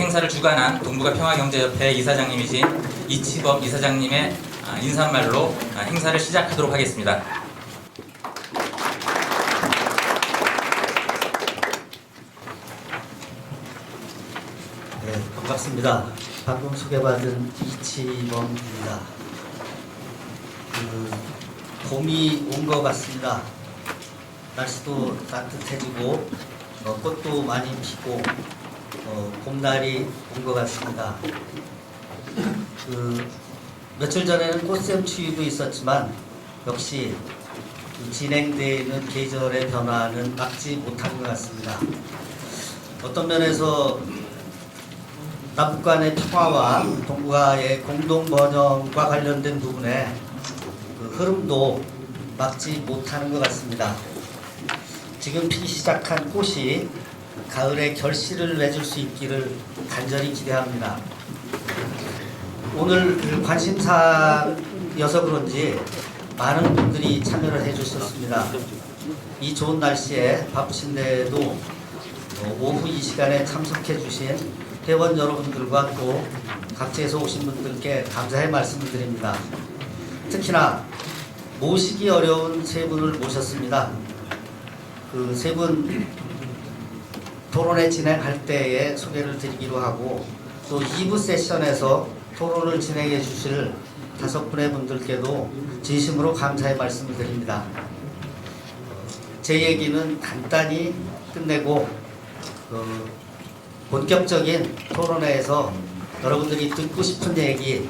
행사를 주관한 동북아 평화경제협회 이사장님이신 이치범 이사장님의 인사말로 행사를 시작하도록 하겠습니다. 네, 반갑습니다. 방금 소개받은 이치범입니다. 봄이 온 것 같습니다. 날씨도 따뜻해지고 꽃도 많이 피고 봄날이 온 것 같습니다. 며칠 전에는 꽃샘 추위도 있었지만 역시 진행되는 계절의 변화는 막지 못한 것 같습니다. 어떤 면에서 남북 간의 평화와 동북아의 공동 번영과 관련된 부분에 흐름도 막지 못하는 것 같습니다. 지금 피기 시작한 꽃이 가을에 결실을 맺을 수 있기를 간절히 기대합니다. 오늘 관심사여서 그런지 많은 분들이 참여를 해주셨습니다. 이 좋은 날씨에 바쁘신데도 오후 이 시간에 참석해 주신 회원 여러분들과 또 각지에서 오신 분들께 감사의 말씀을 드립니다. 특히나 모시기 어려운 세 분을 모셨습니다. 그 세 분 토론회 진행할 때에 소개를 드리기로 하고 또 2부 세션에서 토론을 진행해 주실 5분의 분들께도 진심으로 감사의 말씀을 드립니다. 제 얘기는 간단히 끝내고 본격적인 토론회에서 여러분들이 듣고 싶은 얘기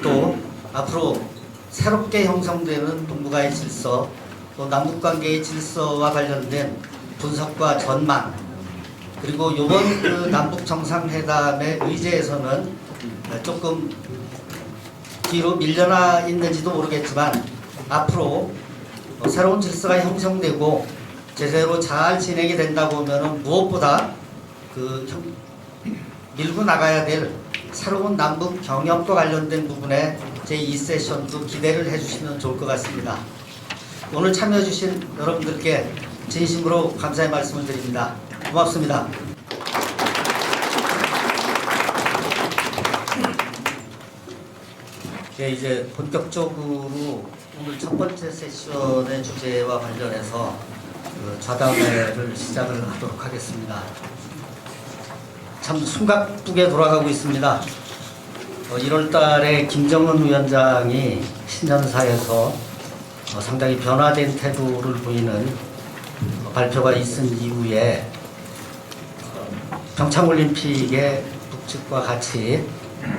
또 앞으로 새롭게 형성되는 동북아의 질서 또 남북관계의 질서와 관련된 분석과 전망 그리고 이번 남북정상회담의 의제에서는 조금 뒤로 밀려나 있는지도 모르겠지만 앞으로 새로운 질서가 형성되고 제대로 잘 진행이 된다고 하면 무엇보다 밀고 나가야 될 새로운 남북 경협과 관련된 부분에 제2세션도 기대를 해주시면 좋을 것 같습니다. 오늘 참여해주신 여러분들께 진심으로 감사의 말씀을 드립니다. 고맙습니다. 네, 이제 본격적으로 오늘 첫 번째 세션의 주제와 관련해서 좌담회를 시작을 하도록 하겠습니다. 참 숨가쁘게 돌아가고 있습니다. 1월 달에 김정은 위원장이 신년사에서 상당히 변화된 태도를 보이는 발표가 있은 이후에 평창올림픽에 북측과 같이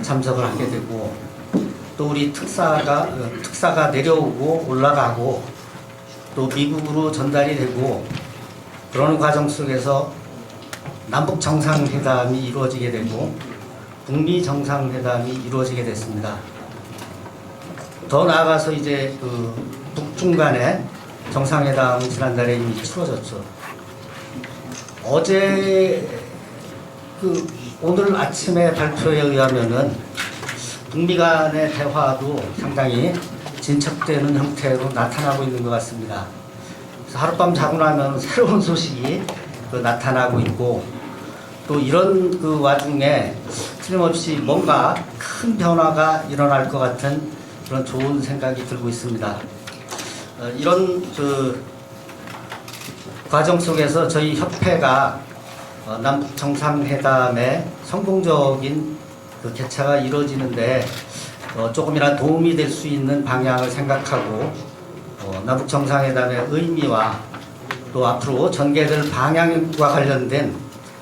참석을 하게 되고 또 우리 특사가 내려오고 올라가고 또 미국으로 전달이 되고 그러는 과정 속에서 남북 정상회담이 이루어지게 되고 북미 정상회담이 이루어지게 됐습니다. 더 나아가서 이제 북중 간의 정상회담은 지난달에 이미 치러졌죠. 어제 오늘 아침에 발표에 의하면은 북미 간의 대화도 상당히 진척되는 형태로 나타나고 있는 것 같습니다. 그래서 하룻밤 자고 나면 새로운 소식이 나타나고 있고 또 이런 와중에 틀림없이 뭔가 큰 변화가 일어날 것 같은 그런 좋은 생각이 들고 있습니다. 이런 과정 속에서 저희 협회가 남북 정상회담의 성공적인 개최가 이루어지는데 조금이나 도움이 될 수 있는 방향을 생각하고 남북 정상회담의 의미와 또 앞으로 전개될 방향과 관련된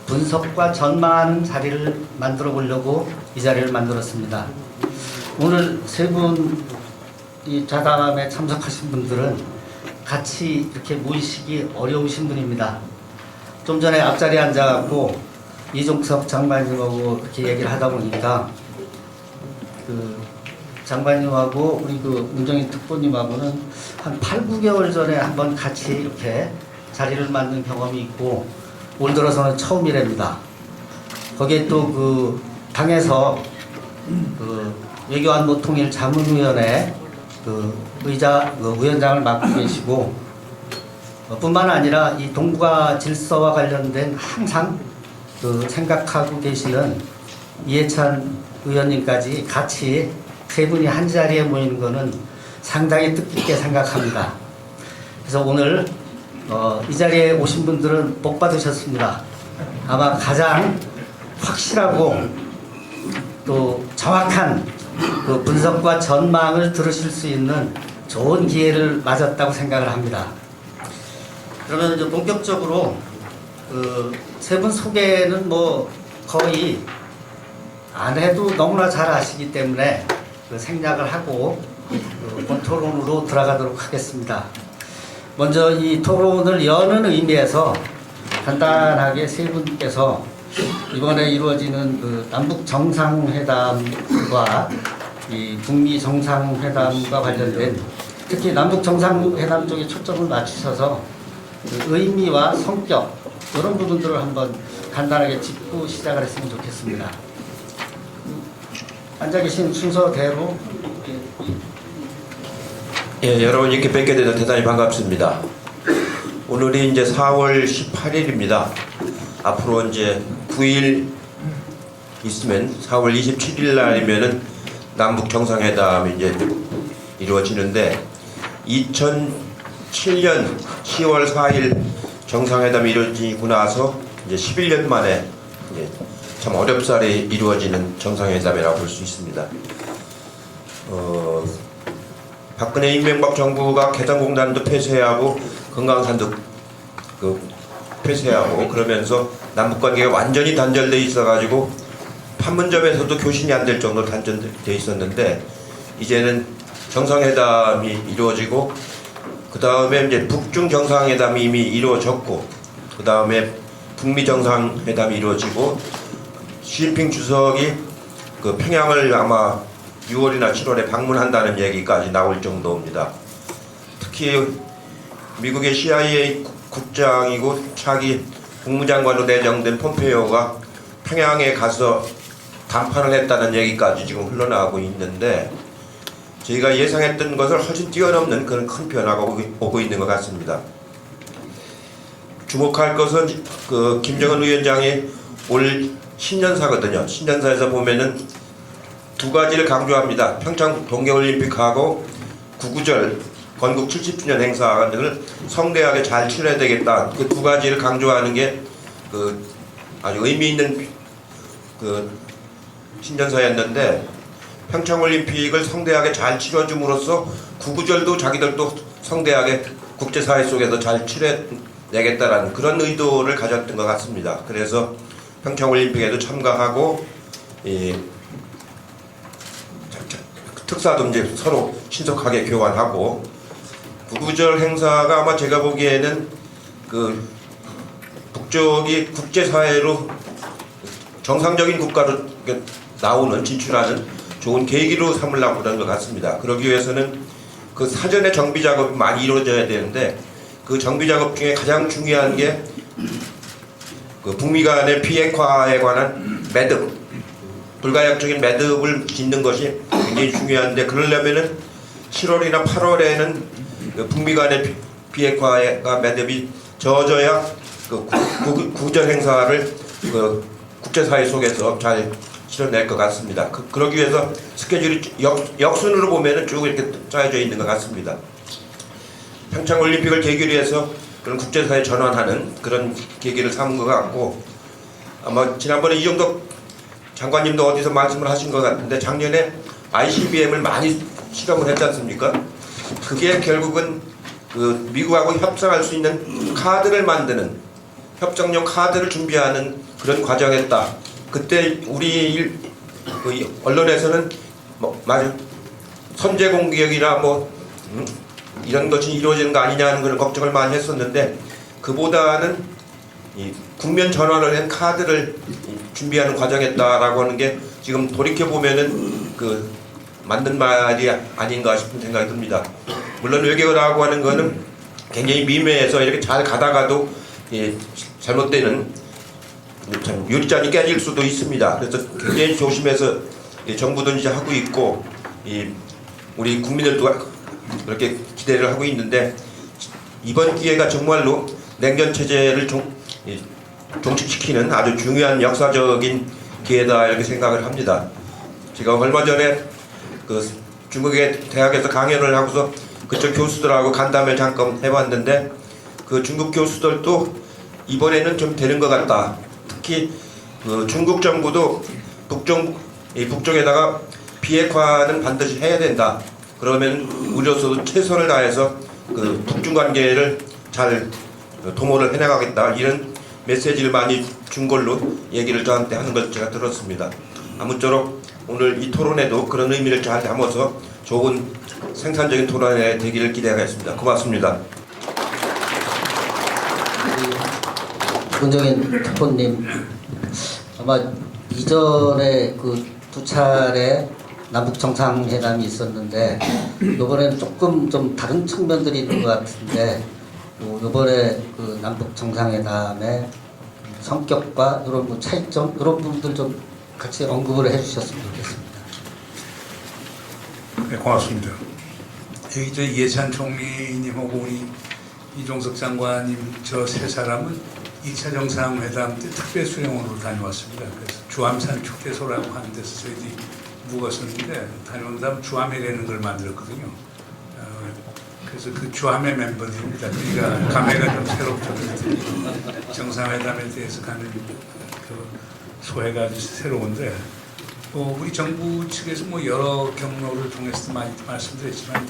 분석과 전망하는 자리를 만들어 보려고 이 자리를 만들었습니다. 오늘 세 분이 좌담회 참석하신 분들은 같이 이렇게 모이시기 어려우신 분입니다. 좀 전에 앞자리에 앉아갖고 이종석 장관님하고 이렇게 얘기를 하다 보니까 장관님하고 우리 문정인 특보님하고는 한 8, 9개월 전에 한번 같이 이렇게 자리를 만든 경험이 있고 올 들어서는 처음이랍니다. 거기에 또 당에서 외교안보통일 자문위원회 의자 위원장을 맡고 계시고 뿐만 아니라 이 동북아 질서와 관련된 항상 생각하고 계시는 이해찬 의원님까지 같이 세 분이 한 자리에 모이는 것은 상당히 뜻깊게 생각합니다. 그래서 오늘 이 자리에 오신 분들은 복 받으셨습니다. 아마 가장 확실하고 또 정확한 그 분석과 전망을 들으실 수 있는 좋은 기회를 맞았다고 생각을 합니다. 그러면 이제 본격적으로 그 세 분 소개는 뭐 거의 안 해도 너무나 잘 아시기 때문에 그 생략을 하고 본 토론으로 들어가도록 하겠습니다. 먼저 이 토론을 여는 의미에서 간단하게 세 분께서 이번에 이루어지는 그 남북 정상회담과 이 북미 정상회담과 관련된 특히 남북 정상회담 쪽에 초점을 맞추셔서 그 의미와 성격 이런 부분들을 한번 간단하게 짚고 시작을 했으면 좋겠습니다. 앉아 계신 순서대로 예, 여러분 이렇게 뵙게 돼서 대단히 반갑습니다. 오늘이 이제 4월 18일입니다. 앞으로 이제 9일 있으면 4월 27일 날이면은 남북 정상회담이 이제 이루어지는데 2007년 10월 4일 정상회담이 이루어지고 나서 이제 11년 만에 이제 참 어렵사리 이루어지는 정상회담이라고 볼 수 있습니다. 박근혜 이명박 정부가 개성공단도 폐쇄하고 금강산도 폐쇄하고 그러면서 남북관계가 완전히 단절돼 있어가지고 판문점에서도 교신이 안 될 정도로 단절돼 있었는데 이제는 정상회담이 이루어지고 그 다음에 이제 북중 정상회담이 이미 이루어졌고 그 다음에 북미 정상회담이 이루어지고 시진핑 주석이 그 평양을 아마 6월이나 7월에 방문한다는 얘기까지 나올 정도입니다. 특히 미국의 CIA 국장이고 차기 국무장관으로 내정된 폼페이오가 평양에 가서 담판을 했다는 얘기까지 지금 흘러나오고 있는데 저희가 예상했던 것을 훨씬 뛰어넘는 그런 큰 변화가 오고 있는 것 같습니다. 주목할 것은 그 김정은 위원장이 올 신년사거든요. 신년사에서 보면은 두 가지를 강조합니다. 평창 동계올림픽하고 구구절 건국 70주년 행사 등을 성대하게 잘 치러야 되겠다. 그 두 가지를 강조하는 게 그 아주 의미 있는 그 신년사였는데 평창올림픽을 성대하게 잘 치러줌으로써 구구절도 자기들도 성대하게 국제사회 속에서 잘 치러내겠다라는 그런 의도를 가졌던 것 같습니다. 그래서 평창올림픽에도 참가하고 특사도 이제 서로 신속하게 교환하고 구구절 행사가 아마 제가 보기에는 그 북쪽이 국제사회로 정상적인 국가로 나오는 진출하는 좋은 계기로 삼으려고 그런 것 같습니다. 그러기 위해서는 그 사전에 정비 작업이 많이 이루어져야 되는데 그 정비 작업 중에 가장 중요한 게 그 북미 간의 비핵화에 관한 매듭, 불가역적인 매듭을 짓는 것이 굉장히 중요한데 그러려면은 7월이나 8월에는 그 북미 간의 비핵화가 매듭이 져져야 그 구구절 행사를 그 국제사회 속에서 잘 치러낼 것 같습니다. 그러기 위해서 스케줄이 역순으로 보면은 쭉 이렇게 짜여져 있는 것 같습니다. 평창올림픽을 계기로 해서 그런 국제사회 전환하는 그런 계기를 삼은 것 같고 아마 지난번에 이정덕 장관님도 어디서 말씀을 하신 것 같은데 작년에 ICBM을 많이 실험을 했지 않습니까? 그게 결국은 그 미국하고 협상할 수 있는 카드를 만드는 협상용 카드를 준비하는 그런 과정이었다. 그때 우리 그 언론에서는 뭐 선제 공격이나 뭐 이런 것이 이루어지는 거 아니냐는 그런 걱정을 많이 했었는데 그보다는 이 국면 전환을 한 카드를 준비하는 과정이었다라고 하는 게 지금 돌이켜 보면은 그 맞는 말이 아닌가 싶은 생각이 듭니다. 물론 외교라고 하는 거는 굉장히 미묘해서 이렇게 잘 가다가도 잘못되는 참 유리잔이 깨질 수도 있습니다. 그래서 굉장히 조심해서 정부도 이제 하고 있고 우리 국민들도 그렇게 기대를 하고 있는데 이번 기회가 정말로 냉전 체제를 종식시키는 아주 중요한 역사적인 기회다 이렇게 생각을 합니다. 제가 얼마 전에 그 중국의 대학에서 강연을 하고서 그쪽 교수들하고 간담회를 잠깐 해봤는데 그 중국 교수들도 이번에는 좀 되는 것 같다. 특히 그 중국 정부도 북쪽에다가 비핵화는 반드시 해야 된다. 그러면 우리로서도 최선을 다해서 그 북중 관계를 잘 도모를 해나가겠다. 이런 메시지를 많이 준 걸로 얘기를 저한테 하는 걸 제가 들었습니다. 아무쪼록 오늘 이 토론에도 그런 의미를 잘 담아서 좋은 생산적인 토론회 되기를 기대하겠습니다. 고맙습니다. 문정인 특보님, 아마 이전에 그 두 차례 남북 정상회담이 있었는데 이번에는 조금 좀 다른 측면들이 있는 것 같은데 이번에 그 남북 정상회담의 성격과 이런 뭐 차이점 이런 부분들 좀 같이 언급을 해주셨으면 좋겠습니다. 네, 고맙습니다. 여기 저 이해찬 총리님하고 우리 이종석 장관님 저 세 사람은 2차 정상회담 때 특별 수령으로 다녀왔습니다. 그래서 주암산 축제소라고 하는 데서 저희들이 묵었었는데 다녀온 다음 주암회라는 걸 만들었거든요. 그래서 그 주암회 멤버들입니다. 그러니까 감회가 좀 새롭죠. 정상회담에 대해서 가는 그 소회가 아주 새로운데 우리 정부 측에서 뭐 여러 경로를 통해서 많이 말씀드렸지만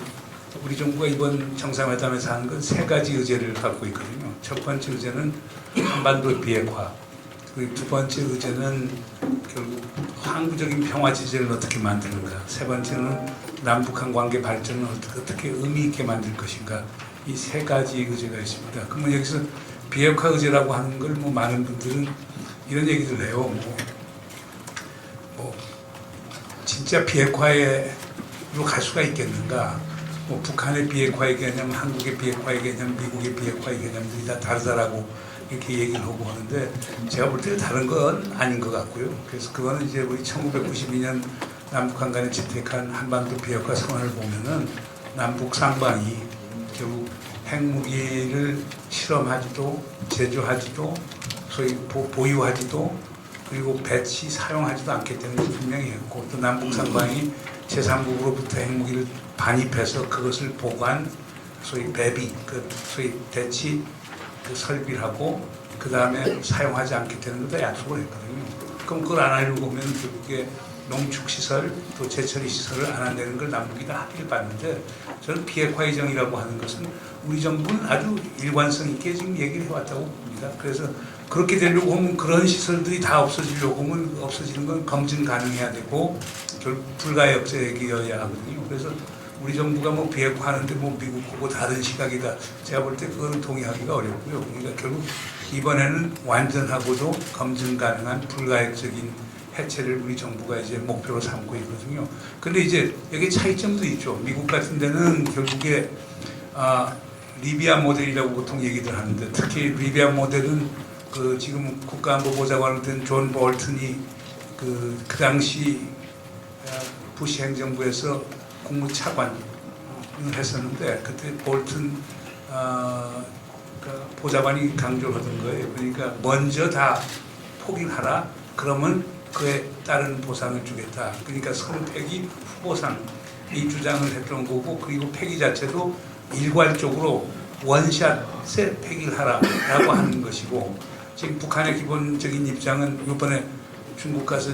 우리 정부가 이번 정상회담에서 한 건 세 가지 의제를 갖고 있거든요. 첫 번째 의제는 한반도 비핵화, 그리고 두 번째 의제는 결국 항구적인 평화 지제를 어떻게 만드는가, 세 번째는 남북한 관계 발전을 어떻게 의미 있게 만들 것인가, 이 세 가지 의제가 있습니다. 그러면 여기서 비핵화 의제라고 하는 걸 뭐 많은 분들은 이런 얘기를 해요. 진짜 비핵화로 갈 수가 있겠는가? 뭐 북한의 비핵화의 개념, 한국의 비핵화의 개념, 미국의 비핵화의 개념들이 다 다르다라고 이렇게 얘기를 하고 하는데 제가 볼 때 다른 건 아닌 것 같고요. 그래서 그거는 이제 우리 1992년 남북한 간에 채택한 한반도 비핵화 선언을 보면은 남북 상방이 결국 핵무기를 실험하지도 제조하지도 소위 보유하지도 그리고 배치 사용하지도 않겠다는 걸 분명히 했고 또 남북 상방이 제3국으로부터 핵무기를 반입해서 그것을 보관, 소위 배비, 그 소위 대치 그 설비를 하고 그 다음에 사용하지 않겠다는 것도 약속을 했거든요. 그럼 그걸 안 하려고 하면 결국에 농축시설 또 제철이시설을 안 한다는 걸 남북이 다 합의를 봤는데 저는 비핵화 이정이라고 하는 것은 우리 정부는 아주 일관성 있게 지금 얘기를 해왔다고 봅니다. 그래서 그렇게 되려고 하면 그런 시설들이 다 없어지려고 하면 없어지는 건 검증 가능해야 되고 결국 불가역적이어야 하거든요. 그래서 우리 정부가 뭐 비핵화하는데 뭐 미국하고 다른 시각이다. 제가 볼 때 그거는 동의하기가 어렵고요. 그러니까 결국 이번에는 완전하고도 검증 가능한 불가역적인 해체를 우리 정부가 이제 목표로 삼고 있거든요. 근데 이제 여기 차이점도 있죠. 미국 같은 데는 결국에 리비아 모델이라고 보통 얘기들 하는데 특히 리비아 모델은 그 지금 국가안보보좌관을 된 존 볼튼이 그 당시 부시 행정부에서 국무차관을 했었는데 그때 볼튼 그 보좌관이 강조를 하던 거예요. 그러니까 먼저 다 포기를 하라. 그러면 그에 따른 보상을 주겠다. 그러니까 선택이 후보상 이 주장을 했던 거고 그리고 폐기 자체도 일괄적으로 원샷에 폐기를 하라라고 하는 것이고 지금 북한의 기본적인 입장은 이번에 중국 가서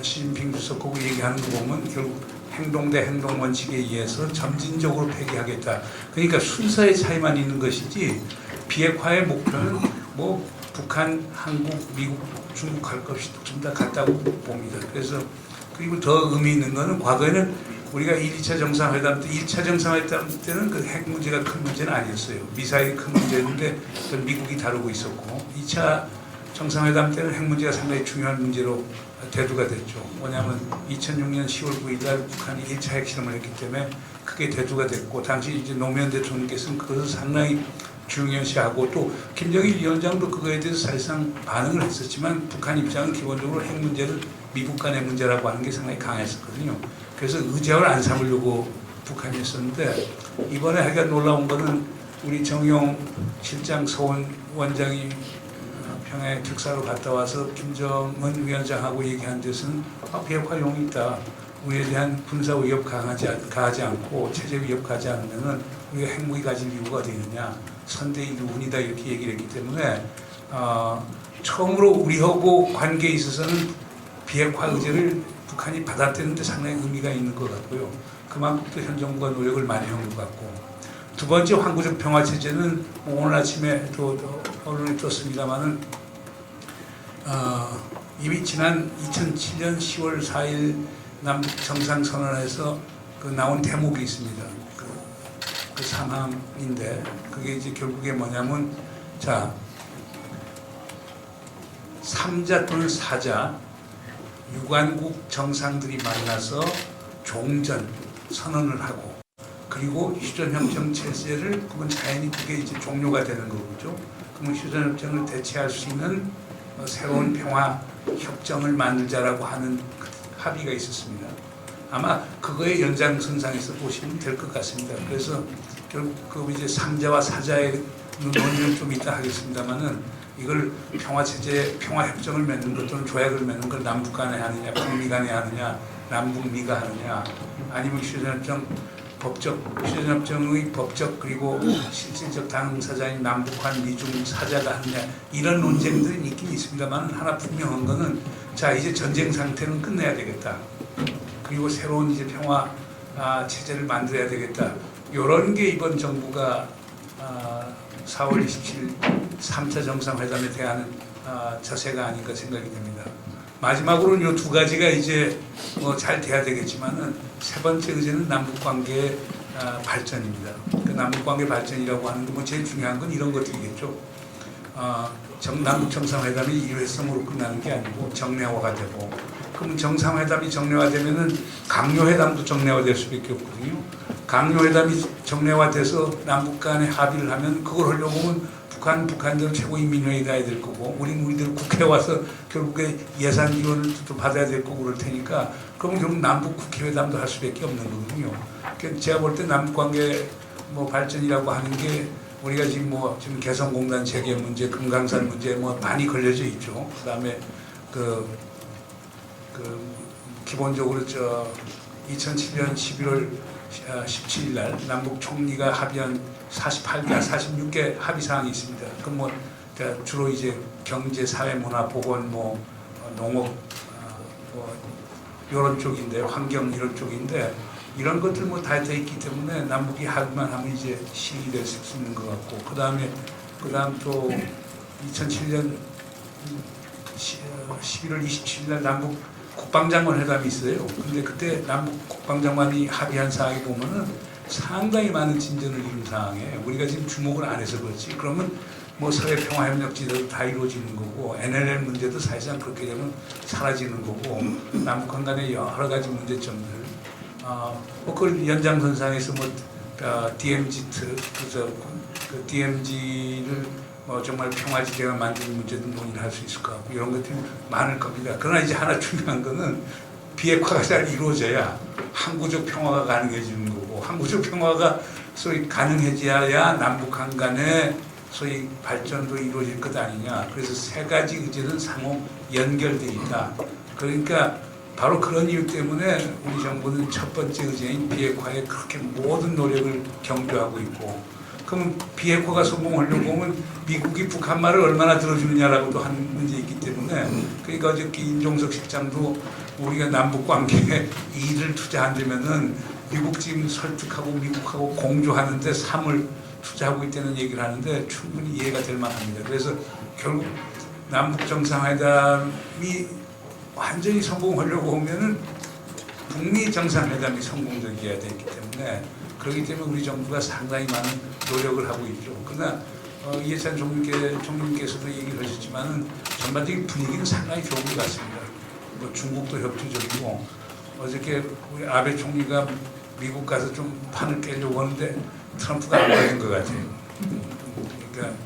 시진핑 주석하고 얘기하는 거 보면 결국 행동 대 행동 원칙에 의해서 점진적으로 폐기하겠다. 그러니까 순서의 차이만 있는 것이지 비핵화의 목표는 뭐 북한, 한국, 미국, 중국 갈 것 없이 좀 다 같다고 봅니다. 그래서 그리고 더 의미 있는 거는 과거에는 우리가 1, 2차 정상회담 때 1차 정상회담 때는 그 핵 문제가 큰 문제는 아니었어요. 미사일이 큰 문제였는데 그건 미국이 다루고 있었고 2차 정상회담 때는 핵 문제가 상당히 중요한 문제로 대두가 됐죠. 뭐냐면 2006년 10월 9일 날 북한이 1차 핵실험을 했기 때문에 크게 대두가 됐고 당시 이제 노무현 대통령께서는 그것을 상당히 중요시하고 또 김정일 위원장도 그거에 대해서 사실상 반응을 했었지만 북한 입장은 기본적으로 핵 문제는 미국 간의 문제라고 하는 게 상당히 강했었거든요. 그래서 의제화를 안 삼으려고 북한이 했었는데 이번에 하여간 놀라운 거는 우리 정용 실장 서원 원장이 평양에 특사로 갔다 와서 김정은 위원장하고 얘기한 데서는 비핵화용이 있다. 우리에 대한 군사 위협 가하지 않고 체제 위협 가하지 않으면은 우리가 핵무기 가질 이유가 어디 있느냐. 선대의 누군이다 이렇게 얘기를 했기 때문에 처음으로 우리하고 관계에 있어서는 비핵화 의제를 북한이 받아들이는데 상당히 의미가 있는 것 같고요. 그만큼 또 현 정부가 노력을 많이 한 것 같고 두 번째 항구적 평화 체제는 오늘 아침에 또 언론에 떴습니다마는 이미 지난 2007년 10월 4일 남북 정상선언에서 나온 대목이 있습니다. 그 상황인데 그게 이제 결국에 뭐냐면 자 3자 또는 4자 유관국 정상들이 만나서 종전 선언을 하고 그리고 휴전협정 체제를 그건 자연히 그게 이제 종료가 되는 거겠죠. 그러면 휴전협정을 대체할 수 있는 새로운 평화 협정을 만들자라고 하는 합의가 있었습니다. 아마 그거의 연장선상에서 보시면 될 것 같습니다. 그래서 결국 그 이제 3자와 4자의 논의는 좀 이따 하겠습니다만은 이걸 평화체제, 평화협정을 맺는 것 또는 조약을 맺는 걸 남북 간에 하느냐, 북미 간에 하느냐, 남북미가 하느냐, 아니면 휴전협정의 법적 그리고 실질적 당사자인 남북한 미중 사자가 하느냐 이런 논쟁들이 있긴 있습니다만 하나 분명한 거는 자 이제 전쟁 상태는 끝내야 되겠다. 그리고 새로운 이제 평화 체제를 만들어야 되겠다. 이런 게 이번 정부가 4월 27일 3차 정상회담에 대한 자세가 아닌가 생각이 됩니다. 마지막으로는 이 두 가지가 이제 뭐 잘 돼야 되겠지만은 세 번째 의제는 남북 관계의 발전입니다. 그 남북 관계 발전이라고 하는 게 뭐 제일 중요한 건 이런 것들이겠죠. 남북 정상회담이 일회성으로 끝나는 게 아니고 정례화가 되고, 그럼 정상회담이 정례화되면은 강요회담도 정례화될 수밖에 없거든요. 강요회담이 정례화돼서 남북 간에 합의를 하면 그걸 하려고 하면 북한대로 최고인민회의 가야 될 거고, 우리대로 국회에 와서 결국에 예산 지원을 또 받아야 될 거고 그럴 테니까, 그러면 결국 남북 국회회담도 할 수밖에 없는 거거든요. 그러니까 제가 볼 때 남북 관계 뭐 발전이라고 하는 게 우리가 지금 개성공단 재개 문제, 금강산 문제 뭐 많이 걸려져 있죠. 그다음에 기본적으로 2007년 11월 17일 날 남북 총리가 합의한 48개, 46개 합의 사항이 있습니다. 그 뭐 주로 이제 경제, 사회, 문화, 보건, 뭐 농업, 뭐 이런 쪽인데, 환경 이런 쪽인데, 이런 것들 뭐 다 돼 있기 때문에 남북이 합의만 하면 이제 시행될 수 있는 것 같고, 그다음 또 2007년 11월 27일 날 남북 국방장관 회담이 있어요. 근데 그때 남북 국방장관이 합의한 사항이 보면은 상당히 많은 진전을 이룬 사항에 우리가 지금 주목을 안 해서 그렇지. 그러면 뭐 서해 평화협력 지대도 다 이루어지는 거고, NLL 문제도 사실상 그렇게 되면 사라지는 거고, 남북한 간의 여러 가지 문제점들, 그 연장선상에서 DMZ를 정말 평화지대가 만드는 문제도 논의를 할 수 있을 것 같고, 이런 것들이 많을 겁니다. 그러나 이제 하나 중요한 거는 비핵화가 잘 이루어져야 항구적 평화가 가능해지는 거고, 항구적 평화가 소위 가능해져야 남북한 간의 소위 발전도 이루어질 것 아니냐. 그래서 세 가지 의제는 상호 연결되어 있다. 그러니까 바로 그런 이유 때문에 우리 정부는 첫 번째 의제인 비핵화에 그렇게 모든 노력을 경주하고 있고, 그럼 비핵화가 성공하려고 하면 미국이 북한 말을 얼마나 들어주느냐라고도 하는 문제 있기 때문에, 그러니까 어저께 임종석 실장도 우리가 남북 관계에 이를 투자 안 되면은 미국 지금 설득하고 미국하고 공조하는데 3을 투자하고 있다는 얘기를 하는데 충분히 이해가 될 만합니다. 그래서 결국 남북 정상회담이 완전히 성공하려고 하면은 북미 정상회담이 성공적이어야 되기 때문에, 그렇기 때문에 우리 정부가 상당히 많은 노력을 하고 있죠. 그러나 이해찬 총리께서도 얘기를 하셨지만은 전반적인 분위기는 상당히 좋은 것 같습니다. 뭐 중국도 협조적이고, 어저께 우리 아베 총리가 미국 가서 좀 판을 깨려고 하는데 트럼프가 안 받은 것 같아요. 그러니까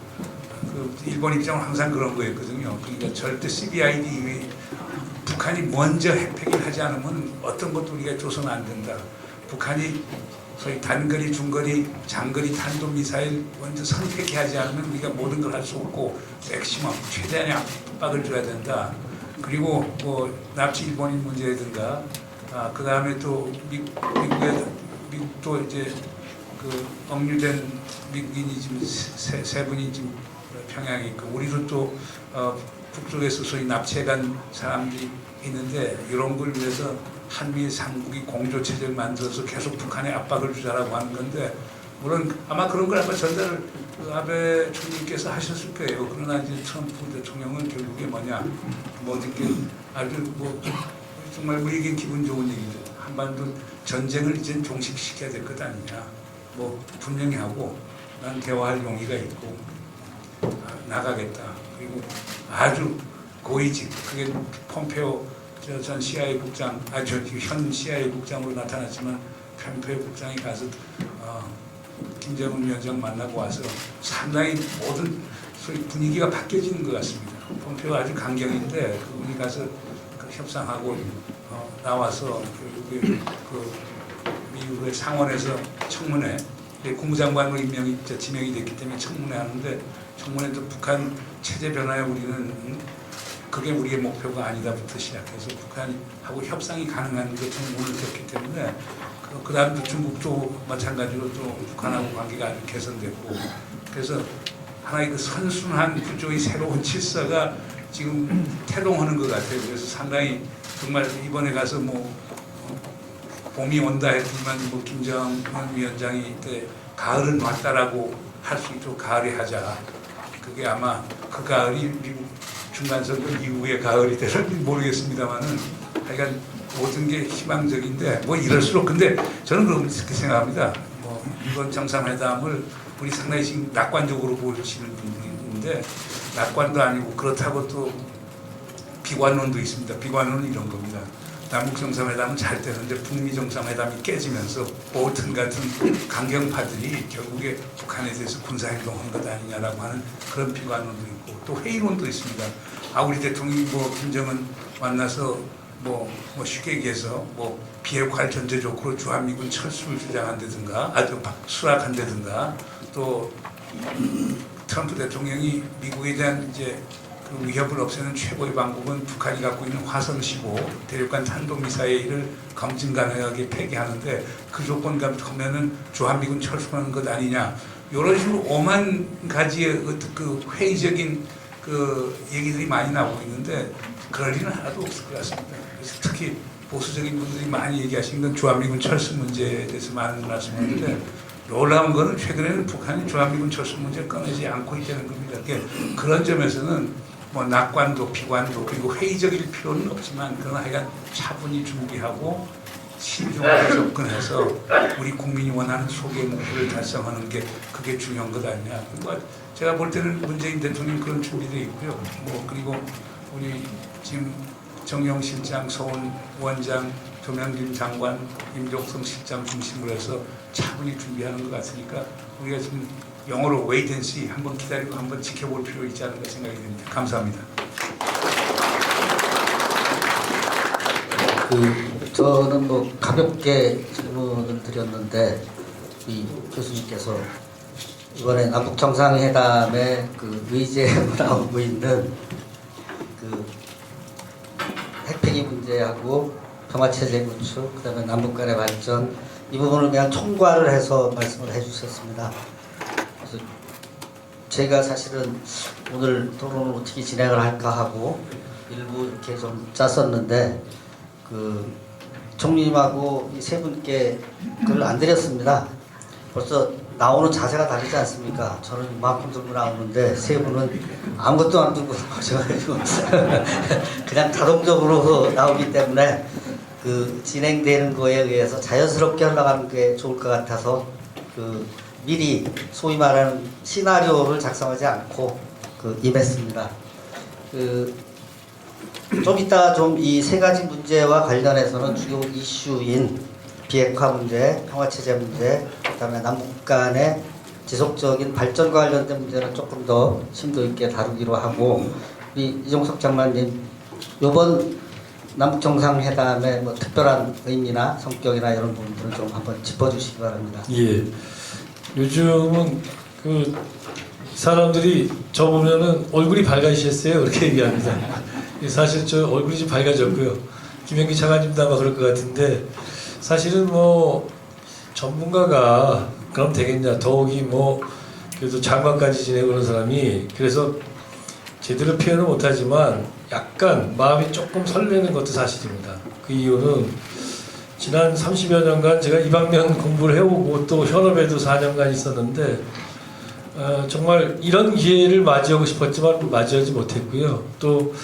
일본 입장은 항상 그런 거였거든요. 그러니까 절대 CBID 이외에 북한이 먼저 핵폐기를 하지 않으면 어떤 것도 우리가 줘서는 안 된다. 북한이 소위 단거리, 중거리, 장거리 탄도미사일 먼저 선택하지 않으면 우리가 모든 걸 할 수 없고 맥시멈 최대한의 압박을 줘야 된다. 그리고 뭐 납치 일본인 문제든가 그 다음에 또 미국도 이제 그 억류된 미국인이 지금 세 분이 지금 평양에 있고 우리도 또 북쪽에서 소위 납치해간 사람들이 있는데 이런 걸 위해서 한미 삼국이 공조 체제를 만들어서 계속 북한에 압박을 주자라고 하는 건데 물론 아마 그런 걸 아마 전달을 아베 총리께서 하셨을 거예요. 그러나 이제 트럼프 대통령은 결국에 뭐냐 모든 게 아주 뭐 정말 우리에겐 기분 좋은 얘기죠. 한반도 전쟁을 이제 종식시켜야 될 것 아니냐. 뭐 분명히 하고 난 대화할 용의가 있고 나가겠다. 그리고 아주 고위직 그게 폼페오 전 CIA 국장, 현 CIA 국장으로 나타났지만 폼페오 국장이 가서 김정은 위원장 만나고 와서 상당히 모든 소위 분위기가 바뀌어지는 것 같습니다. 폼페오 아주 강경인데 그분이 가서 그 협상하고 나와서 그 미국의 상원에서 청문회 국무장관으로 지명이 됐기 때문에 청문회 하는데 청문회 또 북한 체제 변화에 우리는 그게 우리의 목표가 아니다부터 시작해서 북한하고 협상이 가능한 것은 오늘 됐기 때문에 그 다음 또 중국도 마찬가지로 또 북한하고 관계가 아주 개선됐고 그래서 하나의 그 선순환 구조의 새로운 질서가 지금 태동하는 것 같아요. 그래서 상당히 정말 이번에 가서 뭐 봄이 온다 했지만 뭐 김정은 위원장이 이때 가을은 왔다라고 할 수 있도록 가을에 하자. 그게 아마 그 가을이 미국 중간선거 이후의 가을이 될지 모르겠습니다만은 하여간 모든 게 희망적인데 뭐 이럴수록 근데 저는 그렇게 생각합니다. 뭐 이번 정상회담을 우리 상당히 지금 낙관적으로 보시는 분들인데 낙관도 아니고 그렇다고 또 비관론도 있습니다. 비관론은 이런 겁니다. 남북 정상회담은 잘 되는데 북미 정상회담이 깨지면서 볼튼 같은 강경파들이 결국에 북한에 대해서 군사행동한 것 아니냐라고 하는 그런 비관론도 있고 또 회의론도 있습니다. 우리 대통령이 뭐 김정은 만나서 뭐 쉽게 얘기해서 뭐 비핵화를 전제적으로 주한미군 철수를 주장한다든가 아주 수락한다든가 또 트럼프 대통령이 미국에 대한 이제 그 위협을 없애는 최고의 방법은 북한이 갖고 있는 화성-15 대륙간 탄도미사일을 검증 가능하게 폐기하는데 그 조건과 하면은 주한미군 철수하는 것 아니냐 이런 식으로 5만 가지의 그 회의적인 그 얘기들이 많이 나오고 있는데 그럴 일은 하나도 없을 것 같습니다. 그래서 특히 보수적인 분들이 많이 얘기하시는 건 주한미군 철수 문제에 대해서 많은 말씀하는데 놀라운 거는 최근에는 북한이 주한미군 철수 문제를 꺼내지 않고 있다는 겁니다. 그러니까 그런 점에서는 뭐 낙관도 비관도 그리고 회의적일 필요는 없지만 그러나 하여간 차분히 준비하고 신중하게 접근해서 우리 국민이 원하는 소개 목표를 달성하는 게 그게 중요한 것 아니냐. 제가 볼 때는 문재인 대통령 그런 준비되어 있고요. 뭐 그리고 우리 지금 정영 실장, 서훈 원장, 조명김 장관, 임종성 실장 중심으로 해서 차분히 준비하는 것 같으니까 우리가 지금 영어로 wait and see 한번 기다리고 한번 지켜볼 필요 있지 않을까 생각이 듭니다. 감사합니다. 저는 뭐 가볍게 질문을 드렸는데 이 교수님께서 이번에 남북 정상회담의 그 의제로 나오고 있는 그 핵폐기 문제하고 평화체제 구축, 그다음에 남북 간의 발전 이 부분을 그냥 총괄을 해서 말씀을 해주셨습니다. 그래서 제가 사실은 오늘 토론을 어떻게 진행을 할까 하고 일부 이렇게 좀 짰었는데 그 총리님하고 이 세 분께 글을 안 드렸습니다. 벌써 나오는 자세가 다르지 않습니까? 저는 이만큼 들고 나오는데 세 분은 아무것도 안 들고 나오셔가지고 그냥 자동적으로 나오기 때문에 그 진행되는 거에 의해서 자연스럽게 흘러가는 게 좋을 것 같아서 그 미리 소위 말하는 시나리오를 작성하지 않고 그 임했습니다. 좀 이따 좀 이 세 가지 문제와 관련해서는 주요 이슈인 비핵화 문제, 평화체제 문제, 그다음에 남북 간의 지속적인 발전과 관련된 문제는 조금 더 심도 있게 다루기로 하고 우리 이종석 장관님 이번 남북 정상회담의 뭐 특별한 의미나 성격이나 이런 부분들을 좀 한번 짚어주시기 바랍니다. 예. 요즘은 그 사람들이 저 보면은 얼굴이 밝아지셨어요. 그렇게 얘기합니다. 사실 저 얼굴이 좀 밝아졌고요. 김영기 차관님도 아마 그럴 것 같은데 사실은 뭐 전문가가 그럼 되겠냐. 더욱이 뭐 그래도 장관까지 지내고 그런 사람이 그래서 제대로 표현은 못하지만 약간 마음이 조금 설레는 것도 사실입니다. 그 이유는 지난 30여 년간 제가 2학년 공부를 해오고 또 현업에도 4년간 있었는데 정말 이런 기회를 맞이하고 싶었지만 맞이하지 못했고요. 또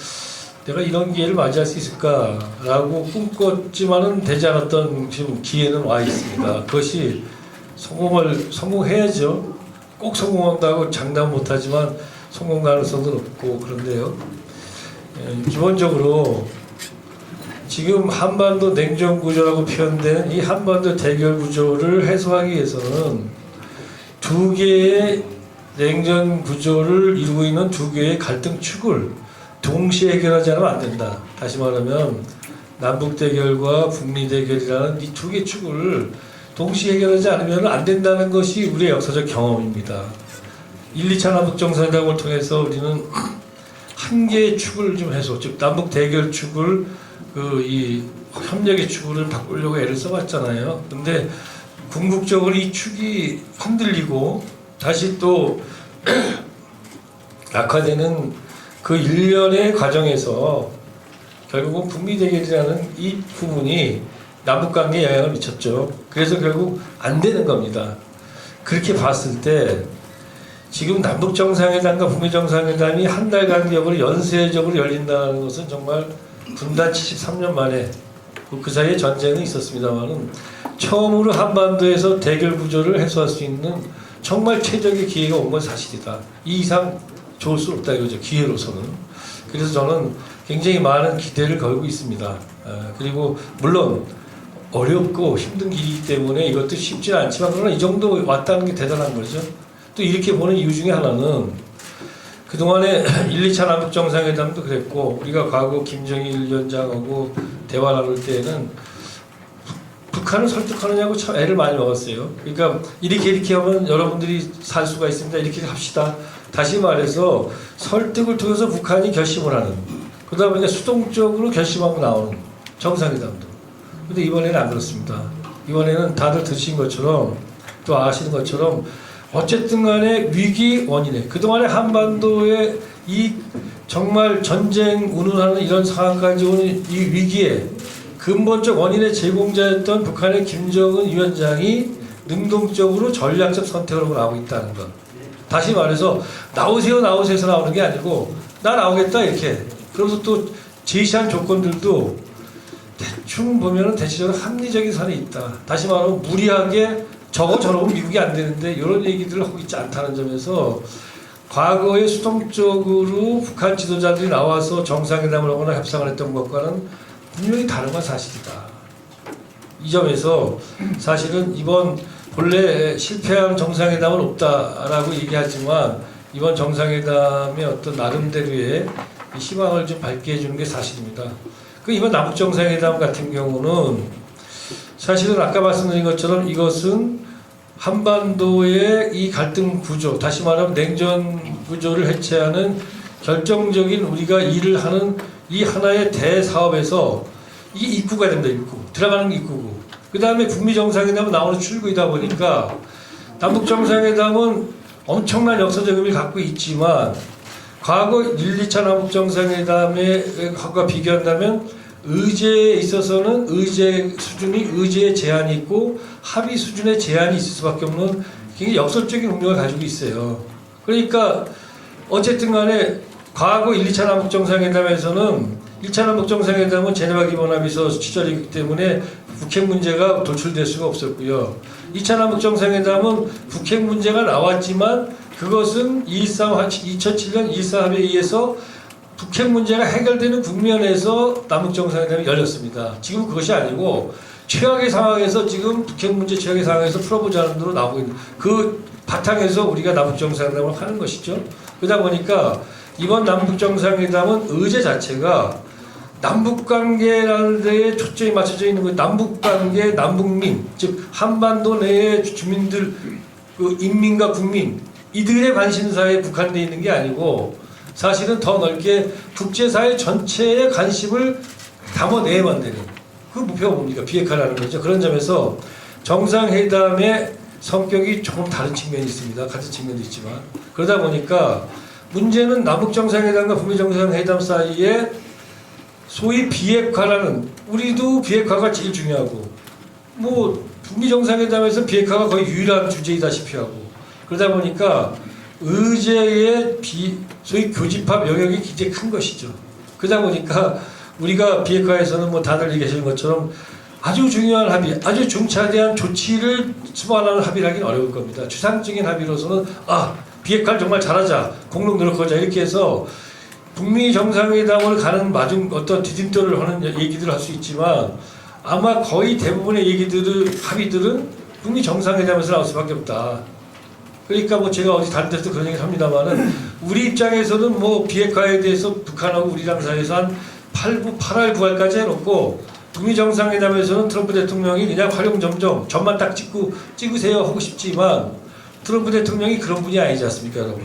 내가 이런 기회를 맞이할 수 있을까라고 꿈꿨지만은 되지 않았던 지금 기회는 와 있습니다. 그것이 성공해야죠. 꼭 성공한다고 장담 못하지만 성공 가능성도 높고 그런데요. 기본적으로 지금 한반도 냉전 구조라고 표현된 이 한반도 대결 구조를 해소하기 위해서는 두 개의 냉전 구조를 이루고 있는 두 개의 갈등 축을 동시에 해결하지 않으면 안 된다. 다시 말하면 남북 대결과 북미 대결이라는 이 두 개의 축을 동시에 해결하지 않으면 안 된다는 것이 우리의 역사적 경험입니다. 1, 2차 남북 정상회담을 통해서 우리는 한 개의 축을 좀 해서 즉 남북 대결 축을 이 협력의 축을 바꾸려고 애를 써봤잖아요. 근데 궁극적으로 이 축이 흔들리고 다시 또 악화되는 그 일련의 과정에서 결국은 북미 대결이라는 이 부분이 남북 관계에 영향을 미쳤죠. 그래서 결국 안 되는 겁니다. 그렇게 봤을 때 지금 남북 정상회담과 북미 정상회담이 한 달 간격으로 연쇄적으로 열린다는 것은 정말 분단 73년 만에 그 사이에 전쟁은 있었습니다만은 처음으로 한반도에서 대결 구조를 해소할 수 있는 정말 최적의 기회가 온 건 사실이다. 이 이상 좋을 수 없다 이거죠. 기회로서는. 그래서 저는 굉장히 많은 기대를 걸고 있습니다. 그리고 물론 어렵고 힘든 길이기 때문에 이것도 쉽지 않지만 그러나 이 정도 왔다는 게 대단한 거죠. 또 이렇게 보는 이유 중에 하나는 그동안에 1, 2차 남북 정상회담도 그랬고 우리가 과거 김정일 위원장하고 대화 나눌 때에는 북한을 설득하느냐고 참 애를 많이 먹었어요. 그러니까 이렇게 하면 여러분들이 살 수가 있습니다. 이렇게 합시다. 다시 말해서 설득을 통해서 북한이 결심을 하는 그 다음에 수동적으로 결심하고 나오는 정상회담도. 근데 이번에는 안 그렇습니다. 이번에는 다들 드신 것처럼 또 아시는 것처럼 어쨌든 간에 위기 원인에 그동안에 한반도에 이 정말 전쟁 운운하는 이런 상황까지 오는 이 위기에 근본적 원인의 제공자였던 북한의 김정은 위원장이 능동적으로 전략적 선택을 하고 나오고 있다는 것. 다시 말해서 나오세요 나오세요에서 나오는 게 아니고 나 나오겠다 이렇게. 그러면서 또 제시한 조건들도 대충 보면은 대체적으로 합리적인 선이 있다. 다시 말하면 무리하게 저러면 미국이 안 되는데 이런 얘기들을 하고 있지 않다는 점에서 과거에 수동적으로 북한 지도자들이 나와서 정상회담을 하거나 협상을 했던 것과는 분명히 다른 건 사실이다. 이 점에서 사실은 이번 본래 실패한 정상회담은 없다라고 얘기하지만 이번 정상회담의 어떤 나름대로의 희망을 좀 밝게 해주는 게 사실입니다. 그 이번 남북 정상회담 같은 경우는 사실은 아까 말씀드린 것처럼 이것은 한반도의 이 갈등 구조, 다시 말하면 냉전 구조를 해체하는 결정적인 우리가 일을 하는 이 하나의 대사업에서 이 입구가 됩니다. 입구. 들어가는 입구고. 그 다음에 북미 정상회담은 나오는 출구이다 보니까 남북 정상회담은 엄청난 역사적 의미를 갖고 있지만 과거 1, 2차 남북 정상회담의 것과 비교한다면 의제에 있어서는 의제 수준이 의제에 제한이 있고 합의 수준의 제한이 있을 수밖에 없는 굉장히 역설적인 운명을 가지고 있어요. 그러니까 어쨌든 간에 과거 1, 2차 남북 정상회담에서는 1차 남북 정상회담은 제네바 기본합의서 시절이기 때문에 북핵 문제가 도출될 수가 없었고요. 2차 남북 정상회담은 북핵 문제가 나왔지만 그것은 2007년 2.4 합의에 의해서 북핵 문제가 해결되는 국면에서 남북 정상회담이 열렸습니다. 지금 그것이 아니고 최악의 상황에서 지금 북핵 문제 최악의 상황에서 풀어보자는 대로 나오고 있는 그 바탕에서 우리가 남북 정상회담을 하는 것이죠. 그러다 보니까 이번 남북 정상회담은 의제 자체가 남북관계라는 데에 초점이 맞춰져 있는 거예요. 남북관계, 남북민, 즉 한반도 내의 주민들, 그 인민과 국민 이들의 관심사에 국한되어 있는 게 아니고 사실은 더 넓게 국제사회 전체의 관심을 담아내야만 되는 그 목표가 뭡니까? 비핵화라는 거죠. 그런 점에서 정상회담의 성격이 조금 다른 측면이 있습니다. 같은 측면도 있지만 그러다 보니까 문제는 남북 정상회담과 북미 정상회담 사이에 소위 비핵화라는 우리도 비핵화가 제일 중요하고 뭐 북미 정상회담에서 비핵화가 거의 유일한 주제이다시피 하고 그러다 보니까 의제의 소위 교집합 영역이 굉장히 큰 것이죠. 그러다 보니까 우리가 비핵화에서는 뭐 다들 얘기하시는 것처럼 아주 중요한 합의, 아주 중차대한 조치를 수반하는 합의를 하기는 어려울 겁니다. 추상적인 합의로서는 비핵화를 정말 잘하자, 공동 노력하자 이렇게 해서 북미 정상회담을 가는 어떤 디딤돌을 하는 얘기들을 할 수 있지만 아마 거의 대부분의 합의들은 북미 정상회담에서 나올 수밖에 없다. 그러니까 뭐 제가 어디 다른 데서 그런 얘기를 합니다만은 우리 입장에서는 뭐 비핵화에 대해서 북한하고 우리랑 사이에서 한 8월, 9월까지 해놓고 북미 정상회담에서는 트럼프 대통령이 그냥 활용점점 점만 딱 찍으세요 하고 싶지만 트럼프 대통령이 그런 분이 아니지 않습니까, 여러분?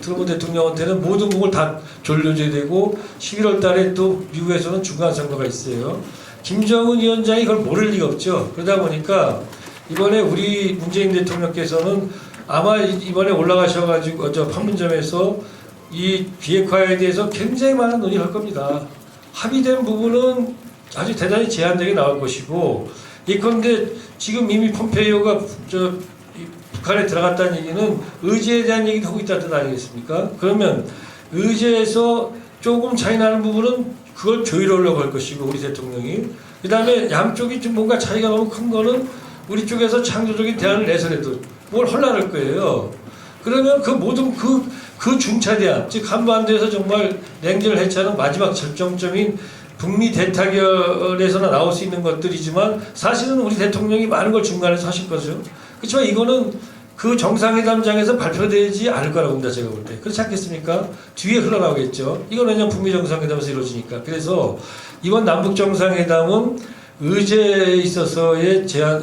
트럼프 대통령한테는 모든 곡을 다 졸려줘야 되고 11월 달에 또 미국에서는 중간선거가 있어요. 김정은 위원장이 그걸 모를 리가 없죠. 그러다 보니까 이번에 우리 문재인 대통령께서는 아마 이번에 올라가셔가지고 판문점에서 이 비핵화에 대해서 굉장히 많은 논의를 할 겁니다. 합의된 부분은 아주 대단히 제한되게 나올 것이고 예컨대 지금 이미 폼페이오가 북한에 들어갔다는 얘기는 의제에 대한 얘기도 하고 있다는 뜻 아니겠습니까? 그러면 의제에서 조금 차이 나는 부분은 그걸 조율하려고 할 것이고 우리 대통령이 그 다음에 양쪽이 좀 뭔가 차이가 너무 큰 거는 우리 쪽에서 창조적인 대안을 내서라도 뭘 혼란할 거예요. 그러면 그 모든 그 중차대안 즉 한반도에서 정말 냉전을 해체하는 마지막 절정점인 북미 대타결에서나 나올 수 있는 것들이지만 사실은 우리 대통령이 많은 걸 중간에서 하실 거죠. 그렇지만 이거는 그 정상회담장에서 발표되지 않을 거라고 봅니다. 제가 볼 때. 그렇지 않겠습니까? 뒤에 흘러나오겠죠. 이건 왜냐하면 북미 정상회담에서 이루어지니까. 그래서 이번 남북 정상회담은 의제에 있어서의 제한,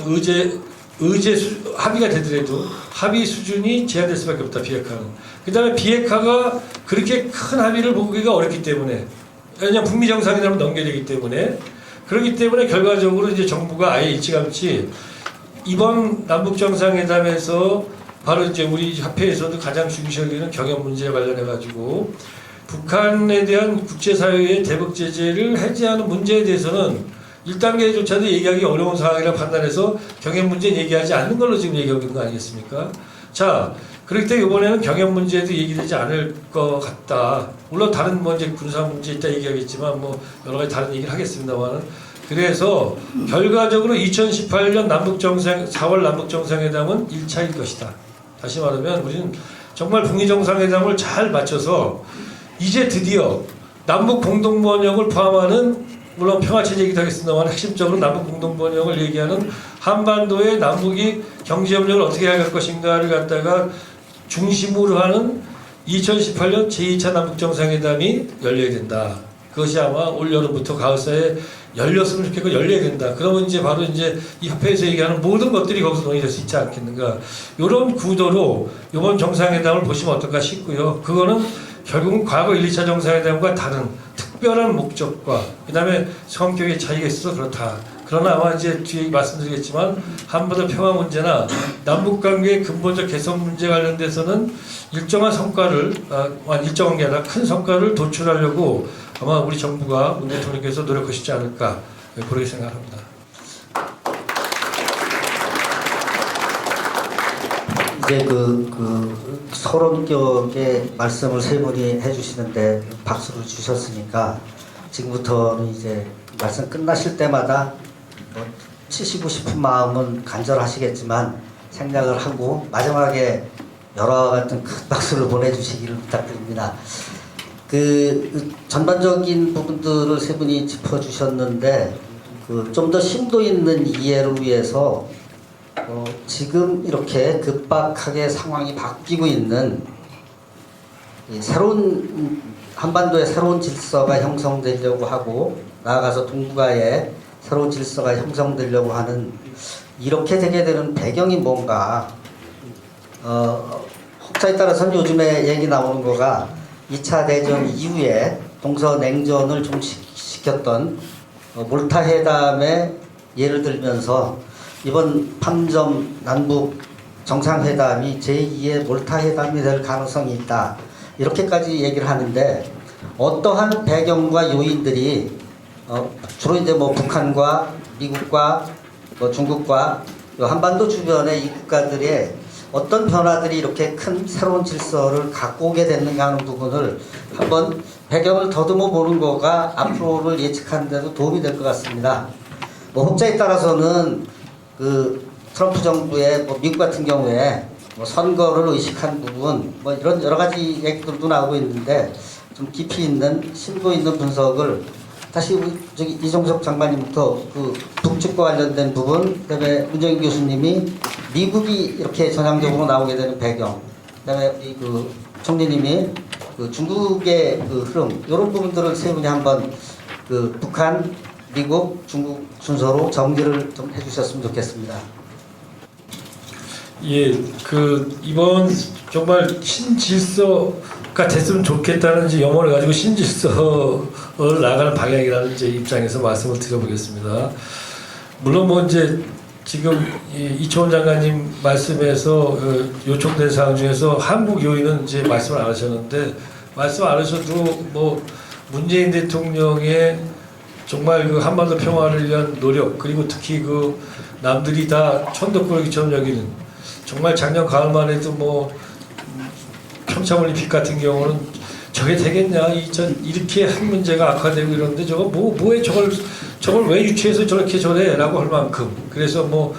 합의가 되더라도 합의 수준이 제한될 수밖에 없다. 비핵화는. 그 다음에 비핵화가 그렇게 큰 합의를 보기가 어렵기 때문에 왜냐하면 북미 정상회담을 넘겨야 되기 때문에 그렇기 때문에 결과적으로 이제 정부가 아예 일찌감치 이번 남북 정상회담에서 바로 이제 우리 협회에서도 가장 중시 여기는 경협 문제에 관련해 가지고 북한에 대한 국제사회의 대북 제재를 해제하는 문제에 대해서는 1단계조차도 얘기하기 어려운 상황이라 판단해서 경협 문제 얘기하지 않는 걸로 지금 얘기하고 있는 거 아니겠습니까? 자, 그렇기 때문에 이번에는 경협 문제도 얘기되지 않을 것 같다. 물론 다른 문제, 군사 문제 있다 얘기하겠지만 뭐 여러 가지 다른 얘기를 하겠습니다만은 그래서 결과적으로 2018년 4월 남북정상회담은 1차일 것이다. 다시 말하면 우리는 정말 북미 정상회담을 잘 맞춰서 이제 드디어 남북 공동번영을 포함하는 물론 평화체제이기도 하겠습니다만 핵심적으로 남북 공동번영을 얘기하는 한반도의 남북이 경제협력을 어떻게 할 것인가를 갖다가 중심으로 하는 2018년 제2차 남북정상회담이 열려야 된다. 그것이 아마 올여름부터 가을 사이에 열렸으면 좋겠고 열려야 된다. 그러면 이제 바로 이제 이 협회에서 얘기하는 모든 것들이 거기서 논의될 수 있지 않겠는가. 이런 구도로 이번 정상회담을 보시면 어떨까 싶고요. 그거는 결국은 과거 1, 2차 정상회담과 다른 특별한 목적과 그 다음에 성격의 차이가 있어서 그렇다. 그러나 아마 이제 뒤에 말씀드리겠지만 한반도 평화 문제나 남북관계의 근본적 개선 문제 관련돼서는 일정한 성과를 일정한 게 아니라 큰 성과를 도출하려고 아마 우리 정부가 문 대통령께서 노력하시지 않을까 그렇게 생각합니다. 이제 서론격의 말씀을 세 분이 해주시는데 박수를 주셨으니까 지금부터는 이제 말씀 끝나실 때마다 치시고 싶은 마음은 간절하시겠지만 생각을 하고 마지막에 여러 같은 큰 박수를 보내주시기를 부탁드립니다. 전반적인 부분들을 세 분이 짚어주셨는데 좀 더 심도 있는 이해를 위해서 지금 이렇게 급박하게 상황이 바뀌고 있는 새로운 한반도에 새로운 질서가 형성되려고 하고 나아가서 동북아에 새로운 질서가 형성되려고 하는 이렇게 되게 되는 배경이 뭔가 혹자에 따라서는 요즘에 얘기 나오는 거가 2차 대전 이후에 동서냉전을 종식시켰던 몰타 회담의 예를 들면서 이번 판점 남북 정상회담이 제2의 몰타 회담이 될 가능성이 있다. 이렇게까지 얘기를 하는데 어떠한 배경과 요인들이 주로 이제 뭐 북한과 미국과 뭐 중국과 한반도 주변의 이 국가들의 어떤 변화들이 이렇게 큰 새로운 질서를 갖고 오게 됐는가 하는 부분을 한번 배경을 더듬어 보는 거가 앞으로를 예측하는 데도 도움이 될 것 같습니다. 뭐 혹자에 따라서는 그 트럼프 정부의 뭐 미국 같은 경우에 뭐 선거를 의식한 부분 뭐 이런 여러 가지 얘기들도 나오고 있는데 좀 깊이 있는 심도 있는 분석을 다시 우리 저기 이종석 장관님부터 그 북측과 관련된 부분, 그다음에 문정인 교수님이 미국이 이렇게 전향적으로 나오게 되는 배경, 그다음에 그 총리님이 그 중국의 그 흐름 이런 부분들을 세 분이 한번 그 북한, 미국, 중국 순서로 정리를 좀 해주셨으면 좋겠습니다. 예, 그 이번 정말 신질서가 됐으면 좋겠다는 이제 염원을 가지고 신질서를 나가는 방향이라는 제 입장에서 말씀을 드려보겠습니다. 물론 뭐 이제 지금 이초원 장관님 말씀에서 요청된 사항 중에서 한국 요인은 이제 말씀을 안 하셨는데 말씀 안 하셔도 뭐 문재인 대통령의 정말 그 한반도 평화를 위한 노력 그리고 특히 그 남들이 다 천덕꾸러기처럼 여기는 정말 작년 가을만 해도 뭐 평창올림픽 같은 경우는 저게 되겠냐 이렇게 한 문제가 악화되고 이러는데 저거 뭐에 저걸 왜 유치해서 저렇게 저래라고 할 만큼 그래서 뭐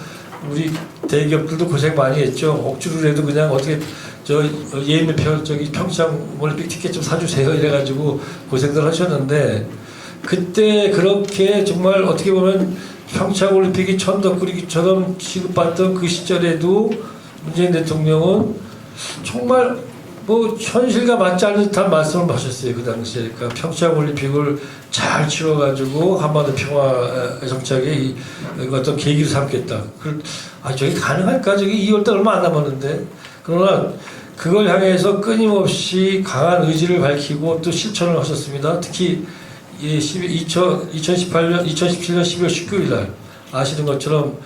우리 대기업들도 고생 많이 했죠. 억지로 해도 그냥 어떻게 저 예매표 저기 평창올림픽 티켓 좀 사주세요 이래가지고 고생들 하셨는데 그때 그렇게 정말 어떻게 보면 평창올림픽이 천덕꾸러기처럼 취급받던 그 시절에도 문재인 대통령은 정말 뭐 현실과 맞지 않는 듯한 말씀을 하셨어요. 그 당시에 그러니까 평창올림픽을 잘 치러가지고 한반도 평화 정착에 어떤 계기를 삼겠다. 저게 가능할까? 저게 2월달 얼마 안 남았는데 그러나 그걸 향해서 끊임없이 강한 의지를 밝히고 또 실천을 하셨습니다. 특히 2017년 12월 19일 날 아시는 것처럼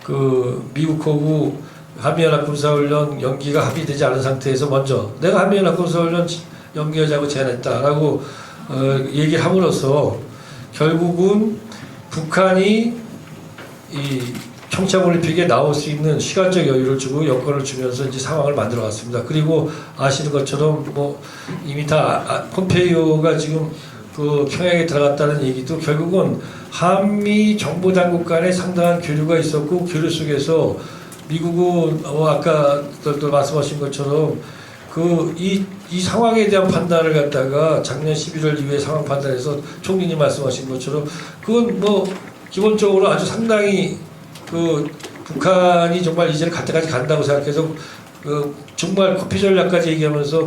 그 미국하고 한미연합 군사훈련 연기가 합의되지 않은 상태에서 먼저 내가 한미연합 군사훈련 연기하자고 제안했다라고 얘기를 함으로써 결국은 북한이 이 평창올림픽에 나올 수 있는 시간적 여유를 주고 여건을 주면서 이제 상황을 만들어 왔습니다. 그리고 아시는 것처럼 뭐 이미 다 폼페이오가 지금 그 평양에 들어갔다는 얘기도 결국은 한미 정보당국 간에 상당한 교류가 있었고 교류 속에서 미국은 아까 또 말씀하신 것처럼 이 상황에 대한 판단을 갖다가 작년 11월 이후에 상황 판단에서 총리님 말씀하신 것처럼 그건 뭐 기본적으로 아주 상당히 그 북한이 정말 이제는 갈 때까지 간다고 생각해서 정말 커피 전략까지 얘기하면서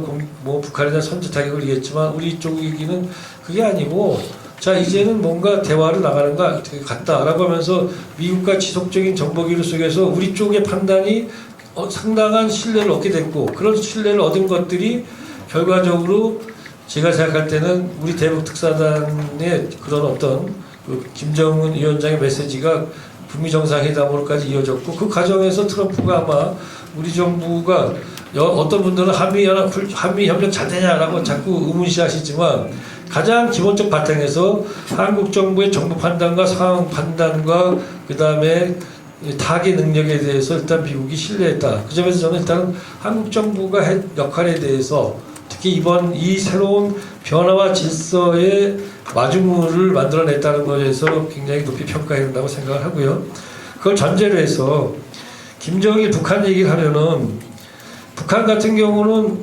뭐 북한에 대한 선제 타격을 얘기했지만 우리 쪽 얘기는 그게 아니고 자 이제는 뭔가 대화로 나가는 것 같다라고 하면서 미국과 지속적인 정보 교류 속에서 우리 쪽의 판단이 상당한 신뢰를 얻게 됐고 그런 신뢰를 얻은 것들이 결과적으로 제가 생각할 때는 우리 대북 특사단의 그런 어떤 그 김정은 위원장의 메시지가 북미 정상회담으로까지 이어졌고 그 과정에서 트럼프가 아마 우리 정부가 어떤 분들은 한미협력 잘 되냐라고 자꾸 의문시하시지만 가장 기본적 바탕에서 한국 정부의 정부 판단과 상황 판단과 그 다음에 타개 능력에 대해서 일단 미국이 신뢰했다. 그 점에서 저는 일단 한국 정부가 한 역할에 대해서 특히 이번 이 새로운 변화와 질서의 마중물을 만들어냈다는 것에서 굉장히 높이 평가해야 된다고 생각을 하고요. 그걸 전제로 해서 김정일 북한 얘기를 하면은 북한 같은 경우는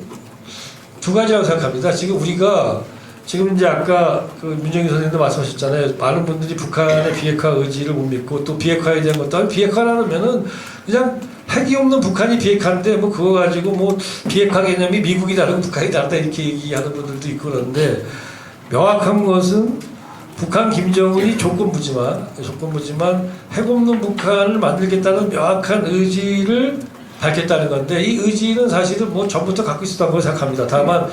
두 가지라고 생각합니다. 지금 우리가 지금 이제 아까 그 문정인 선생님도 말씀하셨잖아요. 많은 분들이 북한의 비핵화 의지를 못 믿고 또 비핵화에 대한 것도 비핵화라면은 그냥 핵이 없는 북한이 비핵화인데 뭐 그거 가지고 뭐 비핵화 개념이 미국이 다르고 북한이 다르다 이렇게 얘기하는 분들도 있고 그런데 명확한 것은 북한 김정은이 조건부지만 핵 없는 북한을 만들겠다는 명확한 의지를 밝혔다는 건데 이 의지는 사실은 뭐 전부터 갖고 있었다고 거라고 생각합니다. 다만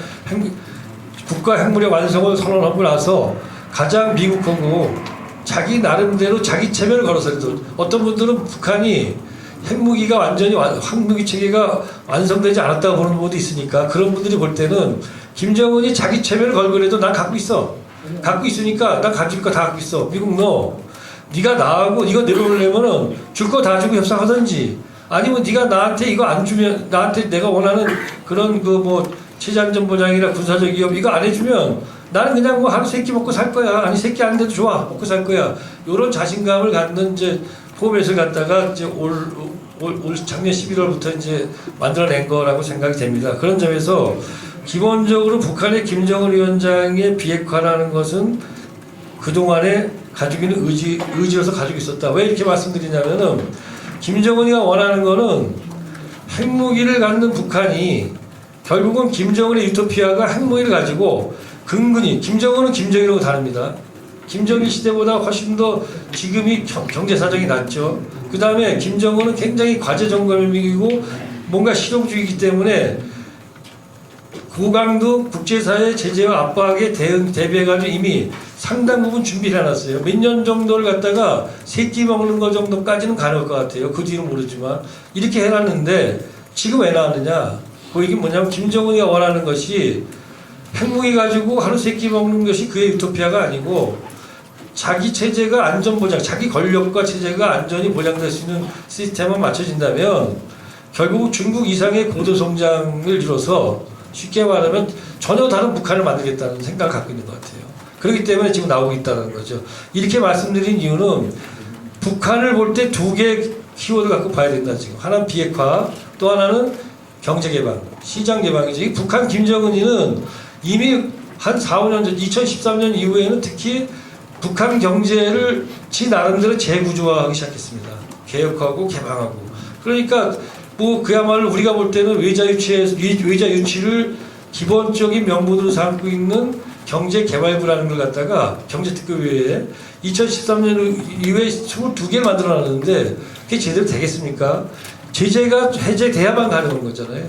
국가 핵무력 완성을 선언하고 나서 가장 미국하고 자기 나름대로 자기 체면을 걸어서 어떤 분들은 북한이 핵무기가 완전히 핵무기 체계가 완성되지 않았다고 보는 분도 있으니까 그런 분들이 볼 때는 김정은이 자기 체면을 걸고 그래도 난 갖고 있어. 갖고 있으니까 난 가질 거 다 갖고 있어. 미국 네가 나하고 이거 내려오려면은 줄 거 다 주고 협상하든지 아니면 네가 나한테 이거 안 주면 나한테 내가 원하는 그런 그 뭐 체제안전 보장이나 군사적 위협 이거 안 해주면 나는 그냥 뭐 하루 세끼 먹고 살 거야. 아니 세끼 안 돼도 좋아. 먹고 살 거야. 이런 자신감을 갖는 이제 포맷을 갖다가 이제 올 작년 11월부터 이제 만들어낸 거라고 생각이 됩니다. 그런 점에서 기본적으로 북한의 김정은 위원장의 비핵화라는 것은 그동안에 가지고 있는 의지로서 가지고 있었다. 왜 이렇게 말씀드리냐면은 김정은이가 원하는 거는 핵무기를 갖는 북한이 결국은 김정은의 유토피아가 핵무기를 가지고 근근히 김정은은 김정일하고 다릅니다. 김정일 시대보다 훨씬 더 지금이 경제 사정이 낫죠. 그 다음에 김정은은 굉장히 과제정갈이고 뭔가 실용주의이기 때문에 고강도 국제사회 제재와 압박에 대비해가지고 이미 상당 부분 준비를 해놨어요. 몇 년 정도를 갖다가 세끼 먹는 거 정도까지는 가능할 것 같아요. 그 뒤는 모르지만 이렇게 해놨는데 지금 왜 나왔느냐? 그 이게 뭐냐면 김정은이가 원하는 것이 핵무기 가지고 하루 세끼 먹는 것이 그의 유토피아가 아니고 자기 체제가 안전보장, 자기 권력과 체제가 안전이 보장될 수 있는 시스템만 맞춰진다면 결국 중국 이상의 고도성장을 이뤄서 쉽게 말하면 전혀 다른 북한을 만들겠다는 생각을 갖고 있는 것 같아요. 그렇기 때문에 지금 나오고 있다는 거죠. 이렇게 말씀드린 이유는 북한을 볼 때 두 개의 키워드 갖고 봐야 된다 지금. 하나는 비핵화, 또 하나는 경제개방, 시장개방이죠. 이 북한 김정은이는 이미 한 4, 5년 전, 2013년 이후에는 특히 북한 경제를 지 나름대로 재구조화하기 시작했습니다. 개혁하고 개방하고. 그러니까 뭐 그야말로 우리가 볼 때는 외자 유치를 기본적인 명분으로 삼고 있는 경제개발부라는 걸 갖다가 경제특급위에 2013년 이후에 22개를 만들어놨는데 그게 제대로 되겠습니까? 제재가 해제돼야만 가능한 거잖아요.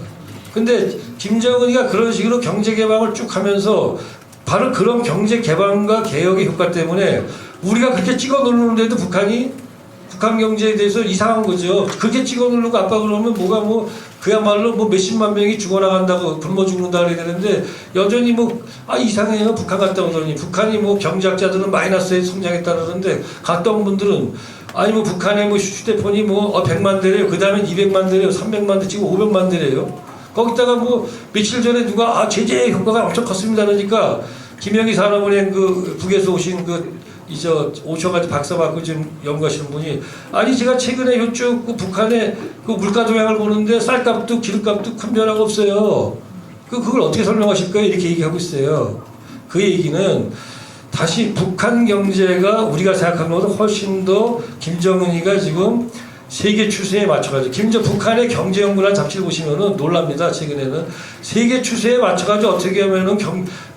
근데 김정은이가 그런 식으로 경제개방을 쭉 하면서 바로 그런 경제개방과 개혁의 효과 때문에 우리가 그렇게 찍어 누르는데도 북한 경제에 대해서 이상한 거죠. 그렇게 찍어 누르고 압박을 하면 뭐가 뭐 그야말로 뭐 몇십만 명이 죽어나간다고 굶어 죽는다 그래야 되는데 여전히 뭐 이상해요. 북한 갔다 오더니 북한이 뭐 경제학자들은 마이너스에 성장했다 그러는데 갔다 온 분들은 아니 뭐 북한의 뭐 휴대폰이 뭐 100만 대래요. 그 다음에 200만 대래요. 300만 대 지금 500만 대래요. 거기다가 뭐 며칠 전에 누가 제재 효과가 엄청 컸습니다 그러니까 김영희 산업은행 그 북에서 오신 오셔가지고 박사 받고 지금 연구하시는 분이 아니 제가 최근에 이쪽 그 북한의 그 물가 동향을 보는데 쌀값도 기름값도 큰 변화가 없어요. 그걸 어떻게 설명하실까요? 이렇게 얘기하고 있어요. 그 얘기는 다시 북한 경제가 우리가 생각하는 것보다 훨씬 더 김정은이가 지금 세계 추세에 맞춰가지고 북한의 경제연구라는 잡지를 보시면은 놀랍니다. 최근에는 세계 추세에 맞춰가지고 어떻게 하면은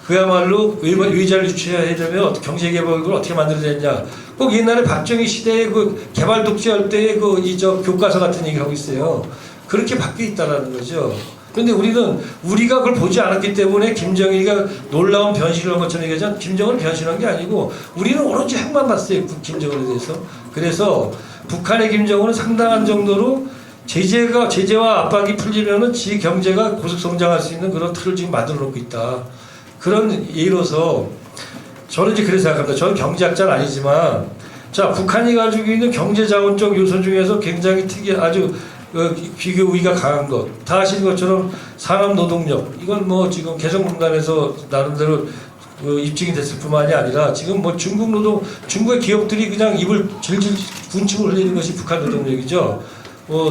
그야말로 의자를 유치해야 되면 경제개발을 어떻게 만들어야 되느냐. 꼭 옛날에 박정희 시대에 그 개발 독재할 때의 교과서 같은 얘기를 하고 있어요. 그렇게 바뀌어 있다는 거죠. 근데 우리가 그걸 보지 않았기 때문에 김정일이가 놀라운 변신을 한 것처럼 얘기하자면 김정은을 변신한 게 아니고 우리는 오로지 핵만 봤어요. 김정은에 대해서. 그래서 북한의 김정은은 상당한 정도로 제재와 압박이 풀리면은 지 경제가 고속 성장할 수 있는 그런 틀을 지금 만들어 놓고 있다. 그런 예로서 저는 이제 그렇게 생각합니다. 저는 경제학자는 아니지만 자 북한이 가지고 있는 경제자원적 요소 중에서 굉장히 아주 비교 우위가 강한 것. 다 아시는 것처럼 산업노동력 이건 뭐 지금 개성공단에서 나름대로 입증이 됐을 뿐만이 아니라 지금 뭐 중국의 기업들이 그냥 입을 질질 군침을 흘리는 것이 북한 노동력이죠.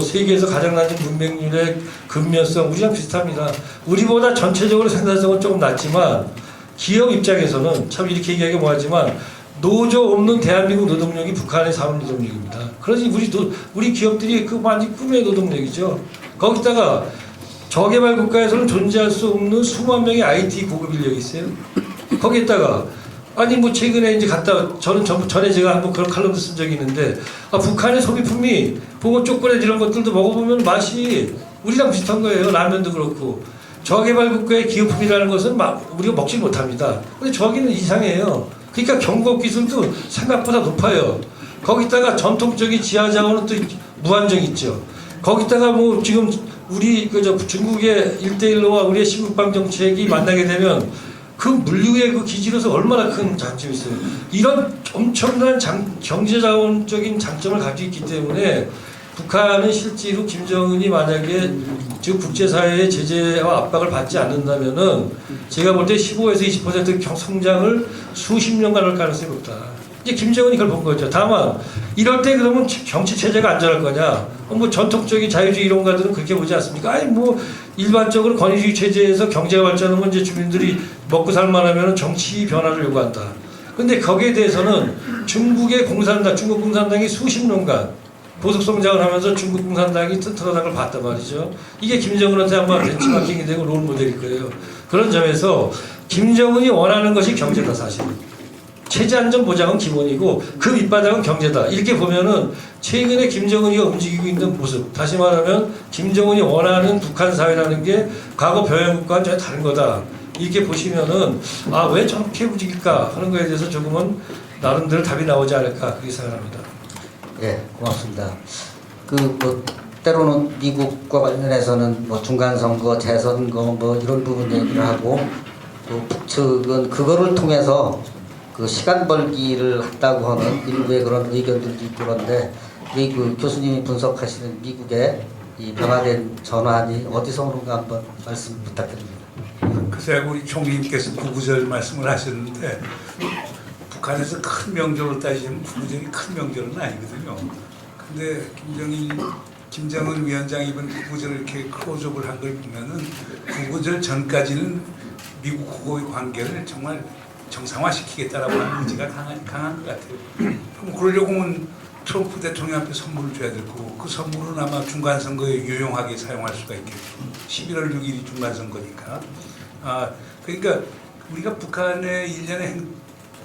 세계에서 가장 낮은 문맹률의 근면성 우리랑 비슷합니다. 우리보다 전체적으로 생산성은 조금 낮지만 기업 입장에서는 참 이렇게 얘기하기 뭐하지만 노조 없는 대한민국 노동력이 북한의 산업 노동력입니다. 그러니 우리 기업들이 그 완전 꿈의 노동력이죠. 거기다가 저개발 국가에서는 존재할 수 없는 수만 명의 IT 고급 인력이 있어요. 거기에다가 아니 뭐 최근에 이제 저는 전에 제가 한번 그런 칼럼도 쓴 적이 있는데 북한의 소비품이 보고 초콜릿 이런 것들도 먹어보면 맛이 우리랑 비슷한 거예요. 라면도 그렇고. 저개발 국가의 기업품이라는 것은 우리가 먹지 못합니다. 근데 저기는 이상해요. 그러니까 경법 기술도 생각보다 높아요. 거기다가 전통적인 지하 자원은 또 무한정 있죠. 거기다가 뭐 지금 우리 중국의 1대1로와 우리의 신국방 정책이 만나게 되면 그 물류의 그 기지로서 얼마나 큰 장점이 있어요. 이런 엄청난 경제 자원적인 장점을 가지고 있기 때문에 북한은 실제로 김정은이 만약에 지금 국제사회의 제재와 압박을 받지 않는다면은 제가 볼 때 15에서 20% 성장을 수십 년간 할 가능성이 높다. 이제 김정은이 그걸 본 거죠. 다만 이럴 때 그러면 정치 체제가 안전할 거냐? 뭐 전통적인 자유주의 이론가들은 그렇게 보지 않습니까? 아니 뭐 일반적으로 권위주의 체제에서 경제가 발전하면 이제 주민들이 먹고 살만하면 정치 변화를 요구한다. 근데 거기에 대해서는 중국 공산당이 수십 년간 보석 성장을 하면서 중국 공산당이 튼튼하다는 걸 봤단 말이죠. 이게 김정은한테 아마 벤치마킹이 되고 롤 모델일 거예요. 그런 점에서 김정은이 원하는 것이 경제다 사실. 체제 안전 보장은 기본이고 그 밑바닥은 경제다. 이렇게 보면은 최근에 김정은이가 움직이고 있는 모습, 다시 말하면 김정은이 원하는 북한 사회라는 게 과거 병영국과는 전혀 다른 거다. 이렇게 보시면은 왜 저렇게 움직일까 하는 거에 대해서 조금은 나름대로 답이 나오지 않을까 그렇게 생각합니다. 예, 고맙습니다. 뭐 때로는 미국과 관련해서는 뭐 중간선거, 재선거 뭐 이런 부분 얘기를 하고 또 북측은 그거를 통해서 그 시간 벌기를 한다고 하는 일부의 그런 의견들도 있고 그런데 우리 그 교수님이 분석하시는 미국의 이 변화된 전환이 어디서 오는가 한번 말씀 부탁드립니다. 글쎄 우리 총리님께서 구구절 말씀을 하셨는데 북한에서 큰 명절로 따지면 구구절이 큰 명절은 아니거든요. 근데 김정은 위원장이 이번 구구절을 이렇게 클로즈업을 한 걸 보면은 구구절 전까지는 미국하고의 관계를 정말 정상화시키겠다라고 하는 의지가 강한 것 같아요. 그럼 그러려고 하면 트럼프 대통령한테 선물을 줘야 될 거고 그 선물은 아마 중간선거에 유용하게 사용할 수가 있겠죠. 11월 6일이 중간선거니까. 그러니까 우리가 북한의 일련의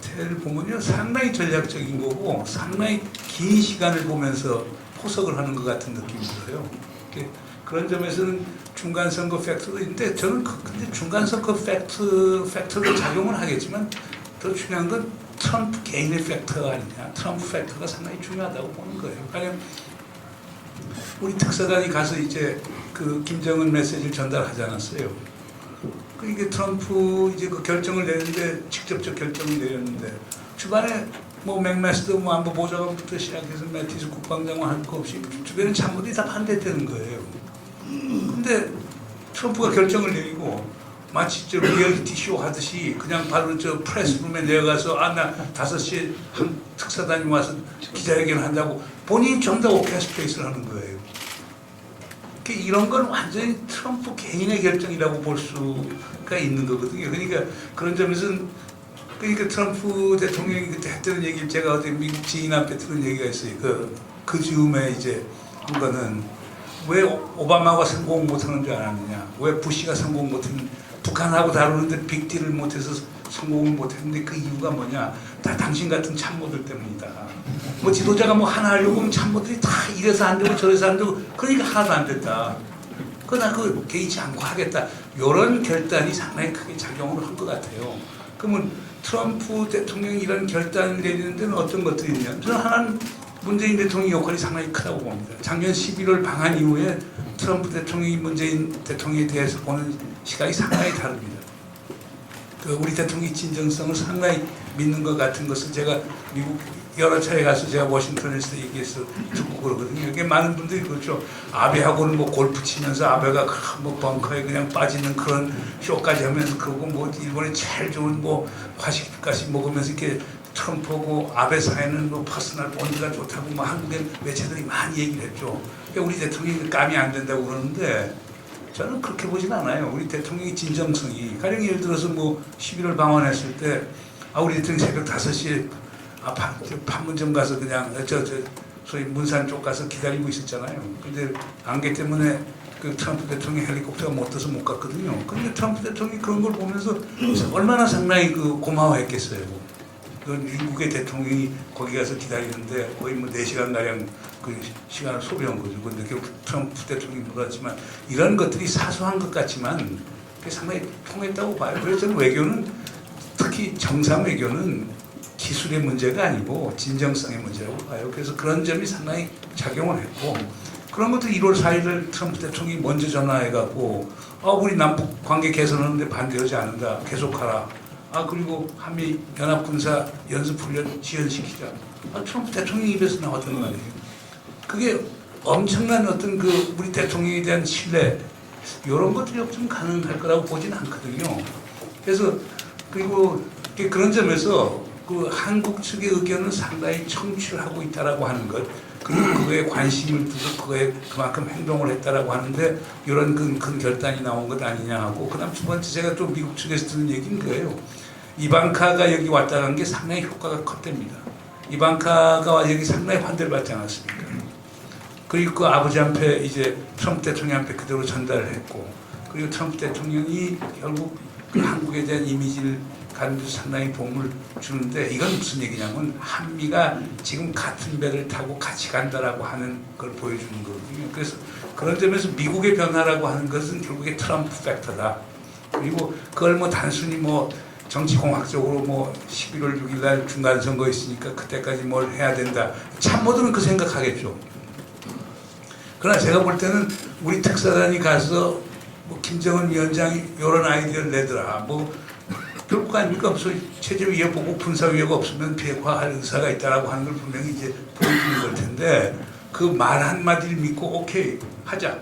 행태를 보면요 상당히 전략적인 거고 상당히 긴 시간을 보면서 포석을 하는 것 같은 느낌이 들어요. 그런 점에서는 중간선거 팩터도 있는데 저는 근데 중간선거 팩터로 작용을 하겠지만 더 중요한 건 트럼프 개인의 팩터가 아니냐. 트럼프 팩터가 상당히 중요하다고 보는 거예요. 왜냐하면 우리 특사단이 가서 이제 그 김정은 메시지를 전달하지 않았어요. 그러니까 트럼프 이제 그 결정을 내는데 직접적 결정을 내렸는데 주변에 뭐 맥마스터 뭐 안보 보좌관부터 시작해서 매티스 국방장관 할 거 없이 주변에 참모들이 다 반대되는 거예요. 근데 트럼프가 결정을 내리고 마치 저 리얼리티 쇼 하듯이 그냥 바로 저 프레스룸에 내려가서 나 5시에 한 특사단이 와서 기자회견을 한다고 본인이 전부 다 오케스트레이트를 하는 거예요. 이런 건 완전히 트럼프 개인의 결정이라고 볼 수가 있는 거거든요. 그러니까 그런 점에서는 그러니까 트럼프 대통령이 그때 했던 얘기를 제가 어디 미국 지인 앞에 들은 얘기가 있어요. 그 즈음에 이제 한 거는 왜 오바마가 성공 못하는 줄 알았느냐? 왜 부시가 성공 못했느냐? 북한하고 다루는데 빅딜을 못해서 성공을 못했는데 그 이유가 뭐냐? 다 당신 같은 참모들 때문이다. 뭐 지도자가 뭐 하나 하려고 하면 참모들이 다 이래서 안 되고 저래서 안 되고 그러니까 하나도 안 됐다. 그러나 그 개의치 않고 하겠다. 이런 결단이 상당히 크게 작용을 한 것 같아요. 그러면 트럼프 대통령이 이런 결단을 내리는 데는 어떤 것들이 있냐? 저는 하나는 문재인 대통령의 역할이 상당히 크다고 봅니다. 작년 11월 방한 이후에 트럼프 대통령이 문재인 대통령에 대해서 보는 시각이 상당히 다릅니다. 우리 대통령의 진정성을 상당히 믿는 것 같은 것을 제가 미국 여러 차례 가서 제가 워싱턴에서 얘기해서 듣고 그러거든요. 이게 많은 분들이 그렇죠. 아베하고는 뭐 골프 치면서 아베가 뭐 벙커에 그냥 빠지는 그런 쇼까지 하면서 그러고 뭐 일본의 제일 좋은 뭐 화식까지 먹으면서 이렇게 트럼프하고 아베 사이는 뭐 퍼스널 본드가 좋다고 뭐 한국의 매체들이 많이 얘기를 했죠. 우리 대통령이 감이 안 된다고 그러는데 저는 그렇게 보진 않아요. 우리 대통령의 진정성이 가령 예를 들어서 뭐 11월 방한했을 때 우리 대통령이 새벽 5시에 저 판문점 가서 그냥 소위 문산 쪽 가서 기다리고 있었잖아요. 근데 안개 때문에 그 트럼프 대통령 헬리콥터가 못 떠서 못 갔거든요. 근데 트럼프 대통령이 그런 걸 보면서 얼마나 상당히 그 고마워했겠어요. 그 미국의 대통령이 거기 가서 기다리는데 거의 뭐 4시간 가량 그 시간을 소비한 거죠. 근데 결국 트럼프 대통령이 물었지만 이런 것들이 사소한 것 같지만 그게 상당히 통했다고 봐요. 그래서 저는 외교는 특히 정상 외교는 기술의 문제가 아니고 진정성의 문제라고 봐요. 그래서 그런 점이 상당히 작용을 했고 그런 것도 1월 4일을 트럼프 대통령이 먼저 전화해갖고 우리 남북 관계 개선하는데 반대하지 않는다. 계속하라. 그리고 한미 연합 군사 연습 훈련 지연시키자. 트럼프 대통령 입에서 나왔던 말이에요. 그게 엄청난 어떤 그 우리 대통령에 대한 신뢰 이런 것들이 좀 가능할 거라고 보지는 않거든요. 그래서 그리고 그런 점에서 그 한국 측의 의견은 상당히 청취를 하고 있다라고 하는 것. 그리고 그거에 관심을 두고 그거에 그만큼 행동을 했다라고 하는데 이런 큰 결단이 나온 것 아니냐 하고 그다음 두 번째 제가 또 미국 측에서 듣는 얘기인 거예요. 이방카가 여기 왔다는 게 상당히 효과가 컸답니다. 이방카가 여기 상당히 환대를 받지 않았습니까? 그리고 그 아버지한테 이제 트럼프 대통령한테 그대로 전달을 했고 그리고 트럼프 대통령이 결국 그 한국에 대한 이미지를 가는 데 상당히 도움을 주는데 이건 무슨 얘기냐면 한미가 지금 같은 배를 타고 같이 간다라고 하는 걸 보여주는 거거든요. 그래서 그런 점에서 미국의 변화라고 하는 것은 결국에 트럼프 팩터다. 그리고 그걸 뭐 단순히 뭐 정치공학적으로 뭐 11월 6일 날 중간선거 있으니까 그때까지 뭘 해야 된다. 참모들은 그 생각하겠죠. 그러나 제가 볼 때는 우리 특사단이 가서 뭐 김정은 위원장이 이런 아이디어를 내더라. 뭐 결국 아닙니까? 없어 체제 위에 보고 군사 위협가 없으면 비핵화할 의사가 있다라고 하는 걸 분명히 이제 보여주는 걸 텐데 그 말 한마디를 믿고 오케이 하자.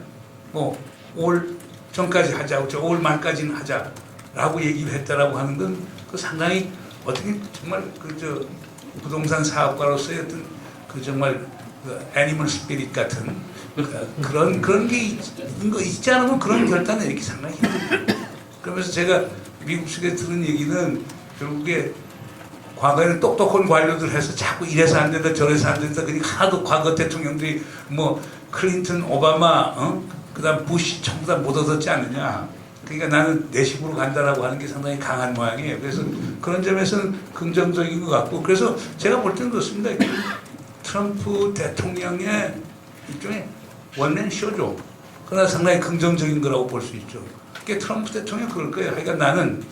뭐 5월 전까지 하자. 5월 말까지는 하자라고 얘기를 했다라고 하는 건 그 상당히 어떻게 정말 그 부동산 사업가로서의 어떤 그 정말 그 애니멀 스피릿 같은 그런 게 있지 않으면 그런 결단을 내리기 상당히 힘들어요. 그러면서 제가 미국 측에 들은 얘기는 결국에 과거에는 똑똑한 관료들 해서 자꾸 이래서 안 된다 저래서 안 된다 그러니까 하나도 과거 대통령들이 뭐 클린턴, 오바마, 그다음 부시 전부 다 못 얻었지 않느냐. 그러니까 나는 내 식으로 간다라고 하는 게 상당히 강한 모양이에요. 그래서 그런 점에서는 긍정적인 것 같고 그래서 제가 볼 때는 그렇습니다. 트럼프 대통령의 일종의 원맨 쇼죠. 그러나 상당히 긍정적인 거라고 볼 수 있죠. 그게 트럼프 대통령 그럴 거예요. 그러니까 나는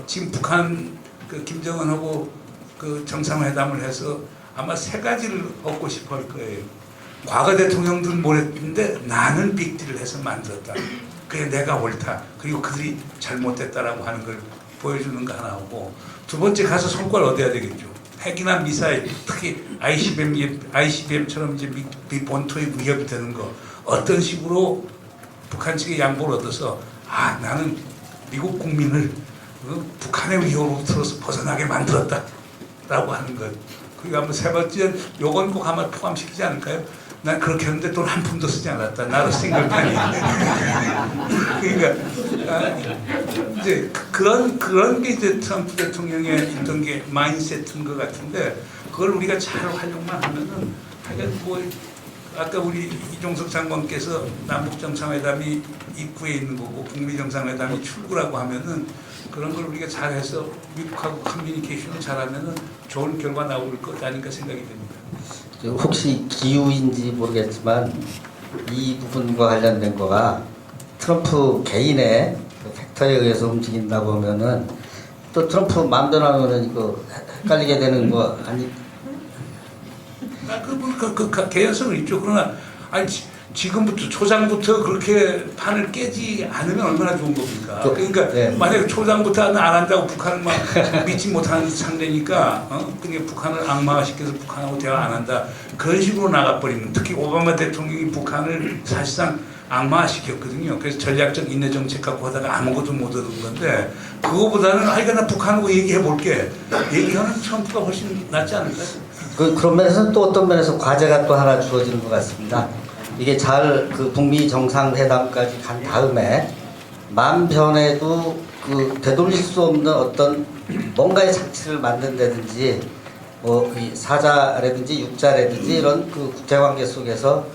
지금 북한 그 김정은하고 그 정상회담을 해서 아마 3가지를 얻고 싶어 할 거예요. 과거 대통령들은 뭘 했는데 나는 빅딜을 해서 만들었다. 그게 내가 옳다. 그리고 그들이 잘못됐다라고 하는 걸 보여주는 거 하나고 두 번째 가서 성과를 얻어야 되겠죠. 핵이나 미사일, 특히 ICBM처럼 이제 미 본토에 위협이 되는 거 어떤 식으로 북한 측의 양보를 얻어서 나는 미국 국민을 북한의 위협으로부터 벗어나게 만들었다라고 하는 것. 그리고 한번 세 번째 요건 꼭 아마 포함시키지 않을까요? 난 그렇게 했는데 돈 한 푼도 쓰지 않았다. 나로 싱글판이. 그러니까 이제 그런 게 이제 트럼프 대통령의 있던 게 마인셋인 것 같은데 그걸 우리가 잘 활용만 하면은 하여간 뭐 아까 우리 이종석 장관께서 남북 정상회담이 입구에 있는 거고 북미 정상회담이 출구라고 하면은 그런 걸 우리가 잘해서 미국하고 커뮤니케이션을 잘하면은 좋은 결과 나올 것 아닌가 생각이 됩니다. 혹시 기후인지 모르겠지만 이 부분과 관련된 거가 트럼프 개인의 팩터에 의해서 움직인다고 하면은 또 트럼프 마음대로 하면은 이거 헷갈리게 되는 거 아니? 그 개연성은 있죠. 그러나 지금부터 초장부터 그렇게 판을 깨지 않으면 얼마나 좋은 겁니까? 그러니까 네. 만약에 초장부터 안 한다고 북한을 막 믿지 못하는 상대니까 그냥 북한을 악마화시켜서 북한하고 대화 안 한다 그런 식으로 나가버리면 특히 오바마 대통령이 북한을 사실상 악마화시켰거든요. 그래서 전략적 인내 정책 갖고 하다가 아무것도 못 얻은 건데 그거보다는 나 북한하고 얘기해 볼게 얘기하는 트럼프가 훨씬 낫지 않을까요? 그런 면에서는 또 어떤 면에서 과제가 또 하나 주어지는 것 같습니다. 이게 잘 그 북미 정상회담까지 간 다음에 만 변에도 그 되돌릴 수 없는 어떤 뭔가의 장치를 만든다든지 이 사자라든지 육자라든지 이런 그 국제관계 속에서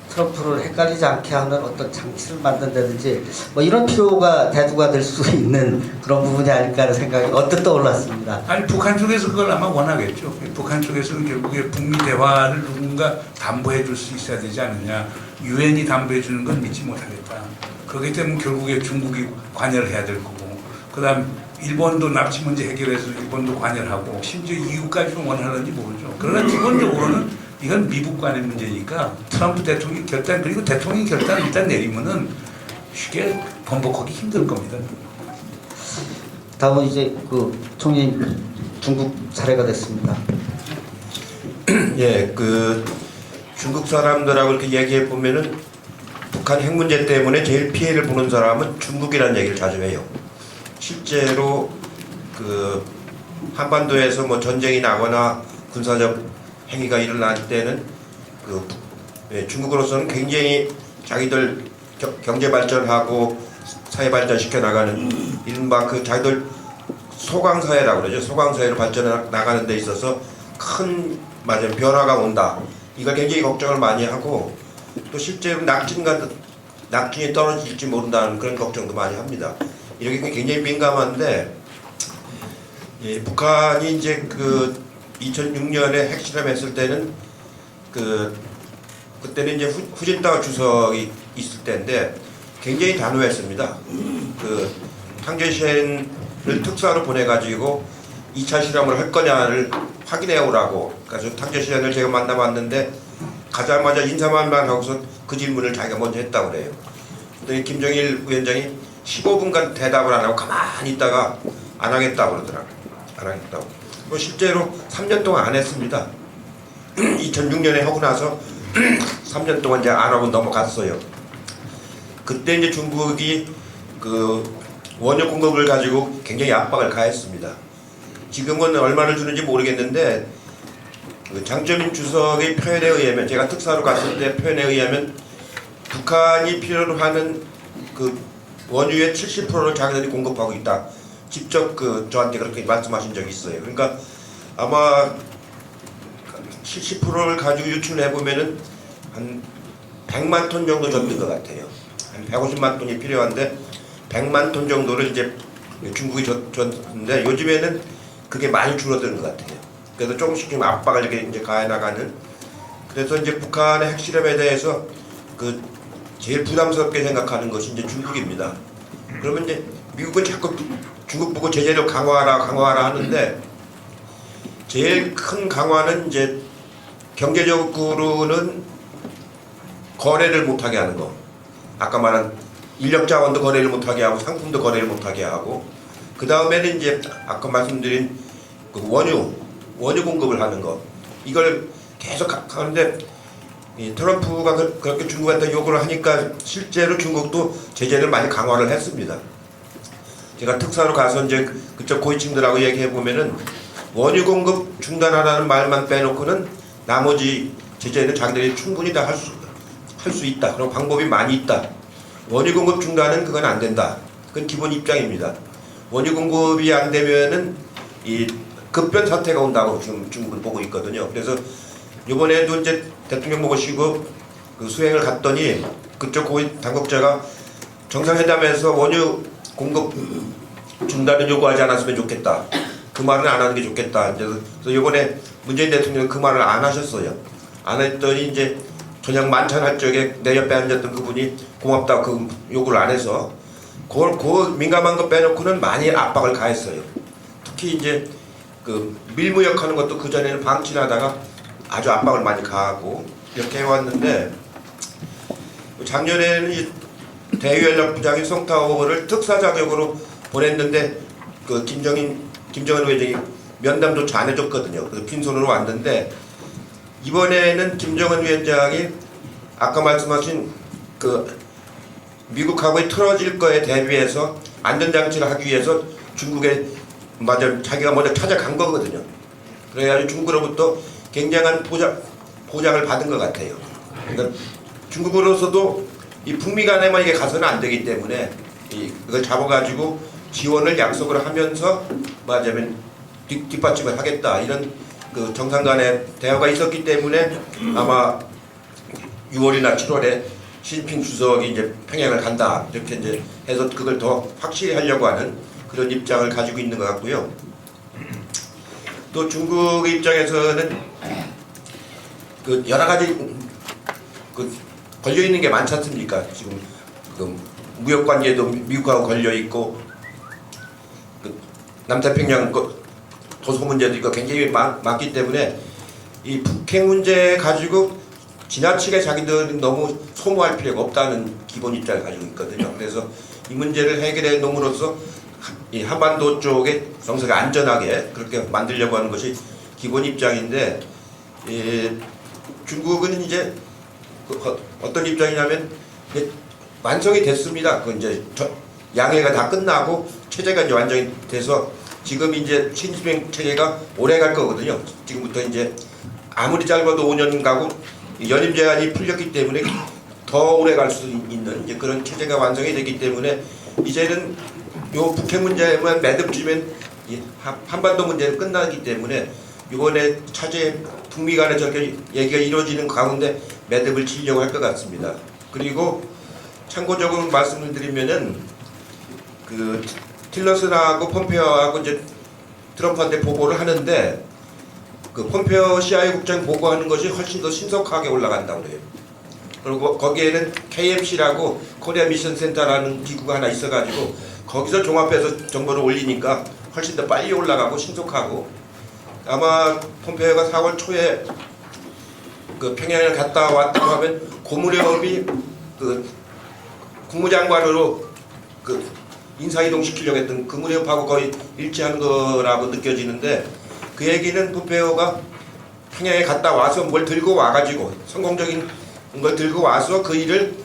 트럼프를 헷갈리지 않게 하는 어떤 장치를 만든다든지 뭐 이런 필요가 대두가 될 수 있는 그런 부분이 아닐까 하는 생각이 언뜻 떠올랐습니다. 아니 북한 쪽에서 그걸 아마 원하겠죠. 북한 쪽에서는 결국에 북미 대화를 누군가 담보해 줄 수 있어야 되지 않느냐. 유엔이 담보해 주는 건 믿지 못하겠다. 그렇기 때문에 결국에 중국이 관여를 해야 될 거고, 그다음 일본도 납치 문제 해결해서 일본도 관여를 하고, 심지어 EU까지도 원하는지 모르죠. 그러나 기본적으로는 이건 미국 간의 문제니까 트럼프 대통령이 결단, 그리고 대통령이 결단 일단 내리면은 쉽게 번복하기 힘들 겁니다. 다음은 이제 그 총리님 중국 사례가 됐습니다. 예, 그 중국 사람들하고 이렇게 얘기해 보면은 북한 핵 문제 때문에 제일 피해를 보는 사람은 중국이라는 얘기를 자주 해요. 실제로 그 한반도에서 뭐 전쟁이 나거나 군사적 행위가 일어날 때는 그 중국으로서는 굉장히 자기들 경제 발전하고 사회 발전시켜 나가는 이른바 그 자기들 소강사회라고 그러죠. 소강사회로 발전해 나가는 데 있어서 큰 변화가 온다. 이걸 굉장히 걱정을 많이 하고, 또 실제로 낙진이 떨어질지 모른다는 그런 걱정도 많이 합니다. 이렇게 굉장히 민감한데, 예, 북한이 이제 그 2006년에 핵실험했을 때는 그때는 이제 후진타오 주석이 있을 때인데 굉장히 단호했습니다. 그 탕제시엔을 특사로 보내가지고 2차 실험을 할 거냐를 확인해 오라고. 그래서 탕제시엔을 제가 만나봤는데 가자마자 인사만 하고서 그 질문을 자기가 먼저 했다고 그래요. 근데 김정일 위원장이 15분간 대답을 안 하고 가만히 있다가 안 하겠다고 그러더라고요. 안 하겠다고. 실제로 3년 동안 안 했습니다. 2006년에 하고 나서 3년 동안 이제 안 하고 넘어갔어요. 그때 이제 중국이 그 원유 공급을 가지고 굉장히 압박을 가했습니다. 지금은 얼마를 주는지 모르겠는데 그 장쩌민 주석의 표현에 의하면, 제가 특사로 갔을 때 표현에 의하면 북한이 필요로 하는 그 원유의 70%를 자기들이 공급하고 있다. 직접 그 저한테 그렇게 말씀하신 적이 있어요. 그러니까 아마 70%를 가지고 유출해 보면은 한 100만 톤 정도 줬던 것 같아요. 한 150만 톤이 필요한데 100만 톤 정도를 이제 중국이 줬는데 요즘에는 그게 많이 줄어드는 것 같아요. 그래서 조금씩 좀 압박을 이렇게 이제 가해 나가는. 그래서 이제 북한의 핵실험에 대해서 그 제일 부담스럽게 생각하는 것이 이제 중국입니다. 그러면 이제 미국은 자꾸 중국 보고 제재를 강화하라 하는데, 제일 큰 강화는 이제 경제적으로는 거래를 못하게 하는 거. 아까 말한 인력 자원도 거래를 못하게 하고 상품도 거래를 못하게 하고, 그 다음에는 이제 아까 말씀드린 그 원유 공급을 하는 거. 이걸 계속 하는데 이 트럼프가 그렇게 중국한테 요구를 하니까 실제로 중국도 제재를 많이 강화를 했습니다. 제가 특사로 가서 이제 그쪽 고위층들하고 얘기해 보면은 원유 공급 중단하라는 말만 빼놓고는 나머지 제재는 자기들이 충분히 다 할 수 있다. 그런 방법이 많이 있다. 원유 공급 중단은 그건 안 된다. 그건 기본 입장입니다. 원유 공급이 안 되면은 이 급변 사태가 온다고 지금 중국을 보고 있거든요. 그래서 이번에도 이제 대통령 모시고 그 수행을 갔더니 그쪽 고위 당국자가 정상회담에서 원유 공급 중단을 요구하지 않았으면 좋겠다. 그 말은 안 하는 게 좋겠다. 그래서 이번에 문재인 대통령은 그 말을 안 하셨어요. 안 했더니 이제 저녁 만찬할 적에 내 옆에 앉았던 그분이 고맙다고 그 요구를 안 해서 그 민감한 거 빼놓고는 많이 압박을 가했어요. 특히 이제 그 밀무역하는 것도 그 전에는 방치하다가 아주 압박을 많이 가하고 이렇게 해왔는데, 작년에는 이 대외연락부장인 송타오를 특사 자격으로 보냈는데 그 김정은 위원장이 면담조차 안 해줬거든요. 그래서 빈손으로 왔는데, 이번에는 김정은 위원장이 아까 말씀하신 그 미국하고의 틀어질 거에 대비해서 안전장치를 하기 위해서 중국에 자기가 먼저 찾아간 거거든요. 그래가지고 중국으로부터 굉장한 보장을 받은 것 같아요. 그러니까 중국으로서도 이 북미 간에만 이게 가서는 안 되기 때문에 이걸 잡아가지고 지원을 약속을 하면서 뒷받침을 하겠다, 이런 그 정상 간의 대화가 있었기 때문에 아마 6월이나 7월에 시진핑 주석이 이제 평양을 간다 이렇게 이제 해서 그걸 더 확실히 하려고 하는 그런 입장을 가지고 있는 것 같고요. 또 중국 입장에서는 그 여러 가지 그 걸려 있는 게 많지 않습니까? 지금 그 무역 관계도 미국하고 걸려 있고 그 남태평양 도서 문제도 있고 굉장히 많기 때문에 이 북핵 문제 가지고 지나치게 자기들은 너무 소모할 필요가 없다는 기본 입장을 가지고 있거든요. 그래서 이 문제를 해결해 놓음으로써 이 한반도 쪽에 정세가 안전하게 그렇게 만들려고 하는 것이 기본 입장인데, 중국은 이제 어떤 입장이냐면 완성이 됐습니다. 그 이제 양해가 다 끝나고 체제가 이제 완성이 돼서 지금 이제 시진핑 체제가 오래 갈 거거든요. 지금부터 이제 아무리 짧아도 5년 가고 연임 제한이 풀렸기 때문에 더 오래 갈 수 있는 이제 그런 체제가 완성이 되기 때문에 이제는 요 북핵 문제만 매듭지면 한반도 문제는 끝나기 때문에 이번에 차제 북미 간에 저렇게 얘기가 이루어지는 가운데 매듭을 지려고 할 것 같습니다. 그리고 참고적으로 말씀을 드리면은 그 틸러슨하고 폼페오하고 이제 트럼프한테 보고를 하는데 그 폼페오 CIA 국장 보고하는 것이 훨씬 더 신속하게 올라간다고 그래요. 그리고 거기에는 KMC라고 코리아 미션 센터라는 기구가 하나 있어가지고 거기서 종합해서 정보를 올리니까 훨씬 더 빨리 올라가고 신속하고, 아마 폼페오가 4월 초에 그 평양을 갔다 왔다고 하면 고무렵이 그 국무장관으로 그 인사이동 시키려고 했던 그 무렵하고 거의 일치하는 거라고 느껴지는데, 그 얘기는 폼페오가 평양에 갔다 와서 뭘 들고 와가지고 성공적인 걸 들고 와서 그 일을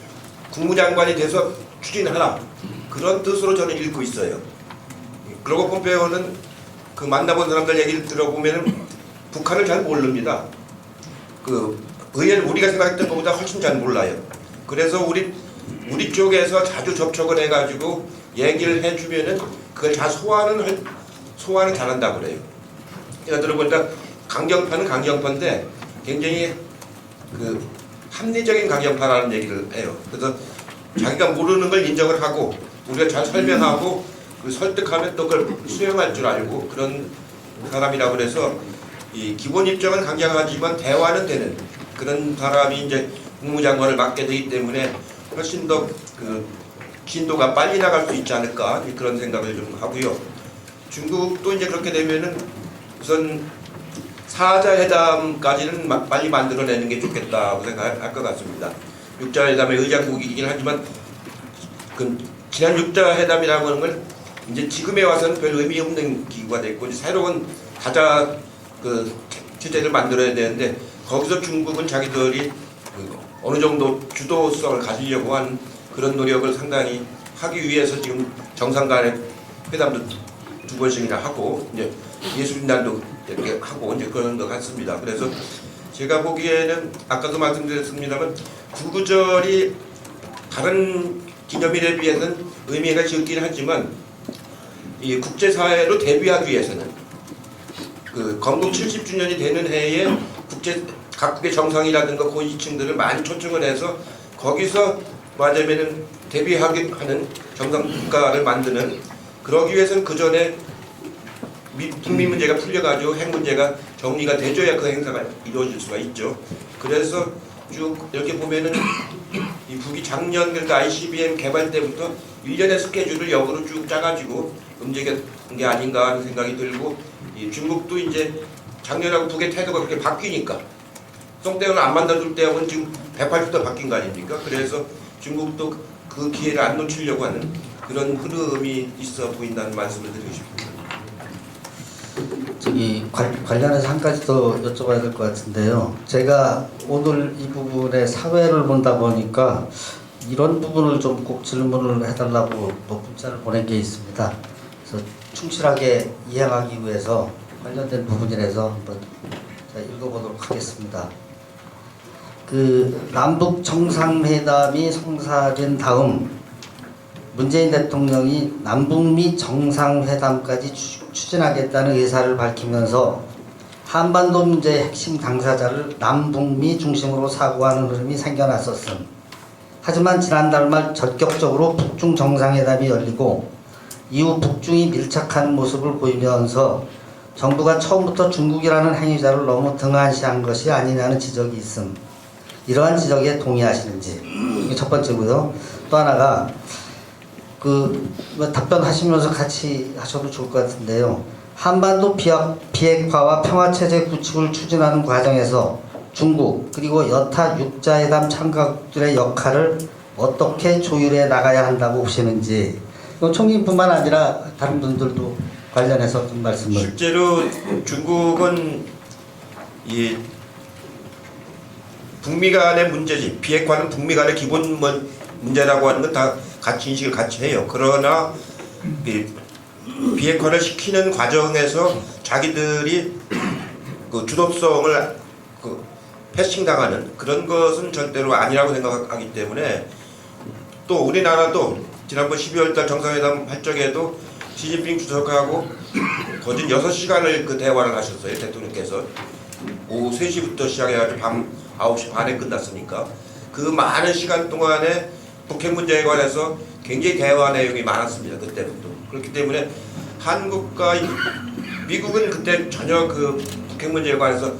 국무장관이 돼서 추진하라, 그런 뜻으로 저는 읽고 있어요. 그리고 폼페오는 그 만나본 사람들 얘기를 들어보면은 북한을 잘 모릅니다. 그 의외로 우리가 생각했던 것보다 훨씬 잘 몰라요. 그래서 우리 쪽에서 자주 접촉을 해가지고 얘기를 해주면은 그걸 잘 소화는 잘한다고 그래요. 제가 들어보니까 강경파는 강경파인데 굉장히 그 합리적인 강경파라는 얘기를 해요. 그래서 자기가 모르는 걸 인정을 하고 우리가 잘 설명하고 그 설득하면 또 그걸 수용할 줄 알고 그런 사람이라고 그래서 이 기본 입장은 강경하지만 대화는 되는 그런 사람이 이제 국무장관을 맡게 되기 때문에 훨씬 더 그 진도가 빨리 나갈 수 있지 않을까 그런 생각을 좀 하고요. 중국도 이제 그렇게 되면은 우선 사자회담까지는 빨리 만들어내는 게 좋겠다고 생각할 것 같습니다. 육자회담의 의장국이긴 하지만 그 지난 육자회담이라고 하는 걸 이제 지금에 와서는 별 의미 없는 기구가 됐고 이제 새로운 다자 그 체제를 만들어야 되는데 거기서 중국은 자기들이 그 어느 정도 주도성을 가지려고 한 그런 노력을 상당히 하기 위해서 지금 정상 간의 회담도 2번씩이나 하고 이제 예술인단도 이렇게 하고 이제 그런 것 같습니다. 그래서 제가 보기에는 아까도 말씀드렸습니다만 구구절이 다른 기념일에 비해서는 의미가 적긴 하지만 이 국제사회로 데뷔하기 위해서는 그 건국 70주년이 되는 해에 각국의 정상이라든가 고위층들을 많이 초청을 해서 거기서 맞으면은 데뷔하게 하는 정상 국가를 만드는, 그러기 위해서는 그 전에 북미 문제가 풀려가지고 핵 문제가 정리가 돼줘야 그 행사가 이루어질 수가 있죠. 그래서 쭉 이렇게 보면은 이 북이 작년 그러니까 ICBM 개발 때부터 1년의 스케줄을 역으로 쭉 짜가지고 움직인 게 아닌가 하는 생각이 들고, 이 중국도 이제 작년하고 북의 태도가 그렇게 바뀌니까 송대훈을 안 만나줄 때하고는 지금 180도 바뀐 거 아닙니까? 그래서 중국도 그 기회를 안 놓치려고 하는 그런 흐름이 있어 보인다는 말씀을 드리고 싶습니다. 저기 관련해서 한 가지 더 여쭤봐야 될 것 같은데요. 제가 오늘 이 부분에 사회를 본다 보니까 이런 부분을 좀 꼭 질문을 해달라고 문자를 보낸 게 있습니다. 그래서 충실하게 이해하기 위해서 관련된 부분이라서 한번 읽어보도록 하겠습니다. 그 남북 정상회담이 성사된 다음 문재인 대통령이 남북미 정상회담까지 추진하겠다는 의사를 밝히면서 한반도 문제의 핵심 당사자를 남북미 중심으로 사고하는 흐름이 생겨났었음. 하지만 지난달 말 전격적으로 북중 정상회담이 열리고 이후 북중이 밀착하는 모습을 보이면서 정부가 처음부터 중국이라는 행위자를 너무 등한시한 것이 아니냐는 지적이 있음. 이러한 지적에 동의하시는지. 이게 첫 번째고요. 또 하나가 답변하시면서 같이 하셔도 좋을 것 같은데요. 한반도 비핵화와 평화체제 구축을 추진하는 과정에서 중국 그리고 여타 육자회담 참가국들의 역할을 어떻게 조율해 나가야 한다고 보시는지, 총리뿐만 아니라 다른 분들도 관련해서 좀 말씀을. 실제로 중국은 이 북미 간의 문제지, 비핵화는 북미 간의 기본 문제라고 하는 건 다 같이 인식을 같이 해요. 그러나 비핵화를 시키는 과정에서 자기들이 그 주도성을 패싱당하는 그런 것은 절대로 아니라고 생각하기 때문에, 또 우리나라도 지난번 12월달 정상회담 할 적에도 시진핑 주석하고 거진 6시간을 그 대화를 하셨어요. 대통령께서 오후 3시부터 시작해가지고 밤 9시 반에 끝났으니까 그 많은 시간 동안에 북핵 문제에 관해서 굉장히 대화 내용이 많았습니다. 그때부터. 그렇기 때문에 한국과 미국은 그때 전혀 그 북핵 문제에 관해서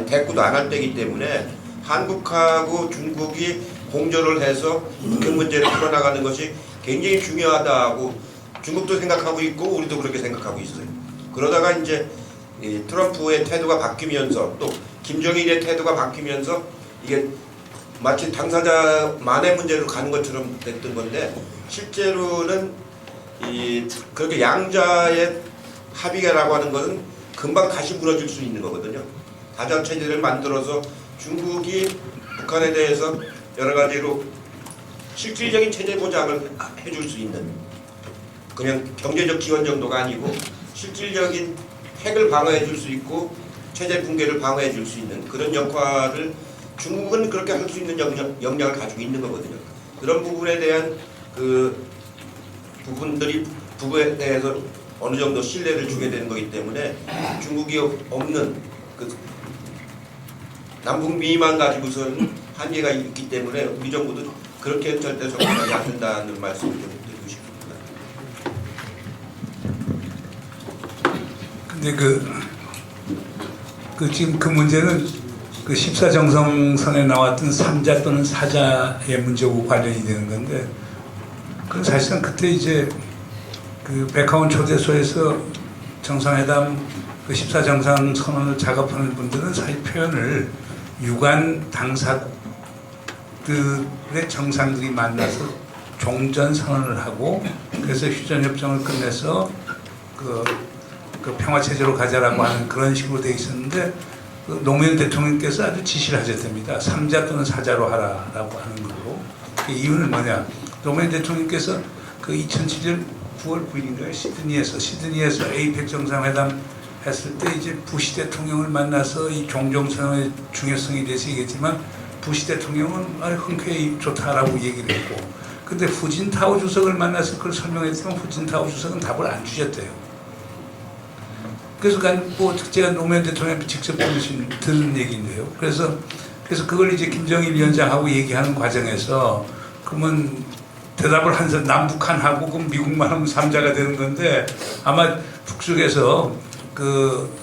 대꾸도 안 할 때이기 때문에 한국하고 중국이 공조를 해서 북핵 문제를 풀어나가는 것이 굉장히 중요하다고 중국도 생각하고 있고 우리도 그렇게 생각하고 있어요. 그러다가 이제 이 트럼프의 태도가 바뀌면서 또 김정일의 태도가 바뀌면서 이게 마치 당사자만의 문제로 가는 것처럼 됐던 건데, 실제로는 그렇게 양자의 합의라고 하는 것은 금방 다시 무너질 수 있는 거거든요. 다자 체제를 만들어서 중국이 북한에 대해서 여러 가지로 실질적인 체제 보장을 해줄 수 있는, 그냥 경제적 지원 정도가 아니고 실질적인 핵을 방어해 줄 수 있고 체제 붕괴를 방어해 줄 수 있는 그런 역할을 중국은 그렇게 할 수 있는 역량을 가지고 있는 거거든요. 그런 부분에 대한 그 부분들이 북에 대해서 어느 정도 신뢰를 주게 되는 거기 때문에 중국이 없는 그 남북미만 가지고서는 한계가 있기 때문에 우리 정부도 그렇게 절대 접근하지 않는다는 말씀을 좀 드리고 싶습니다. 근데 지금 그 문제는 그 14정상선에 나왔던 3자 또는 4자의 문제하고 관련이 되는 건데, 그 사실상 그때 이제 그 백화원 초대소에서 정상회담 그 14정상선언을 작업하는 분들은 사실 표현을 유관 당사국들의 정상들이 만나서 종전선언을 하고, 그래서 휴전협정을 끝내서 그 평화체제로 가자라고 하는 그런 식으로 돼 있었는데, 노무현 대통령께서 아주 지시를 하셨답니다. 3자 또는 4자로 하라라고 하는 걸로. 그 이유는 뭐냐? 노무현 대통령께서 그 2007년 9월 9일인가요? 시드니에서 에이펙 정상회담 했을 때 이제 부시 대통령을 만나서 이 종전선언의 중요성에 대해서 얘기했지만, 부시 대통령은 흔쾌히 좋다라고 얘기를 했고, 근데 후진타오 주석을 만나서 그걸 설명했지만 후진타오 주석은 답을 안 주셨대요. 그래서 제가 노무현 대통령한테 직접 들은 얘기인데요. 그래서 그걸 이제 김정일 위원장하고 얘기하는 과정에서, 그러면 대답을 한 사람 남북한하고 그럼 미국만 하면 3자가 되는 건데, 아마 북쪽에서 그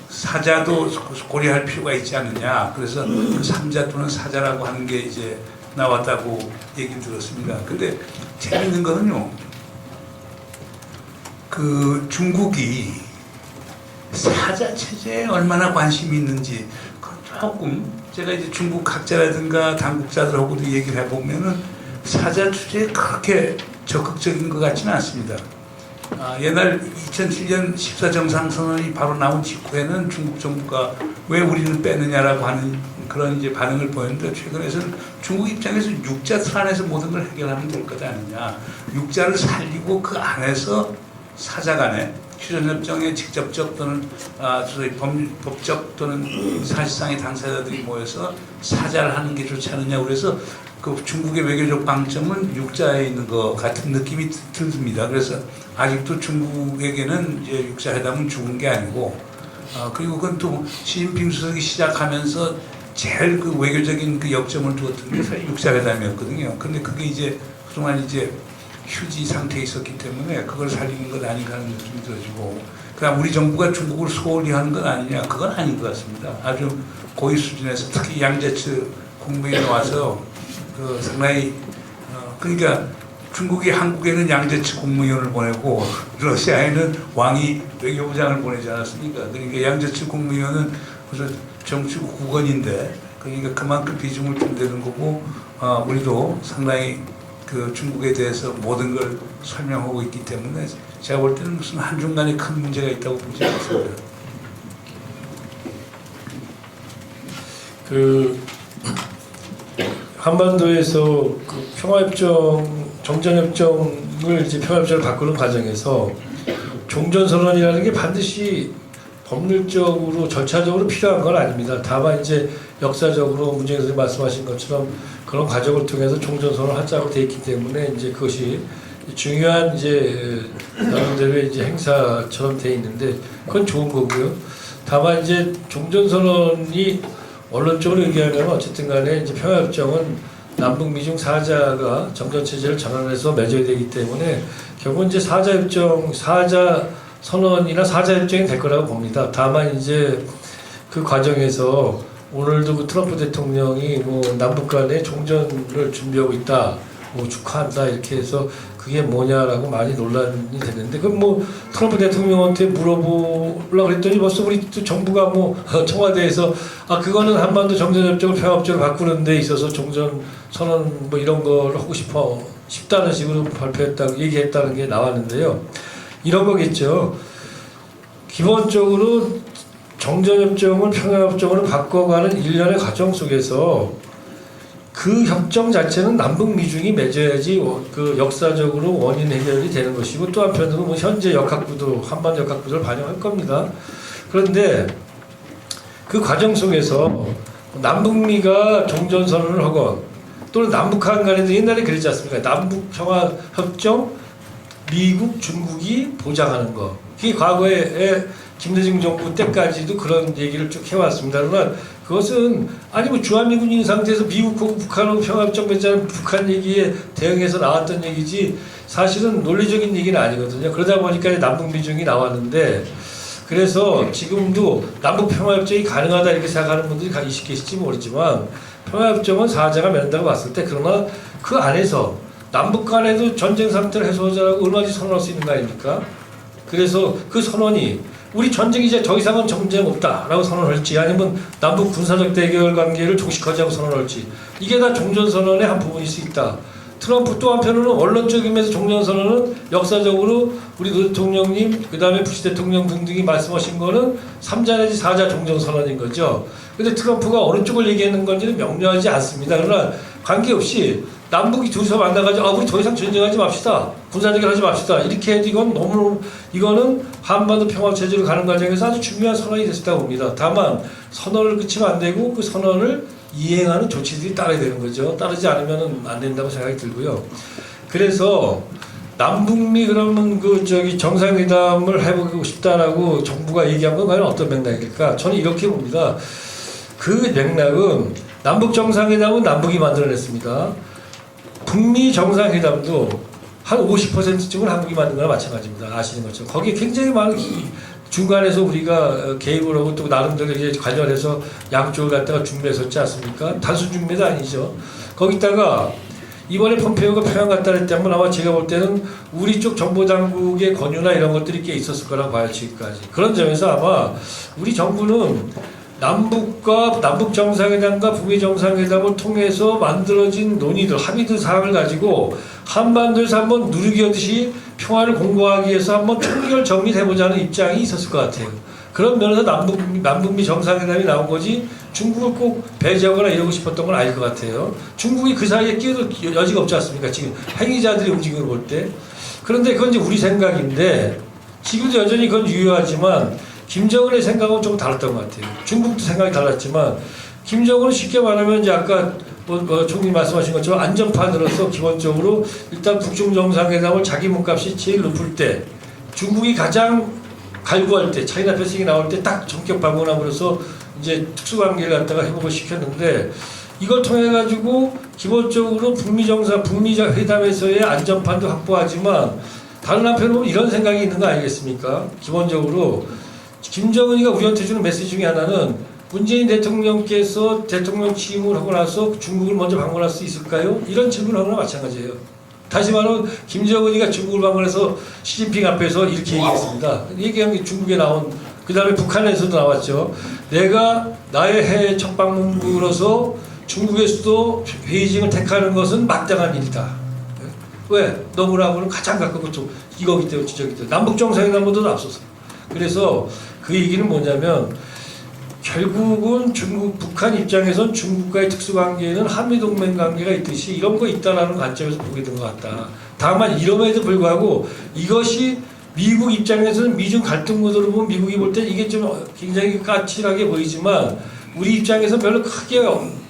사자도 고려할 필요가 있지 않느냐. 그래서 그 3자 또는 4자라고 하는 게 이제 나왔다고 얘기 들었습니다. 근데 재밌는 거는요, 그 중국이 사자 체제에 얼마나 관심이 있는지 조금 제가 이제 중국 학자라든가 당국자들하고도 얘기를 해보면은 사자 주제에 그렇게 적극적인 것 같지는 않습니다. 옛날 2007년 14정상선언이 바로 나온 직후에는 중국 정부가 왜 우리는 빼느냐라고 하는 그런 이제 반응을 보였는데, 최근에서는 중국 입장에서 육자 틀 안에서 모든 걸 해결하면 될 것 아니냐. 육자를 살리고 그 안에서 사자 간에 휴전협정에 직접적 또는 법적 또는 사실상의 당사자들이 모여서 사자를 하는 게 좋지 않느냐. 그래서 그 중국의 외교적 방점은 육자에 있는 것 같은 느낌이 듭니다. 그래서 아직도 중국에게는 이제 육자 회담은 죽은 게 아니고, 그리고 그건 또 시진핑 수석이 시작하면서 제일 그 외교적인 그 역점을 두었던 게 사실 6.4회담이었거든요. 근데 그게 이제 그동안 이제 휴지 상태에 있었기 때문에 그걸 살리는 것 아닌가 하는 느낌이 들어지고, 그다음 우리 정부가 중국을 소홀히 하는 건 아니냐, 그건 아닌 것 같습니다. 아주 고위 수준에서 특히 양제츠 국무위원이 와서 그 상당히 그러니까 중국이 한국에는 양제츠 국무위원을 보내고 러시아에는 왕이 외교부장을 보내지 않았습니까? 그러니까 양제츠 국무위원은 그래서 정치 국원인데, 그러니까 그만큼 비중을 준다는 거고, 우리도 상당히 그 중국에 대해서 모든 걸 설명하고 있기 때문에 제가 볼 때는 무슨 한중간에 큰 문제가 있다고 보지 않습니다. 그 한반도에서 그 평화협정, 정전협정을 이제 평화협정을 바꾸는 과정에서 종전선언이라는 게 반드시 법률적으로 절차적으로 필요한 건 아닙니다. 다만 이제 역사적으로 문재인 선생님 말씀하신 것처럼 그런 과정을 통해서 종전선언을 하자고 돼 있기 때문에 이제 그것이 중요한 이제 나름대로 이제 행사처럼 돼 있는데 그건 좋은 거고요. 다만 이제 종전선언이 원론적으로 얘기하면 어쨌든 간에 이제 평화협정은 남북 미중 사자가 정전체제를 전환해서 맺어야 되기 때문에 결국은 이제 사자협정, 사자선언이나 사자협정이 될 거라고 봅니다. 다만 이제 그 과정에서 오늘도 그 트럼프 대통령이 뭐 남북 간에 종전을 준비하고 있다, 뭐 축하한다 이렇게 해서 그게 뭐냐라고 많이 논란이 됐는데, 그럼 뭐 트럼프 대통령한테 물어보려고 그랬더니 벌써 우리 또 정부가 뭐 청와대에서 그거는 한반도 정전협정을 평화협정을 바꾸는 데 있어서 종전 선언 뭐 이런 걸 하고 싶다는 식으로 발표했다고 얘기했다는 게 나왔는데요. 이런 거겠죠. 기본적으로 정전협정을 평화협정으로 바꿔가는 일련의 과정 속에서 그 협정 자체는 남북 미중이 맺어야지 그 역사적으로 원인 해결이 되는 것이고, 또 한편으로 뭐 현재 역학구도, 한반도 역학구도를 반영할 겁니다. 그런데 그 과정 속에서 남북미가 종전선언을 하건 또는 남북한 간에도 옛날에 그랬지 않습니까? 남북평화협정 미국, 중국이 보장하는 거. 그게 과거에 김대중 정부 때까지도 그런 얘기를 쭉 해왔습니다. 그러나 그것은 뭐 주한미군 있는 상태에서 미국하고 북한하고 평화협정 맺자는 북한 얘기에 대응해서 나왔던 얘기지 사실은 논리적인 얘기는 아니거든요. 그러다 보니까 남북미중이 나왔는데, 그래서 지금도 남북평화협정이 가능하다 이렇게 생각하는 분들이 계실지 모르지만 평화협정은 사자가 맺는다고 봤을 때, 그러나 그 안에서 남북 간에도 전쟁 상태를 해소하자고 얼마든지 선언할 수 있는 거 아닙니까? 그래서 그 선언이 우리 전쟁이 이제 더 이상은 전쟁 없다라고 선언할지, 아니면 남북 군사적 대결 관계를 종식하자고 선언할지, 이게 다 종전선언의 한 부분일 수 있다. 트럼프 또 한편으로는 원론적인 면에서 종전선언은 역사적으로 우리 노 대통령님, 그 다음에 부시 대통령 등등이 말씀하신 거는 3자 내지 4자 종전선언인 거죠. 근데 트럼프가 어느 쪽을 얘기하는 건지는 명료하지 않습니다. 그러나 관계없이 남북이 둘이서 만나가지고 우리 더 이상 전쟁하지 맙시다, 군사대결 하지 맙시다 이렇게 해도 이거는 한반도 평화체제로 가는 과정에서 아주 중요한 선언이 됐다고 봅니다. 다만 선언을 그치면 안 되고 그 선언을 이행하는 조치들이 따라야 되는 거죠. 따르지 않으면 안 된다고 생각이 들고요. 그래서 남북미 그러면 정상회담을 해보고 싶다라고 정부가 얘기한 건 과연 어떤 맥락일까? 저는 이렇게 봅니다. 그 맥락은 남북 정상회담은 남북이 만들어냈습니다. 북미 정상회담도 한 50%쯤은 한국이 만든 거나 마찬가지입니다. 아시는 것처럼 거기에 굉장히 많은 중간에서 우리가 개입을 하고 또 나름대로 이제 관련해서 양쪽을 갖다가 준비했었지 않습니까? 단순 준비도 아니죠. 거기다가 이번에 폼페이오가 평양 갔다 그랬다면 아마 제가 볼 때는 우리 쪽 정보당국의 권유나 이런 것들이 꽤 있었을 거라고 봐요, 지금까지. 그런 점에서 아마 우리 정부는 남북 정상회담과 북미 정상회담을 통해서 만들어진 논의들, 합의들 사항을 가지고 한반도에서 한번 누르기 하듯이 평화를 공고하기 위해서 한번 총결 정리해보자는 입장이 있었을 것 같아요. 그런 면에서 남북미 정상회담이 나온 거지 중국을 꼭 배제하거나 이러고 싶었던 건 아닐 것 같아요. 중국이 그 사이에 끼어들 여지가 없지 않습니까? 지금 행위자들의 움직임을 볼 때. 그런데 그건 이제 우리 생각인데 지금도 여전히 그건 유효하지만 김정은의 생각은 좀 달랐던 것 같아요. 중국도 생각이 달랐지만 김정은은 쉽게 말하면 이제 아까 총리 말씀하신 것처럼 안전판으로서 기본적으로 일단 북중 정상회담을 자기 몸값이 제일 높을 때 중국이 가장 갈구할 때 차이나 패싱이 나올 때 딱 전격 방문함으로써 이제 특수관계를 갖다가 회복을 시켰는데 이걸 통해 가지고 기본적으로 북미 회담에서의 안전판도 확보하지만 다른 한편으로 이런 생각이 있는 거 아니겠습니까? 기본적으로 김정은이가 우리한테 주는 메시지 중에 하나는 문재인 대통령께서 대통령 취임을 하고 나서 중국을 먼저 방문할 수 있을까요? 이런 질문을 하거나 마찬가지예요. 다시 말하면 김정은이가 중국을 방문해서 시진핑 앞에서 이렇게 얘기했습니다. 얘기한 게 중국에 나온 그 다음에 북한에서도 나왔죠. 내가 나의 해외 첫 방문국으로서 중국의 수도 베이징을 택하는 것은 마땅한 일이다. 왜? 너무나고는 가장 가깝고 또 이거기 때문에 지적이 때문에 남북 정상회담보다도 앞서서. 그래서 그 얘기는 뭐냐면 결국은 북한 입장에선 중국과의 특수관계에는 한미동맹 관계가 있듯이 이런 거 있다라는 관점에서 보게 된 것 같다. 다만 이럼에도 불구하고 이것이 미국 입장에서는 미중 갈등 구도로 보면 미국이 볼 때 이게 좀 굉장히 까칠하게 보이지만 우리 입장에서 별로 크게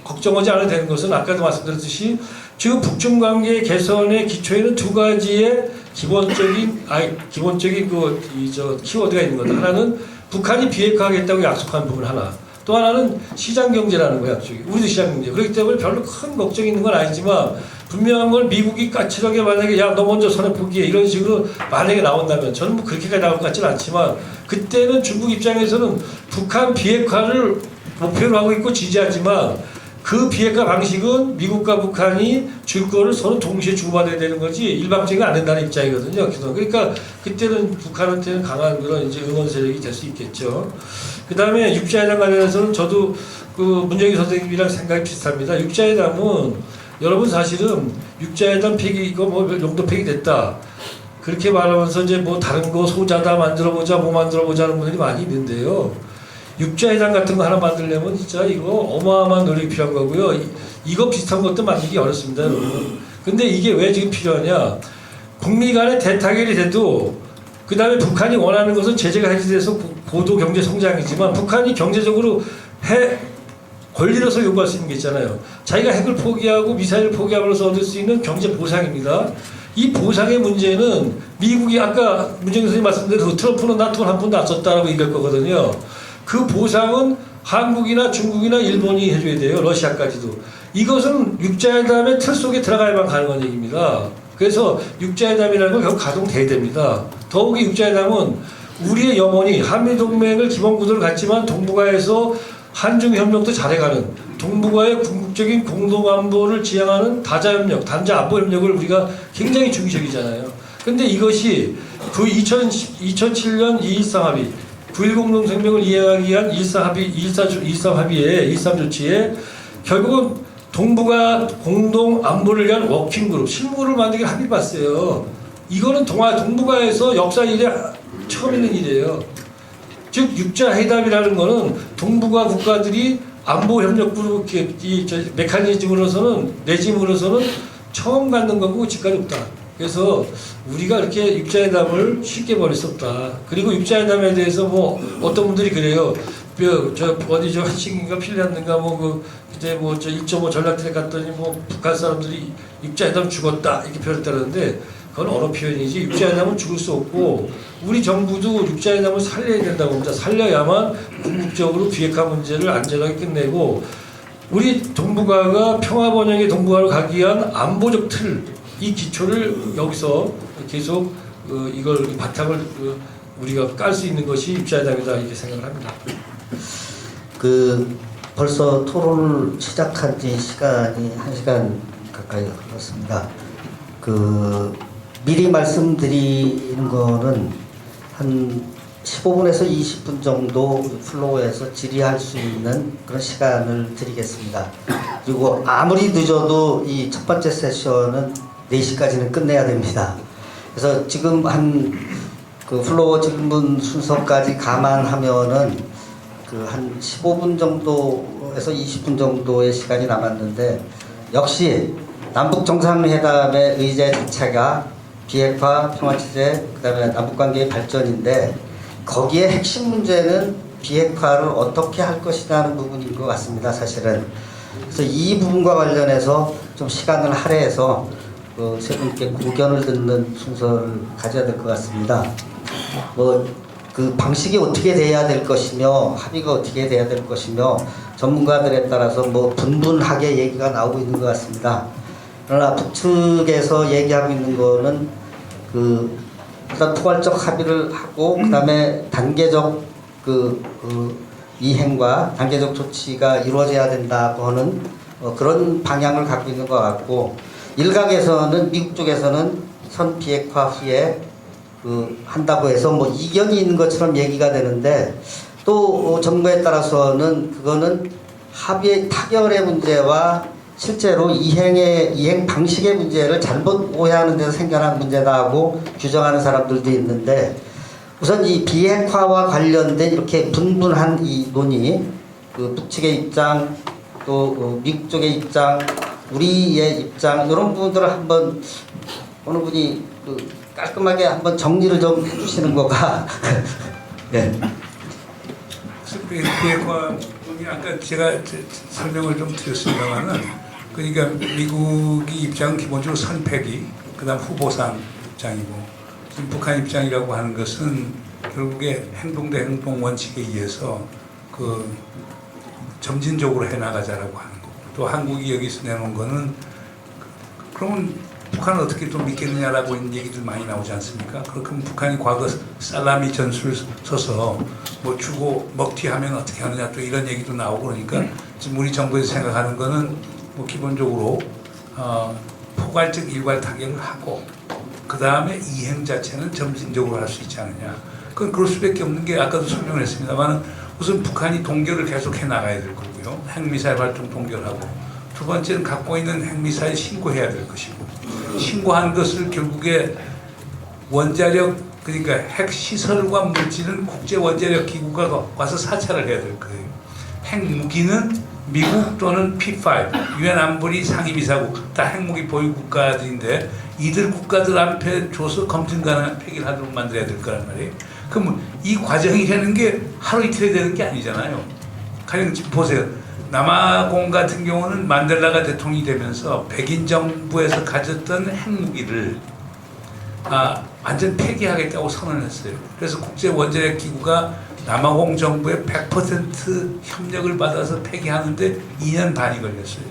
걱정하지 않아도 되는 것은 아까도 말씀드렸듯이 지금 북중 관계 개선의 기초에는 두 가지의 기본적인 키워드가 있는 것. 하나는 북한이 비핵화하겠다고 약속한 부분 하나. 또 하나는 시장 경제라는 거야, 약속이. 우리도 시장 경제. 그렇기 때문에 별로 큰 걱정이 있는 건 아니지만 분명한 건 미국이 까칠하게 만약에 야 너 먼저 선에 포기해 이런 식으로 만약에 나온다면 저는 뭐 그렇게까지 나올 것 같지는 않지만 그때는 중국 입장에서는 북한 비핵화를 목표로 하고 있고 지지하지만 그 비핵화 방식은 미국과 북한이 줄 거를 서로 동시에 주고받아야 되는 거지 일방적이 안 된다는 입장이거든요. 그러니까 그때는 북한한테는 강한 그런 이제 응원 세력이 될 수 있겠죠. 그 다음에 육자회담 관련해서는 저도 그 문정희 선생님이랑 생각이 비슷합니다. 육자회담은 여러분 사실은 육자회담 폐기 이거 뭐 용도 폐기됐다. 그렇게 말하면서 이제 뭐 다른 거 소자다 만들어보자 뭐 만들어보자 하는 분들이 많이 있는데요. 육자회담 같은 거 하나 만들려면 진짜 이거 어마어마한 노력이 필요한 거고요. 이거 비슷한 것도 만들기 어렵습니다, 여러분. 근데 이게 왜 지금 필요하냐? 북미 간의 대타결이 돼도 그 다음에 북한이 원하는 것은 제재가 해제돼서 고도 경제 성장이지만 북한이 경제적으로 권리로서 요구할 수 있는 게 있잖아요. 자기가 핵을 포기하고 미사일을 포기함으로써 얻을 수 있는 경제 보상입니다. 이 보상의 문제는 미국이 아까 문정희 선생님 말씀대로 트럼프는 나 돈 한 푼도 안 썼다라고 얘기할 거거든요. 그 보상은 한국이나 중국이나 일본이 해줘야 돼요. 러시아까지도. 이것은 육자회담의 틀 속에 들어가야만 가능한 얘기입니다. 그래서 육자회담이라는 건 결국 가동돼야 됩니다. 더욱이 육자회담은 우리의 염원이 한미동맹을 기본구도를 갖지만 동북아에서 한중협력도 잘해가는 동북아의 궁극적인 공동안보를 지향하는 다자협력, 단자안보협력을 우리가 굉장히 중시적이잖아요. 근데 이것이 그 2007년 2.13 합의 9.10 공동성명을 이행하기 위한 1.3 합의에 1.3 조치에 결국은 동북아 공동 안보를 위한 워킹그룹 실무를 만들기 합의 봤어요. 이거는 동북아에서 역사 이래 처음 있는 일이에요. 즉 육자회담이라는 거는 동북아 국가들이 안보 협력 그룹 메커니즘으로서는 레짐으로서는 처음 갖는 거고 지금까지 없다. 그래서 우리가 이렇게 육자회담을 쉽게 버릴 수 없다. 그리고 육자회담에 대해서 뭐 어떤 분들이 그래요. 어디 한식인가 필리안인가 이제 1.5 전략트랙 갔더니 북한 사람들이 육자회담 죽었다 이렇게 표현했다는데 그건 언어 표현이지 육자회담은 죽을 수 없고 우리 정부도 육자회담을 살려야 된다고 봅니다. 살려야만 궁극적으로 비핵화 문제를 안전하게 끝내고 우리 동북아가 평화번영의 동북아로 가기 위한 안보적 틀 이 기초를 여기서 계속 이걸 바탕을 우리가 깔 수 있는 것이 육자회담이다 이렇게 생각을 합니다. 벌써 토론을 시작한 지 시간이 1시간 가까이 흘렀습니다. 미리 말씀드리는 거는 한 15분에서 20분 정도 플로우에서 질의할 수 있는 그런 시간을 드리겠습니다. 그리고 아무리 늦어도 이 첫 번째 세션은 4시까지는 끝내야 됩니다. 그래서 지금 플로어 질문 순서까지 감안하면은 한 15분 정도에서 20분 정도의 시간이 남았는데 역시 남북 정상회담의 의제 자체가 비핵화, 평화체제, 그다음에 남북관계의 발전인데 거기에 핵심 문제는 비핵화를 어떻게 할 것이냐는 부분인 것 같습니다. 사실은. 그래서 이 부분과 관련해서 좀 시간을 할애해서 세 분께 고견을 듣는 순서를 가져야 될 것 같습니다. 그 방식이 어떻게 돼야 될 것이며 합의가 어떻게 돼야 될 것이며 전문가들에 따라서 뭐 분분하게 얘기가 나오고 있는 것 같습니다. 그러나 북측에서 얘기하고 있는 거는 그 일단 포괄적 합의를 하고 그다음에 단계적 이행과 단계적 조치가 이루어져야 된다고 하는 그런 방향을 갖고 있는 것 같고, 일각에서는 미국 쪽에서는 선 비핵화 후에 한다고 해서 뭐 이견이 있는 것처럼 얘기가 되는데, 또 정부에 따라서는 그거는 합의 타결의 문제와 실제로 이행 방식의 문제를 잘못 오해하는 데서 생겨난 문제다 하고 규정하는 사람들도 있는데, 우선 이 비핵화와 관련된 이렇게 분분한 이 논의, 그 북측의 입장, 또 미국 쪽의 입장, 우리의 입장, 이런 부분들을 한번 어느 분이 깔끔하게 한번 정리를 좀 해주시는 거가 네. 비핵화 아까 제가 설명을 좀 드렸습니다만은, 그러니까 미국이 입장은 기본적으로 선패기, 그다음 후보상 입장이고, 지금 북한 입장이라고 하는 것은 결국에 행동 대 행동 원칙에 의해서 그 점진적으로 해나가자라고 하는 거고, 또 한국이 여기서 내놓은 거는 그러면 북한을 어떻게 좀 믿겠느냐라고 있는 얘기들 많이 나오지 않습니까? 그렇게 북한이 과거 살라미 전술 서서 뭐 주고 먹튀하면 어떻게 하느냐, 또 이런 얘기도 나오고, 그러니까 지금 우리 정부에서 생각하는 거는 뭐 기본적으로 포괄적 일괄 타격을 하고 그 다음에 이행 자체는 점진적으로 할 수 있지 않느냐. 그건 그럴 수밖에 없는 게 아까도 설명을 했습니다만, 우선 북한이 동결을 계속해 나가야 될 거고요. 핵미사일 활동 동결하고, 두 번째는 갖고 있는 핵미사일 신고해야 될 것이고, 신고한 것을 결국에 원자력, 그러니까 핵시설과 물질은 국제원자력 기구가 와서 사찰을 해야 될 거예요. 핵무기는 미국 또는 P5, 유엔 안보리 상임이사국, 다 핵무기 보유 국가들인데 이들 국가들 앞에 줘서 검증 가능한 폐기를 하도록 만들어야 될 거란 말이에요. 그럼 이 과정이 되는 게 하루 이틀에 되는 게 아니잖아요. 가령 지금 보세요. 남아공 같은 경우는 만델라가 대통령이 되면서 백인 정부에서 가졌던 핵무기를 완전 폐기하겠다고 선언했어요. 그래서 국제원자력 기구가 남아공 정부의 100% 협력을 받아서 폐기하는데 2년 반이 걸렸어요.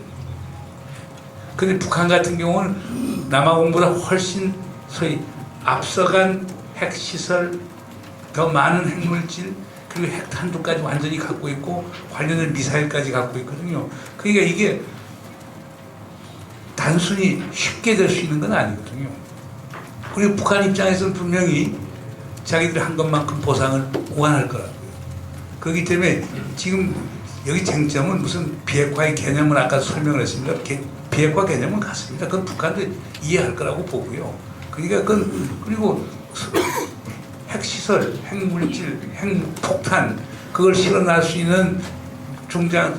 근데 북한 같은 경우는 남아공보다 훨씬 소위 앞서간 핵시설, 더 많은 핵물질, 그리고 핵탄두까지 완전히 갖고 있고 관련된 미사일까지 갖고 있거든요. 그러니까 이게 단순히 쉽게 될 수 있는 건 아니거든요. 그리고 북한 입장에서는 분명히 자기들이 한 것만큼 보상을 원할 거라고요. 그렇기 때문에 지금 여기 쟁점은 무슨 비핵화의 개념을 아까 설명을 했습니다. 비핵화 개념은 같습니다. 그건 북한도 이해할 거라고 보고요. 그러니까 그리고 핵시설, 핵물질, 핵폭탄, 그걸 실어날 수 있는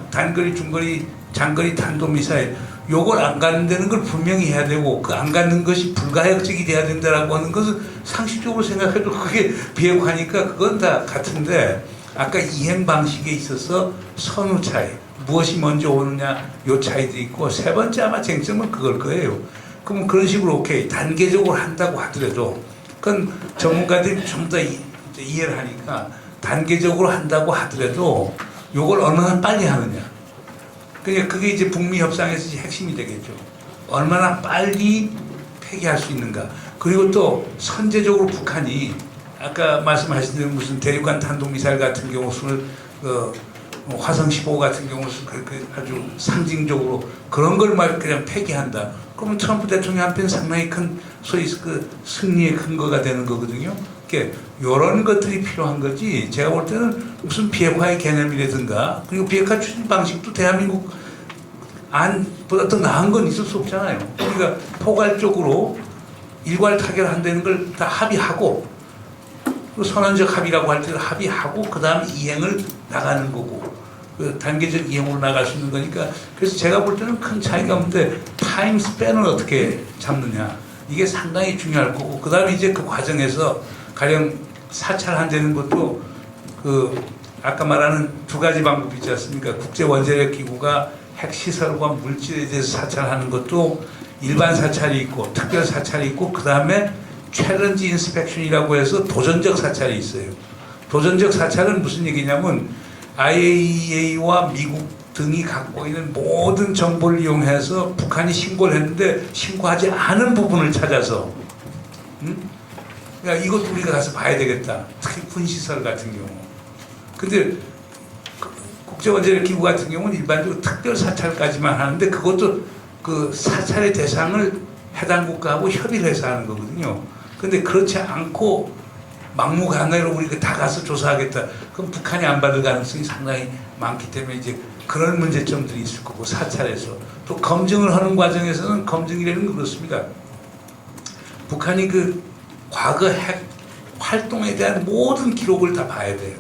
단거리, 중거리, 장거리 탄도미사일, 요걸 안 갖는다는 걸 분명히 해야 되고, 그 안 갖는 것이 불가역적이 돼야 된다라고 하는 것은 상식적으로 생각해도 그게 비핵화니까 그건 다 같은데, 아까 이행 방식에 있어서 선후 차이, 무엇이 먼저 오느냐 요 차이도 있고, 세 번째 아마 쟁점은 그걸 거예요. 그럼 그런 식으로 오케이 단계적으로 한다고 하더라도, 그건 전문가들이 좀 더 이해를 하니까 단계적으로 한다고 하더라도 요걸 얼마나 빨리 하느냐. 그러니까 그게 이제 북미 협상에서 핵심이 되겠죠. 얼마나 빨리 폐기할 수 있는가. 그리고 또 선제적으로 북한이 아까 말씀하신 대로 무슨 대륙간 탄도미사일 같은 경우 화성 15 같은 경우 아주 상징적으로 그런 걸 막 그냥 폐기한다. 그러면 트럼프 대통령한테는 상당히 큰 소위 그 승리의 근거가 되는 거거든요. 그러니까 이런 것들이 필요한 거지. 제가 볼 때는 무슨 비핵화의 개념이라든가, 그리고 비핵화 추진 방식도 대한민국 안보다 더 나은 건 있을 수 없잖아요. 그러니까 포괄적으로 일괄 타결한다는 걸 다 합의하고, 선언적 합의라고 할 때도 합의하고 그 다음 이행을 나가는 거고, 그 단계적 이행으로 나갈 수 있는 거니까. 그래서 제가 볼 때는 큰 차이가 없는데 타임 스팬을 어떻게 잡느냐, 이게 상당히 중요할 거고, 그 다음에 이제 그 과정에서 가령 사찰한다는 것도 아까 말하는 두 가지 방법이 있지 않습니까? 국제원자력 기구가 핵시설과 물질에 대해서 사찰하는 것도 일반 사찰이 있고 특별 사찰이 있고, 그 다음에 챌린지 인스펙션이라고 해서 도전적 사찰이 있어요. 도전적 사찰은 무슨 얘기냐면 IAEA와 미국 등이 갖고 있는 모든 정보를 이용해서 북한이 신고를 했는데 신고하지 않은 부분을 찾아서 그러니까 이것도 우리가 가서 봐야 되겠다. 특히 군시설 같은 경우. 근데 국제원자력기구 같은 경우는 일반적으로 특별 사찰까지만 하는데 그것도 그 사찰의 대상을 해당 국가하고 협의를 해서 하는 거거든요. 근데 그렇지 않고 막무가내로 우리가 다 가서 조사하겠다. 그럼 북한이 안 받을 가능성이 상당히 많기 때문에 이제 그런 문제점들이 있을 거고 사찰에서 또 검증을 하는 과정에서는 검증이라는 건 그렇습니다. 북한이 그 과거 핵 활동에 대한 모든 기록을 다 봐야 돼요.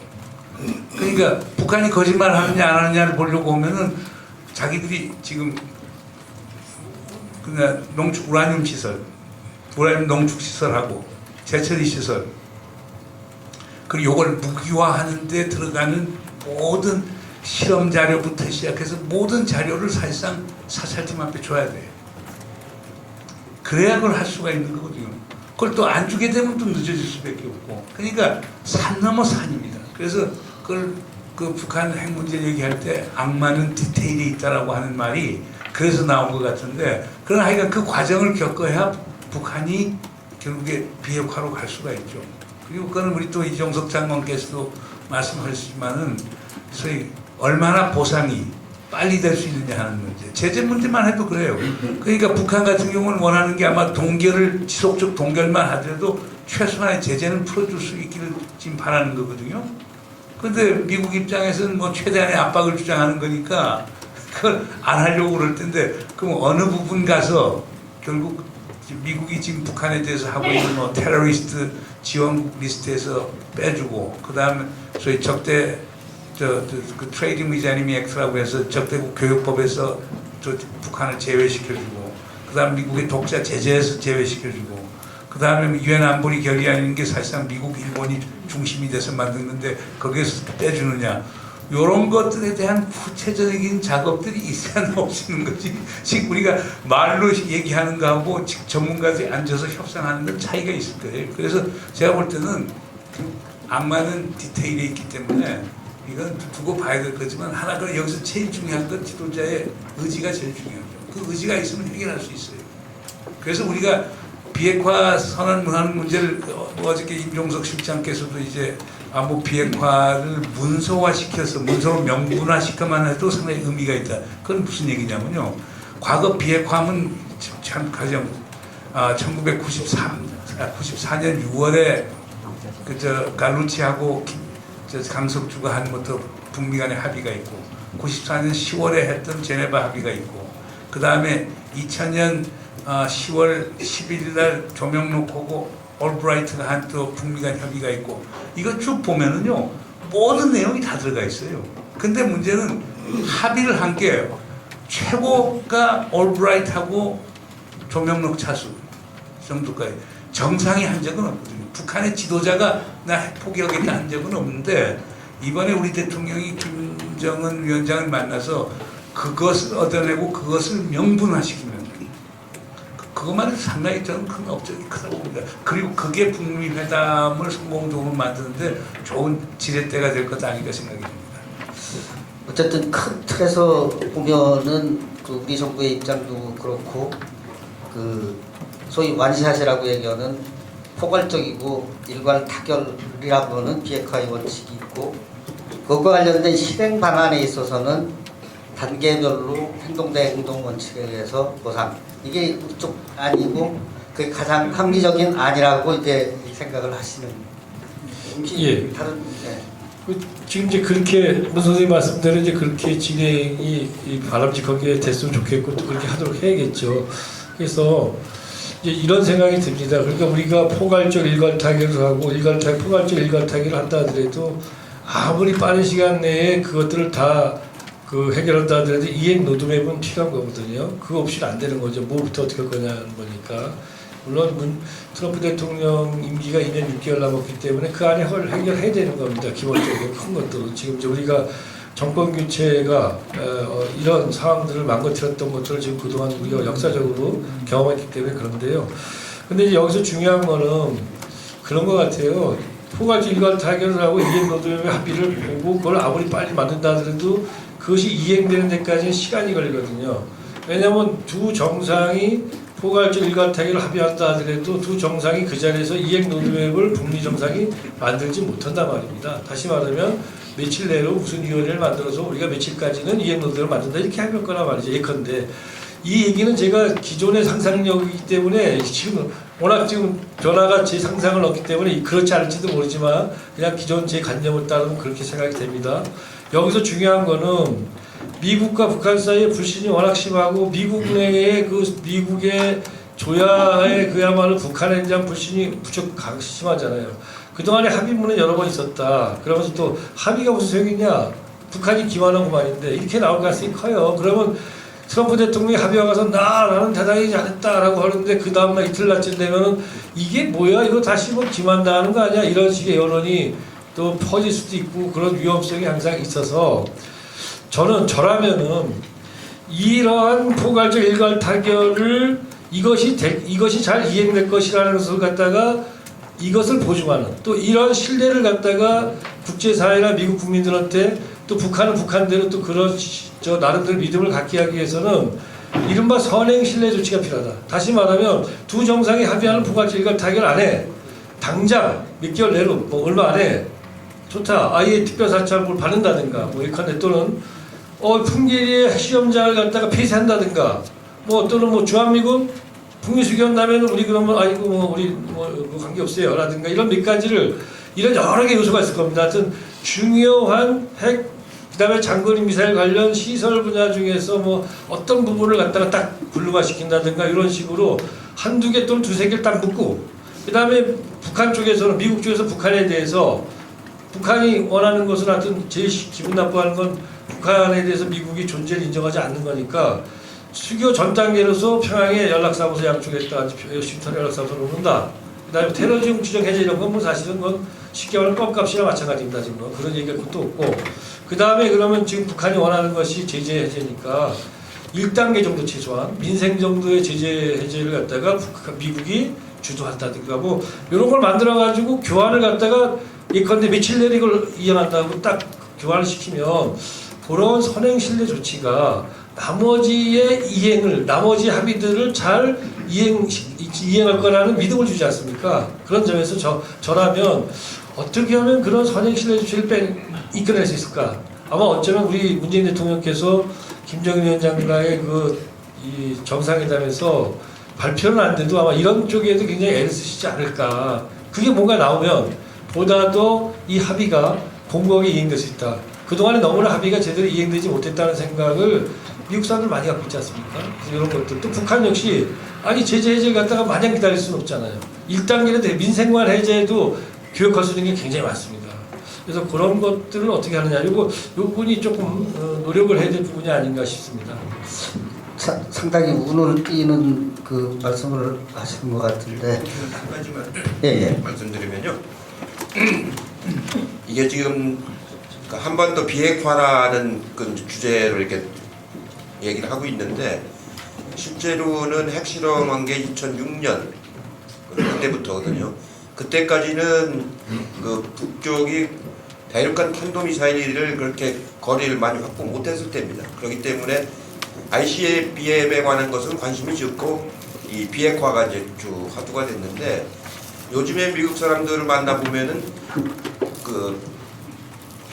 그러니까 북한이 거짓말 하느냐 안 하느냐를 보려고 하면은 자기들이 지금 그냥 농축 우라늄 시설, 우라늄 농축 시설하고 재처리 시설 그리고 이걸 무기화하는 데 들어가는 모든 실험 자료부터 시작해서 모든 자료를 사실상 사찰팀 앞에 줘야 돼요. 그래야 그걸 할 수가 있는 거거든요. 그걸 또 안 주게 되면 또 늦어질 수밖에 없고. 그러니까 산 넘어 산입니다. 그래서 그걸 그 북한 핵 문제 얘기할 때 악마는 디테일이 있다라고 하는 말이 그래서 나온 것 같은데 그러나 하여간 그 과정을 겪어야 북한이 결국에 비핵화로 갈 수가 있죠. 그리고 그거는 우리 또 이종석 장관께서도 말씀하셨지만은 소위 얼마나 보상이 빨리 될 수 있느냐 하는 문제. 제재 문제만 해도 그래요. 그러니까 북한 같은 경우는 원하는 게 아마 동결을 지속적 동결만 하더라도 최소한의 제재는 풀어줄 수 있기를 지금 바라는 거거든요. 그런데 미국 입장에서는 뭐 최대한의 압박을 주장하는 거니까 그걸 안 하려고 그럴 텐데 그럼 어느 부분 가서 결국 미국이 지금 북한에 대해서 하고 있는 뭐 테러리스트 지원국 리스트에서 빼주고 그 다음에 소위 적대 그 트레이딩 위자니미 액트라고 해서 적대국 교육법에서 북한을 제외시켜주고 그 다음 미국의 독자 제재에서 제외시켜주고 그 다음에 유엔 안보리 결의안인 게 사실상 미국, 일본이 중심이 돼서 만드는데 거기에서 빼주느냐 이런 것들에 대한 구체적인 작업들이 있어야 없는 거지. 지금 우리가 말로 얘기하는 거하고 전문가들이 앉아서 협상하는 건 차이가 있을 거예요. 그래서 제가 볼 때는 악마는 디테일에 있기 때문에 이건 두고 봐야 될 거지만 하나가 여기서 제일 중요한 건 지도자의 의지가 제일 중요하죠. 그 의지가 있으면 해결할 수 있어요. 그래서 우리가 비핵화 선언하는 문제를 어저께 임종석 실장께서도 이제 뭐 비핵화를 문서화시켜서 문서로 명분화시켜만 해도 상당히 의미가 있다. 그건 무슨 얘기냐면요. 과거 비핵화하면 참 가령 1994년 6월에 그저 갈루치하고 강석주가 한 것도 북미 간의 합의가 있고 94년 10월에 했던 제네바 합의가 있고 그 다음에 2000년 10월 11일 날 조명록하고 올브라이트가 한 또 북미 간 협의가 있고 이거 쭉 보면은요 모든 내용이 다 들어가 있어요. 근데 문제는 합의를 한 게 최고가 올브라이트하고 조명록 차수 정도까지 정상이 한 적은 없거든요. 북한의 지도자가 나 핵 포기하겠다 한 적은 없는데 이번에 우리 대통령이 김정은 위원장을 만나서 그것을 얻어내고 그것을 명분화시키면 그것만 해도 상당히 저는 큰 업적이 크다고 봅니다. 그리고 그게 북미 회담을 성공적으로 만드는데 좋은 지렛대가 될 것 아닌가 생각이 듭니다. 어쨌든 큰 틀에서 보면은 그 우리 정부의 입장도 그렇고 그 소위 완샷이라고 얘기하는 포괄적이고 일괄 타결이라고 하는 비핵화의 원칙이 있고 그것과 관련된 실행 방안에 있어서는 단계별로 행동 대 행동 원칙에 의해서 보상 이게 우리 쪽 아니고 그게 가장 합리적인 안이라고 이제 생각을 하시는 예. 다른 지금 이제 그렇게 문 선생님 말씀대로 이제 그렇게 진행이 바람직하게 됐으면 좋겠고 또 그렇게 하도록 해야겠죠. 그래서 이제 이런 생각이 듭니다. 그러니까 우리가 포괄적 일괄 타결을 하고 포괄적 일괄 타결을 한다 하더라도 아무리 빠른 시간 내에 그것들을 다 그 해결한다 하더라도 이행 로드맵은 필요한 거거든요. 그거 없이는 안 되는 거죠. 뭐부터 어떻게 할 거냐는 거니까. 물론 트럼프 대통령 임기가 2년 6개월 남았기 때문에 그 안에 해결해야 되는 겁니다. 기본적으로 큰 것도. 지금 이제 우리가 정권 교체가 이런 상황들을 망가뜨렸던 것들을 지금 그동안 우리가 역사적으로 경험했기 때문에 그런데요. 근데 이제 여기서 중요한 거는 그런 것 같아요. 포괄적 일괄 타결을 하고 이행 노동의 합의를 보고 그걸 아무리 빨리 만든다 하더라도 그것이 이행되는 데까지는 시간이 걸리거든요. 왜냐하면 두 정상이 포괄적 일괄 타결을 합의한다 하더라도 두 정상이 그 자리에서 이행 로드맵을 북미 정상이 만들지 못한단 말입니다. 다시 말하면 며칠 내로 무슨 위원회를 만들어서 우리가 며칠까지는 이행 로드맵을 만든다 이렇게 할 거나 말이죠. 예컨대 이 얘기는 제가 기존의 상상력이기 때문에 지금 워낙 지금 변화가 제 상상을 넘기 때문에 그렇지 않을지도 모르지만 그냥 기존 제 관념을 따르면 그렇게 생각이 됩니다. 여기서 중요한 거는 미국과 북한 사이의 불신이 워낙 심하고 미국 내에 미국의 조야에 그야말로 북한에 대한 불신이 무척 심하잖아요. 그동안에 합의문은 여러 번 있었다. 그러면서 또 합의가 무슨 소용이냐? 북한이 기만한 것만인데 이렇게 나올 가능성이 커요. 그러면 트럼프 대통령이 합의와 가서 나는 대단히 잘했다라고 하는데 그 다음날 이틀날쯤 되면은 이게 뭐야? 이거 다시 뭐 기만당하는 거 아니야? 이런 식의 여론이 또 퍼질 수도 있고 그런 위험성이 항상 있어서 저라면은 이러한 포괄적 일괄 타결을 이것이 잘 이행될 것이라는 것을 갖다가 이것을 보증하는 또 이런 신뢰를 갖다가 국제사회나 미국 국민들한테 또 북한은 북한대로 또 그런 나름대로 믿음을 갖게 하기 위해서는 이른바 선행 신뢰 조치가 필요하다. 다시 말하면 두 정상이 합의하는 포괄적 일괄 타결 안에 당장 몇 개월 내로 뭐 얼마 안에 좋다. 아예 특별사찰을 받는다든가 뭐 예컨대 또는 풍계리의 핵시험장을 갖다가 폐쇄한다든가 뭐 또는 뭐 주한미군 북미 수교한다면 우리 그러면 아이고 뭐 우리 뭐 관계 없어요 라든가 이런 몇 가지를 이런 여러 개 요소가 있을 겁니다. 하여튼 중요한 핵 그다음에 장거리 미사일 관련 시설 분야 중에서 뭐 어떤 부분을 갖다가 딱 분류화시킨다든가 이런 식으로 한두 개 또는 두세 개를 딱 묶고 그다음에 북한 쪽에서는 미국 쪽에서 북한에 대해서 북한이 원하는 것은 하여튼 제일 기분 나빠하는 건 북한에 대해서 미국이 존재를 인정하지 않는 거니까 수교 전 단계로서 평양에 연락사무소 양쪽에다 슈터 연락사무소를 놓는다. 그다음에 테러지용 규정 해제 이런 건 뭐 사실은 건 쉽게 말하면 껌값이나 마찬가지입니다. 지금 그런 얘기할 것도 없고 그다음에 그러면 지금 북한이 원하는 것이 제재 해제니까 1단계 정도 최소한 민생 정도의 제재 해제를 갖다가 미국이 주도한다든가 뭐 이런 걸 만들어 가지고 교환을 갖다가 예컨대 며칠 내에 이걸 이행한다고 딱 교환을 시키면 그런 선행 신뢰 조치가 나머지의 나머지 합의들을 잘 이행할 거라는 믿음을 주지 않습니까? 그런 점에서 저라면 어떻게 하면 그런 선행 신뢰 조치를 이끌어낼 수 있을까? 아마 어쩌면 우리 문재인 대통령께서 김정은 위원장과의 이 정상회담에서 발표는 안 돼도 아마 이런 쪽에도 굉장히 애를 쓰시지 않을까. 그게 뭔가 나오면 보다 더 이 합의가 공고하게 이행될 수 있다. 그동안에 너무나 합의가 제대로 이행되지 못했다는 생각을 미국 사람들 많이 갖고 있지 않습니까? 그래서 이런 것들. 또 북한 역시 제재 해제를 갖다가 마냥 기다릴 수는 없잖아요. 1단계는 민생관 해제도 교육할 수 있는 게 굉장히 많습니다. 그래서 그런 것들을 어떻게 하느냐. 요 부분이 조금 노력을 해야 될 부분이 아닌가 싶습니다. 상당히 운을 띄는 그 말씀을 하시는 것 같은데. 한 가지만 예. 말씀드리면요. 이게 지금 한반도 비핵화라는 그 주제로 이렇게 얘기를 하고 있는데 실제로는 핵실험한 게 2006년 그때부터거든요. 그때까지는 그 북쪽이 대륙간 탄도미사일을 그렇게 거리를 많이 확보 못했을 때입니다. 그렇기 때문에 ICBM에 관한 것은 관심이 적고 이 비핵화가 이제 쭉 화두가 됐는데 요즘에 미국 사람들을 만나보면은 그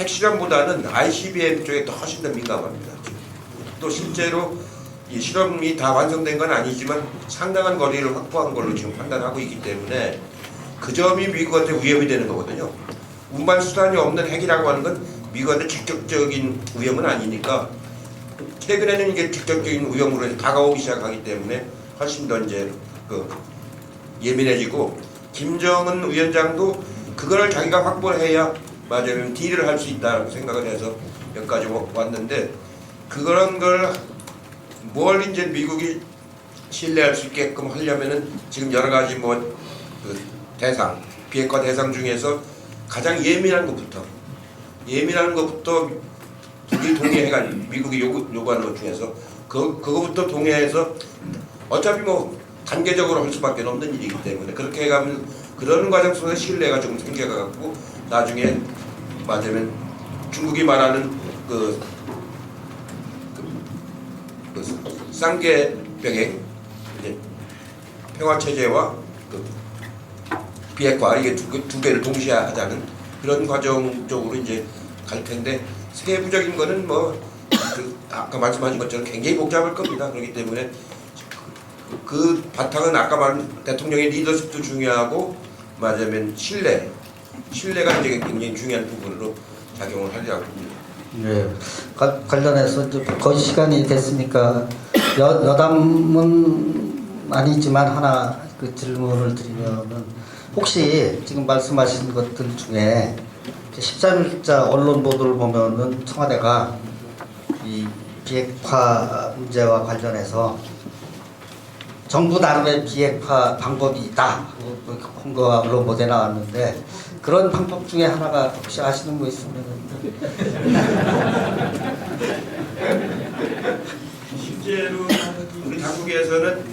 핵실험보다는 ICBM 쪽에 더 훨씬 더 민감합니다. 또 실제로 이 실험이 다 완성된 건 아니지만 상당한 거리를 확보한 걸로 지금 판단하고 있기 때문에 그 점이 미국한테 위협이 되는 거거든요. 운반 수단이 없는 핵이라고 하는 건 미국한테 직접적인 위험은 아니니까 최근에는 이게 직접적인 위험으로 다가오기 시작하기 때문에 훨씬 더 이제 예민해지고 김정은 위원장도 그거를 자기가 확보를 해야 맞아요. 딜을 할 수 있다고 생각을 해서 여기까지 왔는데 그런 걸 뭘 이제 미국이 신뢰할 수 있게끔 하려면은 지금 여러 가지 그 비핵화 대상 중에서 가장 예민한 것부터 둘이 동의해가 미국이 요구하는 것 중에서 그거부터 동의해서 어차피 단계적으로 할 수밖에 없는 일이기 때문에 그렇게 해가면 그런 과정 속에서 신뢰가 좀 생겨가지고 나중에 맞으면 중국이 말하는 그 쌍계병행 이제 평화 체제와 그 비핵화 이게 두 개를 동시에 하자는 그런 과정 쪽으로 이제 갈 텐데 세부적인 거는 뭐 그 아까 말씀하신 것처럼 굉장히 복잡할 겁니다. 그렇기 때문에 그 바탕은 아까 말한 대통령의 리더십도 중요하고 맞으면 신뢰가 이제 굉장히 중요한 부분으로 작용을 하리라고 봅니다. 네. 관련해서 이제 거의 시간이 됐으니까 여담은 아니지만 하나 그 질문을 드리면은 혹시 지금 말씀하신 것들 중에 13일자 언론 보도를 보면은 청와대가 이 비핵화 문제와 관련해서 정부 나름의 비핵화 방법이 있다 홍보가 언론 보도에 나왔는데 그런 방법 중에 하나가 혹시 아시는 거 있으면 실제로 우리 당국에서는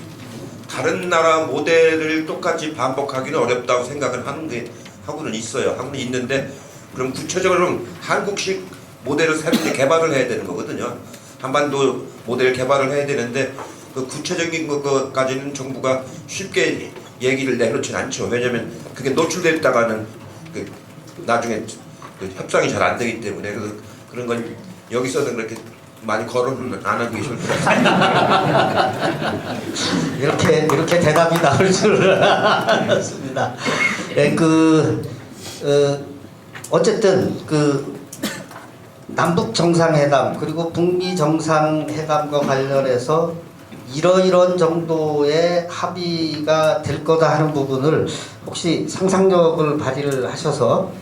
다른 나라 모델을 똑같이 반복하기는 어렵다고 생각을 하고는 있어요. 하고는 있는데 그럼 구체적으로 한국식 모델을 새로 개발을 해야 되는 거거든요. 한반도 모델 개발을 해야 되는데 그 구체적인 것까지는 정부가 쉽게 얘기를 내놓지는 않죠. 왜냐하면 그게 노출됐다가는 그 나중에 그 협상이 잘 안 되기 때문에 그런 건 여기서는 그렇게 많이 거론은 안 하고 계실 것 같습니다. 이렇게 대답이 나올 줄 알았습니다. 예, 어쨌든 남북 정상회담 그리고 북미 정상회담과 관련해서 이런 정도의 합의가 될 거다 하는 부분을 혹시 상상력을 발휘를 하셔서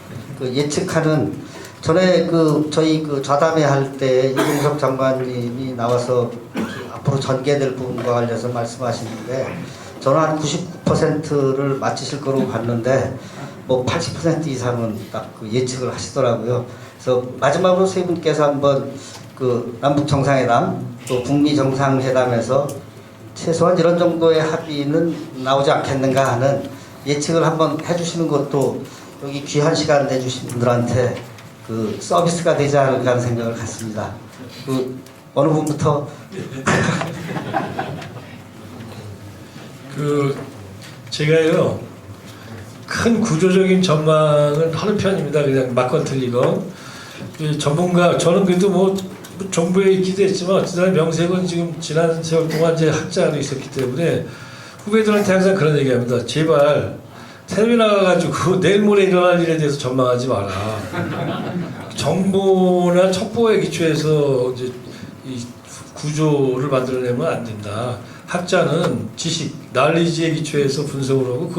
예측하는 전에 저희 좌담회 할 때 이종석 장관님이 나와서 앞으로 전개될 부분과 관련해서 말씀하시는데 저는 한 99%를 맞추실 거로 봤는데 뭐 80% 이상은 딱 예측을 하시더라고요. 그래서 마지막으로 세 분께서 한번 남북 정상회담 또 북미 정상회담에서 최소한 이런 정도의 합의는 나오지 않겠는가 하는 예측을 한번 해주시는 것도 여기 귀한 시간 내주신 분들한테 서비스가 되지 않을까 하는 생각을 갖습니다. 어느 분부터? 제가요 큰 구조적인 전망을 하는 편입니다. 그냥 막건 틀리고 전문가 저는 그래도 뭐 정부에 있기도 했지만 어쨌든 명색은 지금 지난 세월 동안 제 학자로 있었기 때문에 후배들한테 항상 그런 얘기합니다. 제발 텔레비 나가가지고 내일 모레 일어날 일에 대해서 전망하지 마라. 정보나 첩보에 기초해서 이제 이 구조를 만들어내면 안 된다. 학자는 지식, 날리지에 기초해서 분석을 하고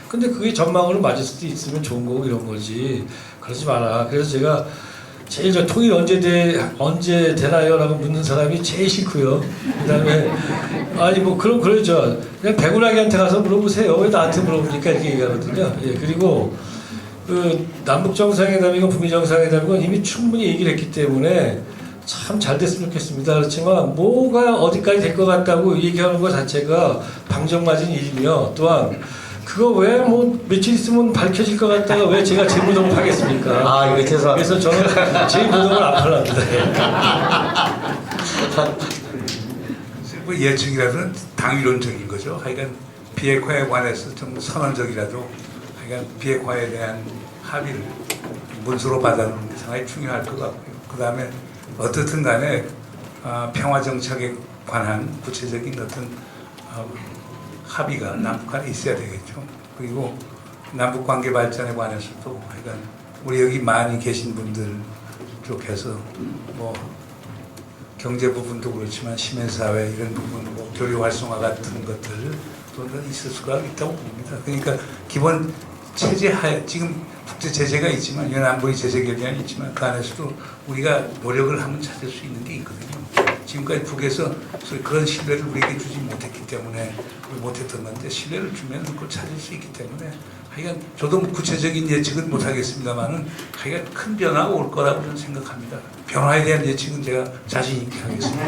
근데 그게 전망으로 맞을 수도 있으면 좋은 거고 이런 거지. 그러지 마라. 그래서 제가 제일 통일 언제 되나요? 라고 묻는 사람이 제일 싫고요. 그 다음에 아니 뭐 그러죠. 그냥 백운하기한테 가서 물어보세요. 왜 나한테 물어보니까 이렇게 얘기하거든요. 예, 그리고 남북정상회담이건 북미정상회담이건 이미 충분히 얘기를 했기 때문에 참 잘 됐으면 좋겠습니다. 그렇지만 뭐가 어디까지 될 것 같다고 얘기하는 것 자체가 방정맞은 일이며 또한 그거 왜 뭐 며칠 있으면 밝혀질 것 같다가 왜 제가 재무동을 하겠습니까? 이거 죄송합니다. 그래서 저는 재무동을 안 팔랍니다. 뭐 예측이라서는 당위론적인 거죠. 하여간 비핵화에 관해서 좀 선언적이라도 하여간 비핵화에 대한 합의를 문서로 받아놓는 게 상당히 중요할 것 같고요. 그 다음에 어떻든 간에 평화정착에 관한 구체적인 어떤 합의가 남북 간에 있어야 되겠죠. 그리고 남북관계 발전에 관해서도 하여간 우리 여기 많이 계신 분들 쪽에서 뭐 경제 부분도 그렇지만 시민사회 이런 부분 뭐 교류 활성화 같은 것들 또는 있을 수가 있다고 봅니다. 그러니까 기본 체제 하에 지금 국제 제재가 있지만 연안보리 제재 결의안이 있지만 그 안에서도 우리가 노력을 하면 찾을 수 있는 게 있거든요. 지금까지 북에서 그런 신뢰를 우리에게 주지 못했기 때문에 못했던 건데 신뢰를 주면 그걸 찾을 수 있기 때문에 하여간 저도 구체적인 예측은 못하겠습니다만은 하여간 큰 변화가 올 거라고 저는 생각합니다. 변화에 대한 예측은 제가 자신 있게 하겠습니다.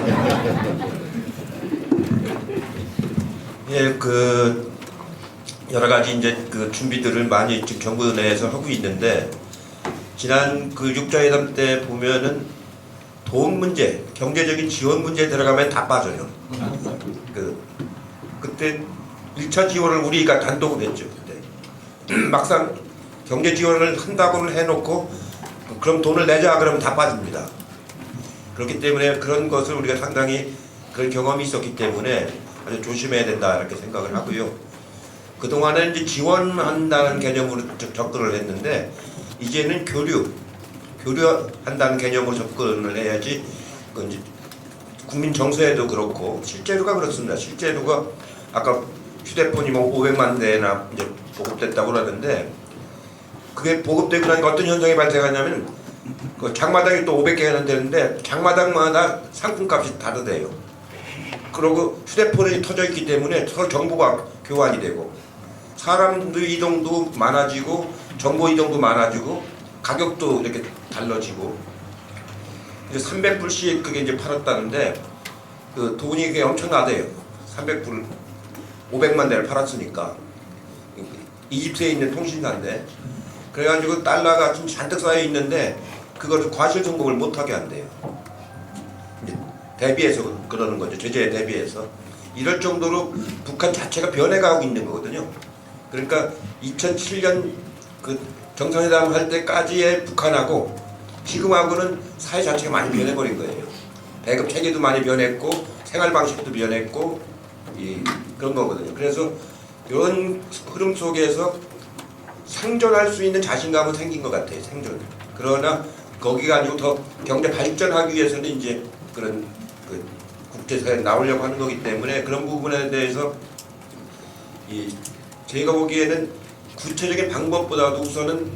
예, 여러 가지 이제 그 준비들을 많이 지금 정부 내에서 하고 있는데 지난 그 6.25 때 보면은 돈 문제, 경제적인 지원 문제에 들어가면 다 빠져요. 그때 1차 지원을 우리가 단독으로 했죠. 그때 막상 경제 지원을 한다고는 해놓고 그럼 돈을 내자 그러면 다 빠집니다. 그렇기 때문에 그런 것을 우리가 상당히 그런 경험이 있었기 때문에 아주 조심해야 된다 이렇게 생각을 하고요. 그동안은 이제 지원한다는 개념으로 접근을 했는데 이제는 교류한다는 개념으로 접근을 해야지 그 이제 국민 정서에도 그렇고 실제로가 그렇습니다. 실제로가 아까 휴대폰이 뭐 500만 대나 이제 보급됐다고 그러는데 그게 보급되고 나니까 어떤 현상이 발생하냐면 그 장마당이 또 500개가 되는데 장마당마다 상품값이 다르대요. 그리고 휴대폰이 터져 있기 때문에 서로 정보가 교환이 되고 사람들 이동도 많아지고 정보 이동도 많아지고 가격도 이렇게 달라지고 이제 300불씩 그게 이제 팔았다는데 그 돈이 그게 엄청나대요. 300불 500만 대를 팔았으니까 이집트에 있는 통신사인데 그래가지고 달러가 좀 잔뜩 쌓여 있는데 그걸 과실 송금을 못하게 한대요. 이제 대비해서 그러는 거죠. 제재에 대비해서 이럴 정도로 북한 자체가 변해가고 있는 거거든요. 그러니까 2007년 그 정상회담 할 때까지의 북한하고 지금하고는 사회 자체가 많이 변해버린 거예요. 배급 체계도 많이 변했고 생활 방식도 변했고 그런 거거든요. 그래서 이런 흐름 속에서 생존할 수 있는 자신감은 생긴 것 같아요. 생존. 그러나 거기가 아니고 더 경제 발전하기 위해서는 이제 그런 그 국제사회에 나오려고 하는 거기 때문에 그런 부분에 대해서 제가 보기에는 구체적인 방법보다도 우선은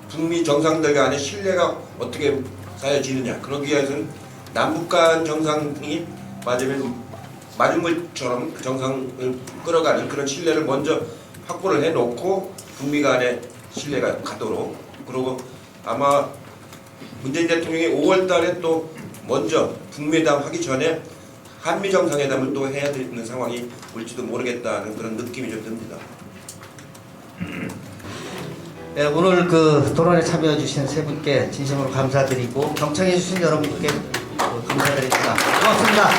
북미 정상들 간의 신뢰가 어떻게 쌓여지느냐. 그러기 위해서는 남북 간 정상이 맞은 물처럼 그 정상을 끌어가는 그런 신뢰를 먼저 확보를 해놓고 북미 간의 신뢰가 가도록 그리고 아마 문재인 대통령이 5월 달에 또 먼저 북미회담 하기 전에 한미 정상회담을 또 해야 되는 상황이 올지도 모르겠다는 그런 느낌이 좀 듭니다. 네, 오늘 그 토론에 참여해 주신 세 분께 진심으로 감사드리고 경청해 주신 여러분께 감사드립니다. 고맙습니다.